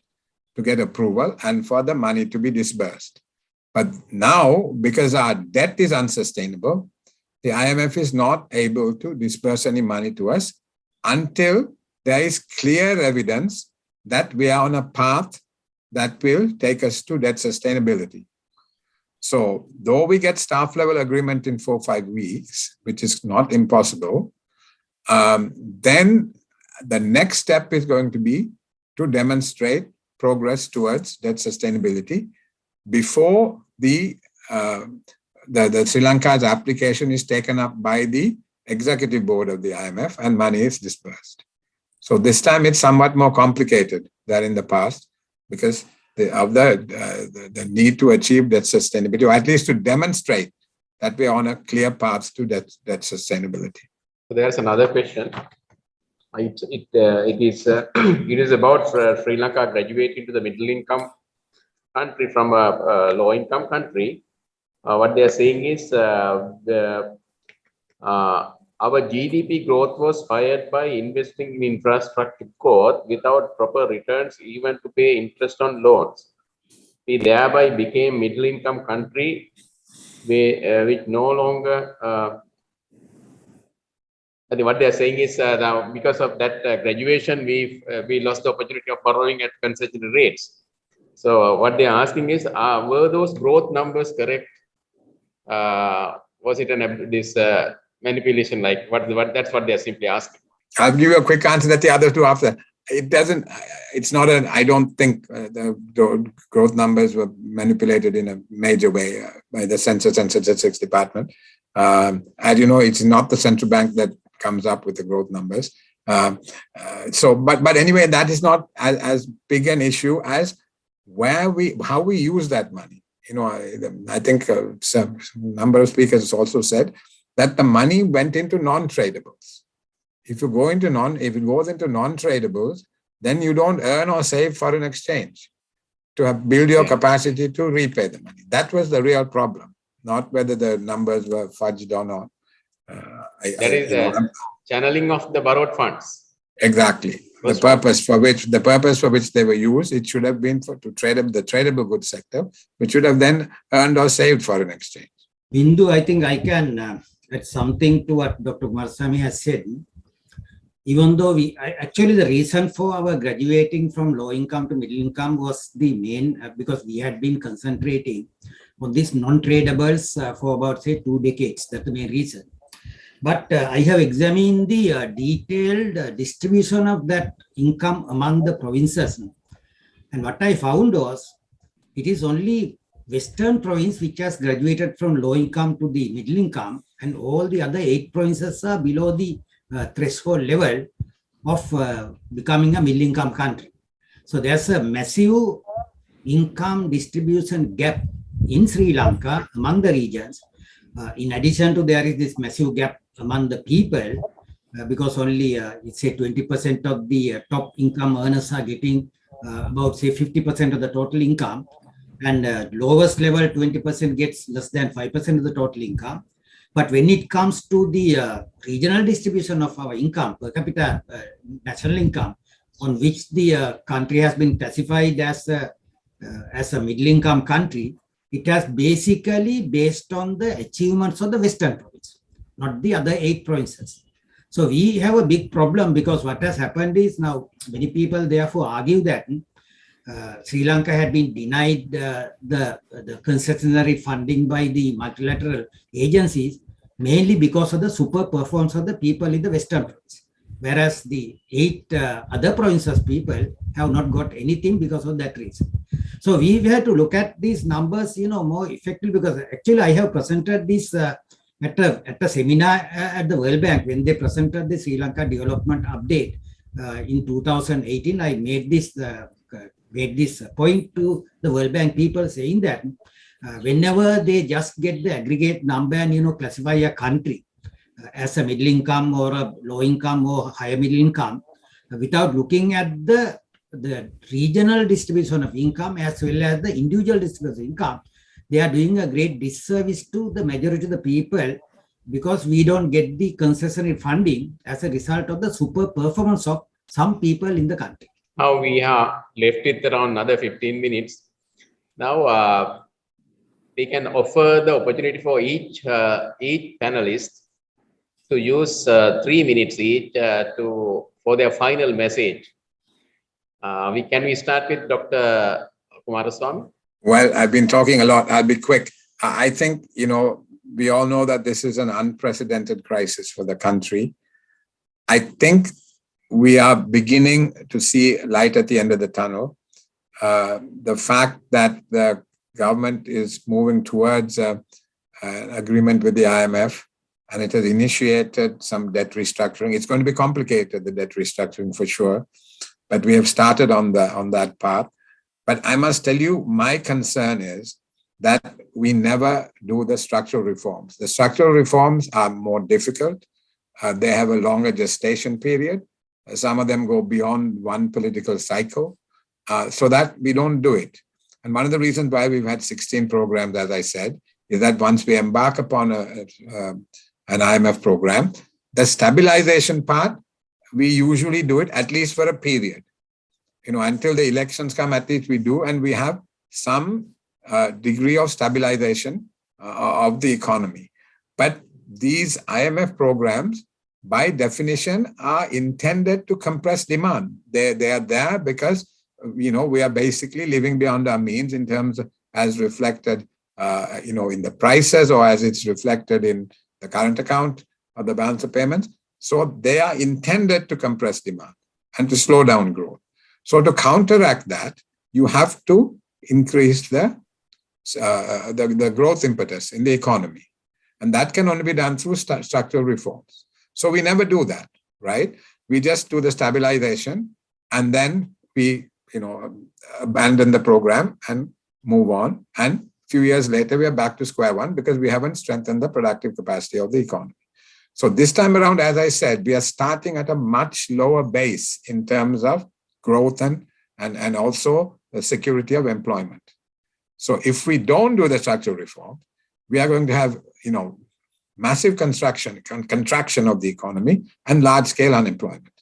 to get approval and for the money to be disbursed. But now, because our debt is unsustainable, the IMF is not able to disburse any money to us until there is clear evidence that we are on a path that will take us to debt sustainability. So though we get staff level agreement in 4 or 5 weeks, which is not impossible, then the next step is going to be to demonstrate progress towards debt sustainability before the Sri Lanka's application is taken up by the executive board of the IMF and money is disbursed. So this time it's somewhat more complicated than in the past because of the need to achieve debt sustainability, or at least to demonstrate that we are on a clear path to debt sustainability. There's another question. It is about Sri Lanka graduating to the middle income country from a low income country. What they are saying is our GDP growth was fired by investing in infrastructure growth without proper returns, even to pay interest on loans. We thereby became middle income country, which no longer. I think what they are saying is now because of that graduation, we lost the opportunity of borrowing at concessional rates. So what they are asking is, were those growth numbers correct? Was it this manipulation? Like what? That's what they are simply asking. I'll give you a quick answer that the other two after. It doesn't. It's not an. I don't think the growth numbers were manipulated in a major way by the Census and Statistics Department. As you know, it's not the central bank that comes up with the growth numbers. But anyway, that is not as big an issue as how we use that money. I think some number of speakers also said that the money went into non-tradables. If it goes into non-tradables, then you don't earn or save foreign exchange to build your capacity to repay the money. That was the real problem, not whether the numbers were fudged or not. That is the channeling of the borrowed funds. Exactly. The purpose for which they were used, it should have been to trade up the tradable goods sector, which should have then earned or saved foreign exchange. Bindu, I think I can add something to what Dr. Coomaraswamy has said. Even though actually the reason for our graduating from low income to middle income was the main, because we had been concentrating on these non-tradables for about, say, 2 decades. That's the main reason. But I have examined the detailed distribution of that income among the provinces. And what I found was, it is only Western province which has graduated from low income to the middle income, and all the other 8 provinces are below the threshold level of becoming a middle income country. So there's a massive income distribution gap in Sri Lanka among the regions. In addition to there is this massive gap among the people, because only say 20% of the top income earners are getting about say 50% of the total income, and lowest level 20% gets less than 5% of the total income. But when it comes to the regional distribution of our income per capita national income, on which the country has been classified as a middle income country, it has basically based on the achievements of the Western province, not the other 8 provinces. So we have a big problem, because what has happened is now many people therefore argue that Sri Lanka had been denied the concessionary funding by the multilateral agencies, mainly because of the super performance of the people in the Western province. whereas the 8 other provinces people have not got anything because of that reason. So we have to look at these numbers, more effectively, because actually I have presented this at a seminar at the World Bank when they presented the Sri Lanka Development Update in 2018. I made this point to the World Bank people, saying that whenever they just get the aggregate number and classify a country as a middle income or a low income or higher middle income, without looking at the regional distribution of income as well as the individual distribution of income, they are doing a great disservice to the majority of the people, because we don't get the concessionary funding as a result of the super performance of some people in the country. Now we have left it around another 15 minutes. Now we can offer the opportunity for each panelist to use 3 minutes each for their final message. Can we start with Dr. Coomaraswamy? Well, I've been talking a lot. I'll be quick. I think, we all know that this is an unprecedented crisis for the country. I think we are beginning to see light at the end of the tunnel. The fact that the government is moving towards an agreement with the IMF, and it has initiated some debt restructuring. It's going to be complicated, the debt restructuring for sure, but we have started on that path. But I must tell you, my concern is that we never do the structural reforms. The structural reforms are more difficult. They have a longer gestation period. Some of them go beyond one political cycle, so that we don't do it. And one of the reasons why we've had 16 programs, as I said, is that once we embark upon an IMF program, the stabilization part, we usually do it at least for a period. Until the elections come, at least we do, and we have some degree of stabilization of the economy. But these IMF programs, by definition, are intended to compress demand. They are there because, we are basically living beyond our means in terms of, as reflected, in the prices, or as it's reflected in the current account or the balance of payments. So they are intended to compress demand and to slow down growth. So to counteract that, you have to increase the growth impetus in the economy. And that can only be done through structural reforms. So we never do that, right? We just do the stabilization, and then we, abandon the program and move on. And a few years later, we are back to square one because we haven't strengthened the productive capacity of the economy. So this time around, as I said, we are starting at a much lower base in terms of growth and also the security of employment. So if we don't do the structural reform, we are going to have, massive contraction of the economy and large-scale unemployment,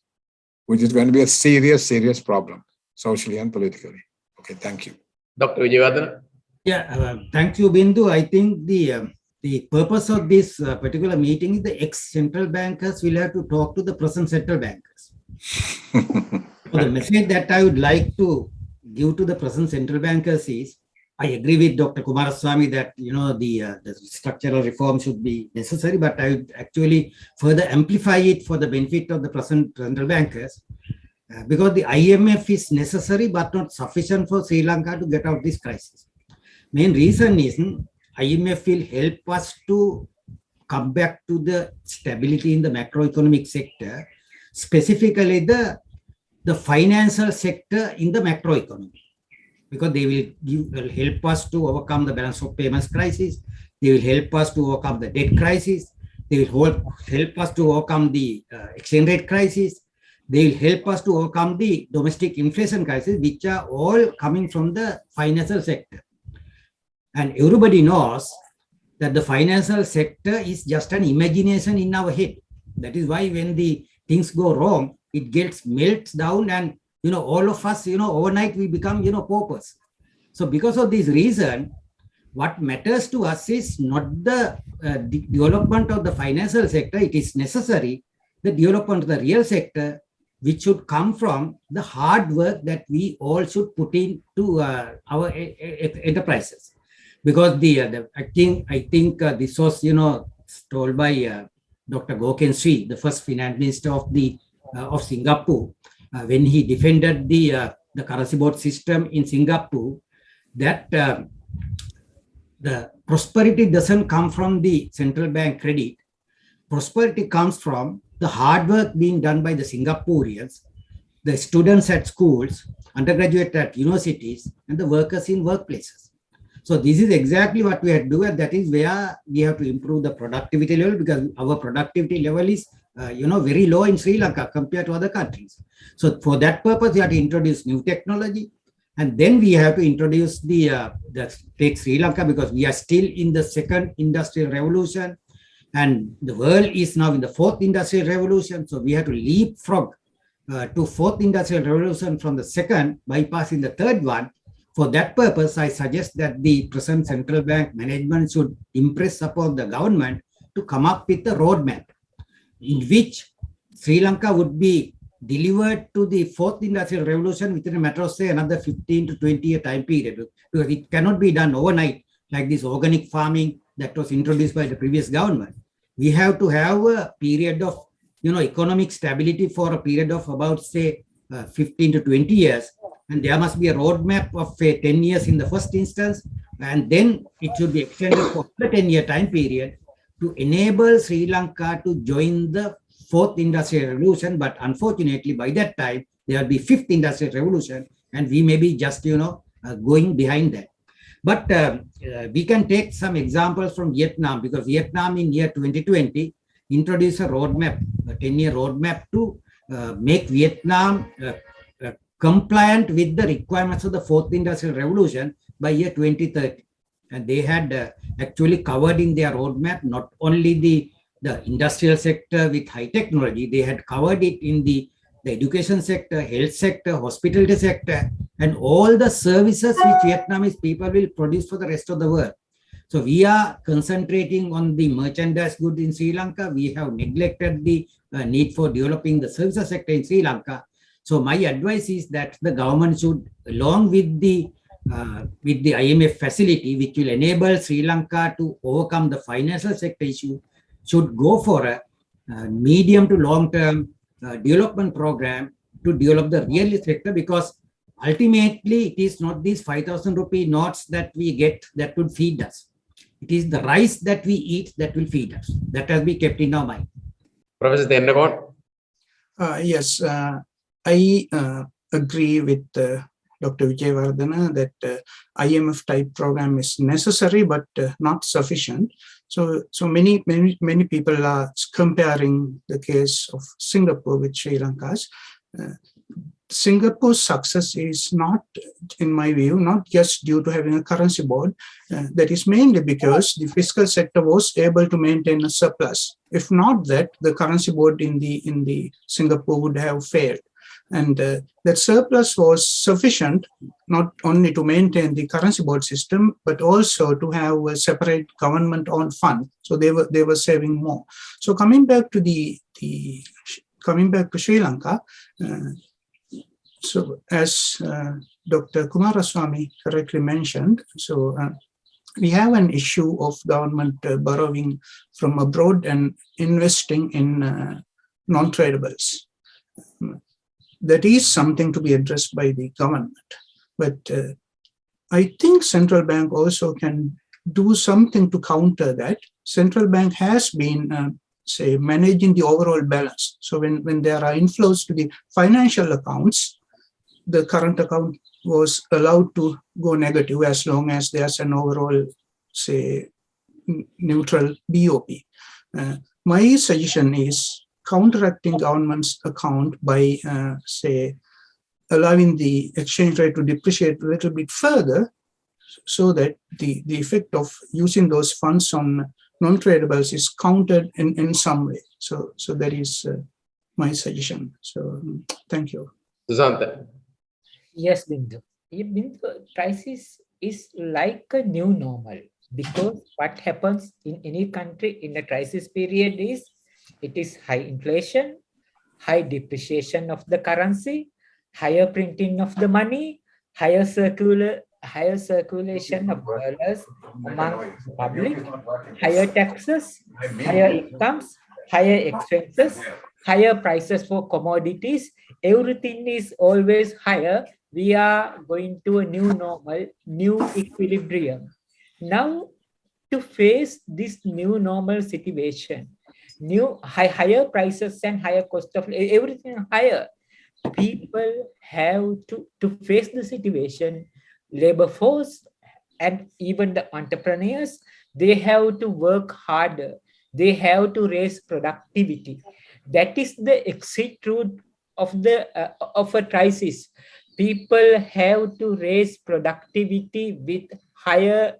which is going to be a serious, serious problem, socially and politically. Okay, thank you. Dr. Wijewardena? Yeah, thank you, Bindu. I think the purpose of this particular meeting is the ex-central bankers will have to talk to the present central bankers. So the message that I would like to give to the present central bankers is, I agree with Dr. Coomaraswamy that the structural reform should be necessary, but I would actually further amplify it for the benefit of the present central bankers, because the IMF is necessary but not sufficient for Sri Lanka to get out of this crisis. Main reason is IMF will help us to come back to the stability in the macroeconomic sector, specifically the financial sector in the macroeconomy, because they will help us to overcome the balance of payments crisis. They will help us to overcome the debt crisis. They will help us to overcome the exchange rate crisis. They will help us to overcome the domestic inflation crisis, which are all coming from the financial sector. And everybody knows that the financial sector is just an imagination in our head. That is why when the things go wrong, it melts down, and all of us, overnight we become, paupers. So because of this reason, what matters to us is not the development of the financial sector. It is necessary, the development of the real sector, which should come from the hard work that we all should put into our enterprises. Because I think this was, told by Dr. Goken Sri, the first finance minister of the of Singapore, when he defended the currency board system in Singapore, that the prosperity doesn't come from the central bank credit. Prosperity comes from the hard work being done by the Singaporeans, the students at schools, undergraduates at universities, and the workers in workplaces. So this is exactly what we have to do, and that is where we have to improve the productivity level, because our productivity level is very low in Sri Lanka compared to other countries. So for that purpose, we have to introduce new technology, and then we have to introduce take Sri Lanka, because we are still in the second industrial revolution, and the world is now in the fourth industrial revolution. So we have to leapfrog to fourth industrial revolution from the second, bypassing the third one. For that purpose, I suggest that the present central bank management should impress upon the government to come up with a roadmap in which Sri Lanka would be delivered to the fourth industrial revolution within a matter of, say, another 15 to 20 year time period, because it cannot be done overnight like this organic farming that was introduced by the previous government. We have to have a period of economic stability for a period of about, say, 15 to 20 years. And there must be a roadmap of 10 years in the first instance, and then it should be extended for the 10-year time period to enable Sri Lanka to join the fourth industrial revolution. But unfortunately, by that time, there will be fifth industrial revolution, and we may be just, going behind that. But we can take some examples from Vietnam, because Vietnam in year 2020 introduced a roadmap, a 10-year roadmap to make Vietnam compliant with the requirements of the fourth industrial revolution by year 2030. And they had actually covered in their roadmap not only the industrial sector with high technology, they had covered it in the education sector, health sector, hospitality sector, and all the services which Vietnamese people will produce for the rest of the world. So we are concentrating on the merchandise goods in Sri Lanka. We have neglected the need for developing the services sector in Sri Lanka. So my advice is that the government should, along with the IMF facility, which will enable Sri Lanka to overcome the financial sector issue, should go for a medium to long-term development program to develop the real estate sector, because ultimately it is not these 5,000 rupee notes that we get that would feed us. It is the rice that we eat that will feed us. That has been kept in our mind. Professor Tennakoon? Yes. I agree with Dr. Wijewardena that IMF type program is necessary but not sufficient. So many people are comparing the case of Singapore with Sri Lanka's. Singapore's success is not, in my view, not just due to having a currency board. That is mainly because the fiscal sector was able to maintain a surplus. If not that, the currency board in the Singapore would have failed. And that surplus was sufficient not only to maintain the currency board system, but also to have a separate government-owned fund. So they were saving more. So coming back to Sri Lanka, so as Dr. Coomaraswamy correctly mentioned, so we have an issue of government borrowing from abroad and investing in non-tradables. That is something to be addressed by the government. But I think central bank also can do something to counter that. Central bank has been, say, managing the overall balance. So when there are inflows to the financial accounts, the current account was allowed to go negative as long as there's an overall, say, neutral BOP. My suggestion is counteracting government's account by, say, allowing the exchange rate to depreciate a little bit further, so that the effect of using those funds on non-tradables is countered in some way. So that is my suggestion. So thank you. Susantha? Yes, Bindu. Bindu, crisis is like a new normal, because what happens in any country in a crisis period is it is high inflation, high depreciation of the currency, higher printing of the money, higher circulation of dollars among the public, higher taxes, higher incomes, higher expenses, higher prices for commodities. Everything is always higher. We are going to a new normal, new equilibrium. Now, to face this new normal situation, higher prices and higher cost of everything higher, people have to face the situation. Labor force and even the entrepreneurs, they have to work harder. They have to raise productivity. That is the exit route of a crisis. People have to raise productivity with higher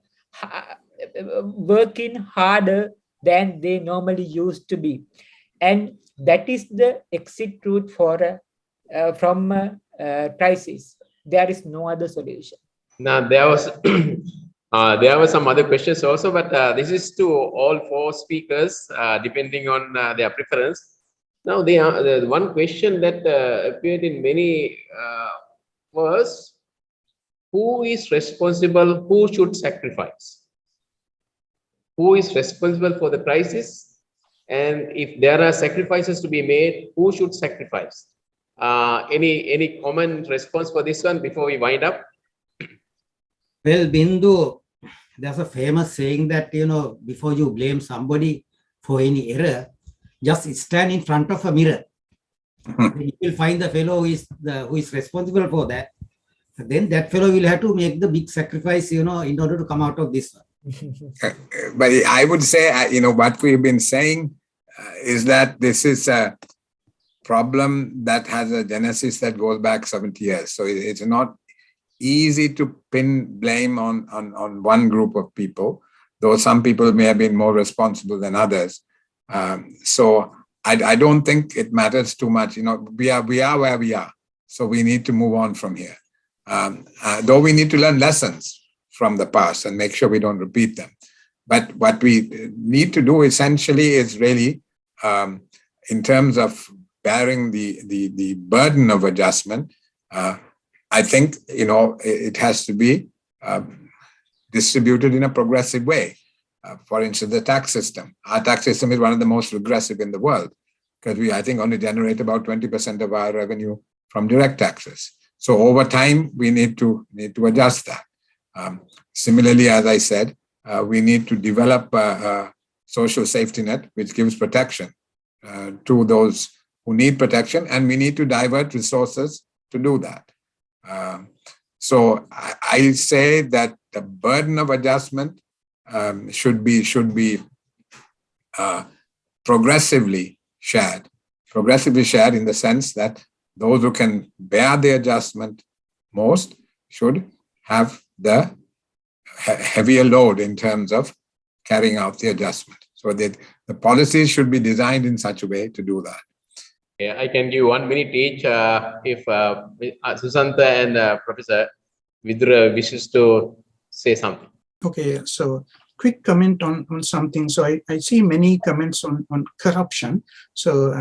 working harder than they normally used to be, and that is the exit route for from crisis. There is no other solution. Now, there was there were some other questions also, but this is to all four speakers, depending on their preference. Now, the one question that appeared in many was, who is responsible? Who should sacrifice? Who is responsible for the crisis? And if there are sacrifices to be made, who should sacrifice? Any common response for this one before we wind up? Well, Bindu, there's a famous saying that, before you blame somebody for any error, just stand in front of a mirror. Then you will find the fellow who is responsible for that. Then that fellow will have to make the big sacrifice, in order to come out of this one. But I would say, what we've been saying is that this is a problem that has a genesis that goes back 70 years. So it's not easy to pin blame on one group of people, though some people may have been more responsible than others. So I don't think it matters too much. We are where we are. So we need to move on from here. Though we need to learn lessons from the past and make sure we don't repeat them. But what we need to do essentially is really, in terms of bearing the burden of adjustment, I think, it has to be distributed in a progressive way. For instance, the tax system. Our tax system is one of the most regressive in the world because we, I think, only generate about 20% of our revenue from direct taxes. So over time, we need to adjust that. Similarly, as I said, we need to develop a social safety net, which gives protection to those who need protection, and we need to divert resources to do that. So I say that the burden of adjustment should be progressively shared in the sense that those who can bear the adjustment most should have the heavier load in terms of carrying out the adjustment. So that the policies should be designed in such a way to do that. Yeah, I can give 1 minute each if Susantha and Professor Vidhura wishes to say something. Okay, so quick comment on something. So I see many comments on corruption, so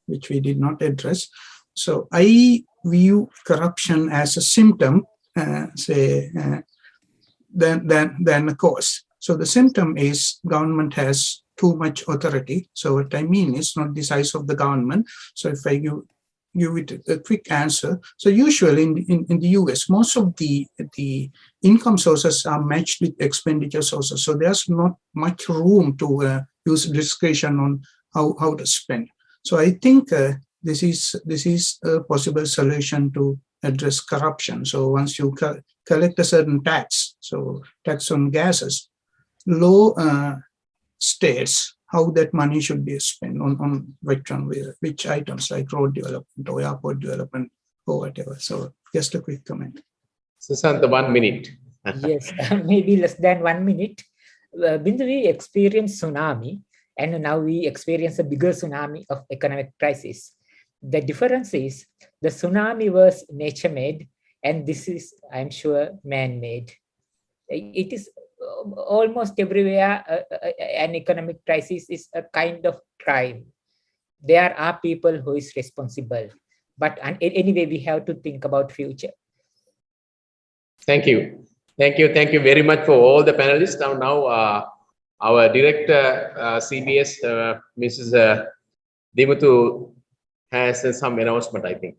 which we did not address. So I view corruption as a symptom, than a cause. So the symptom is government has too much authority. So what I mean is not the size of the government. So if I give it a quick answer. So usually in the US, most of the income sources are matched with expenditure sources. So there's not much room to use discretion on how to spend. So I think this is a possible solution to address corruption. So once you collect a certain tax, so tax on gases, law states how that money should be spent on which items, like road development or airport development or whatever. So just a quick comment. Susantha, 1 minute. Yes, maybe less than 1 minute. Bindu, we experienced tsunami, and now we experience a bigger tsunami of economic crisis. The difference is the tsunami was nature-made, and this is, I'm sure, man-made. It is almost everywhere. An economic crisis is a kind of crime. There are people who is responsible, but anyway, we have to think about future. Thank you very much for all the panelists. Now our director, CBS, Mrs. Dimuthu has some announcement, I think.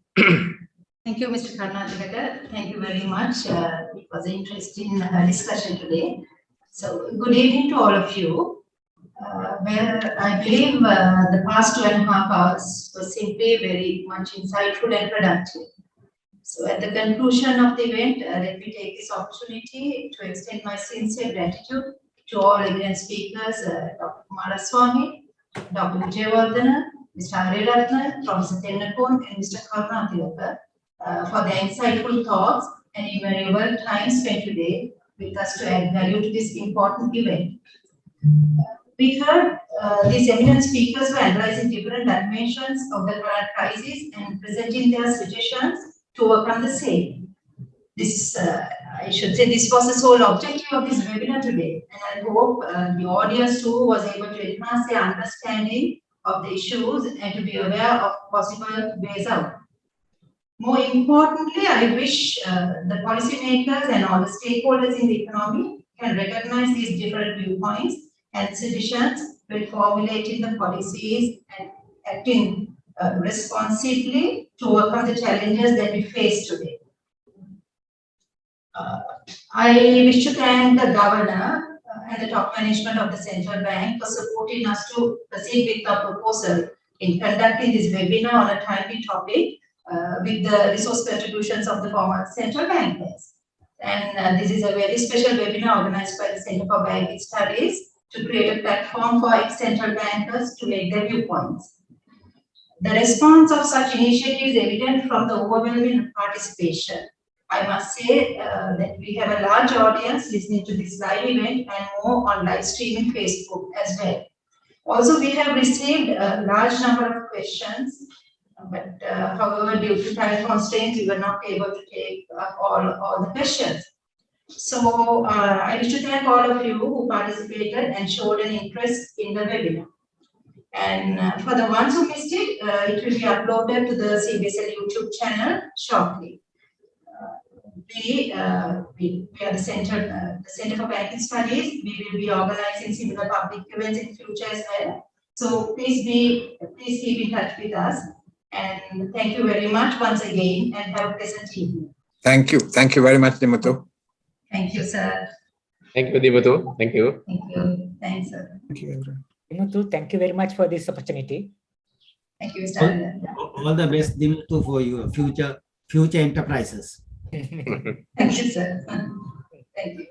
Thank you, Mr. Karunatilake. Thank you very much. It was an interesting discussion today. So, good evening to all of you. I believe the past 2.5 hours was simply very much insightful and productive. So, at the conclusion of the event, let me take this opportunity to extend my sincere gratitude to all eminent speakers, Dr. Coomaraswamy, Dr. Wijewardena, Mr. Ariyaratne, Professor Tennakoon, and Mr. Karunatilake for their insightful thoughts and invaluable time spent today with us to add value to this important event. We heard these eminent speakers were analyzing different dimensions of the current crisis and presenting their suggestions to overcome the same. This, I should say, this was the sole objective of this webinar today, and I hope the audience too was able to enhance their understanding of the issues and to be aware of possible ways out. More importantly, I wish the policymakers and all the stakeholders in the economy can recognize these different viewpoints and suggestions when formulating the policies and acting responsibly to overcome the challenges that we face today. I wish to thank the governor and the top management of the central bank for supporting us to proceed with our proposal in conducting this webinar on a timely topic with the resource contributions of the former central bankers. And this is a very special webinar organized by the Center for Banking Studies to create a platform for ex-central bankers to make their viewpoints. The response of such initiatives is evident from the overwhelming participation. I must say that we have a large audience listening to this live event and more on live streaming Facebook as well. Also, we have received a large number of questions, but however, due to time constraints, we were not able to take all the questions. So I wish to thank all of you who participated and showed an interest in the webinar. And for the ones who missed it, it will be uploaded to the CBSL YouTube channel shortly. We are the Center for Banking Studies. We will be organizing similar public events in future as well. So please keep in touch with us. And thank you very much once again, and have a pleasant evening. Thank you. Thank you very much, Dimuthu. Thank you, sir. Thank you, Dimuthu. Thank you. Thank you. Thanks, sir. Thank you, everyone. Dimuthu, thank you very much for this opportunity. Thank you, Mr. All the best, Dimuthu, for your future enterprises. Thank you, sir. Thank you.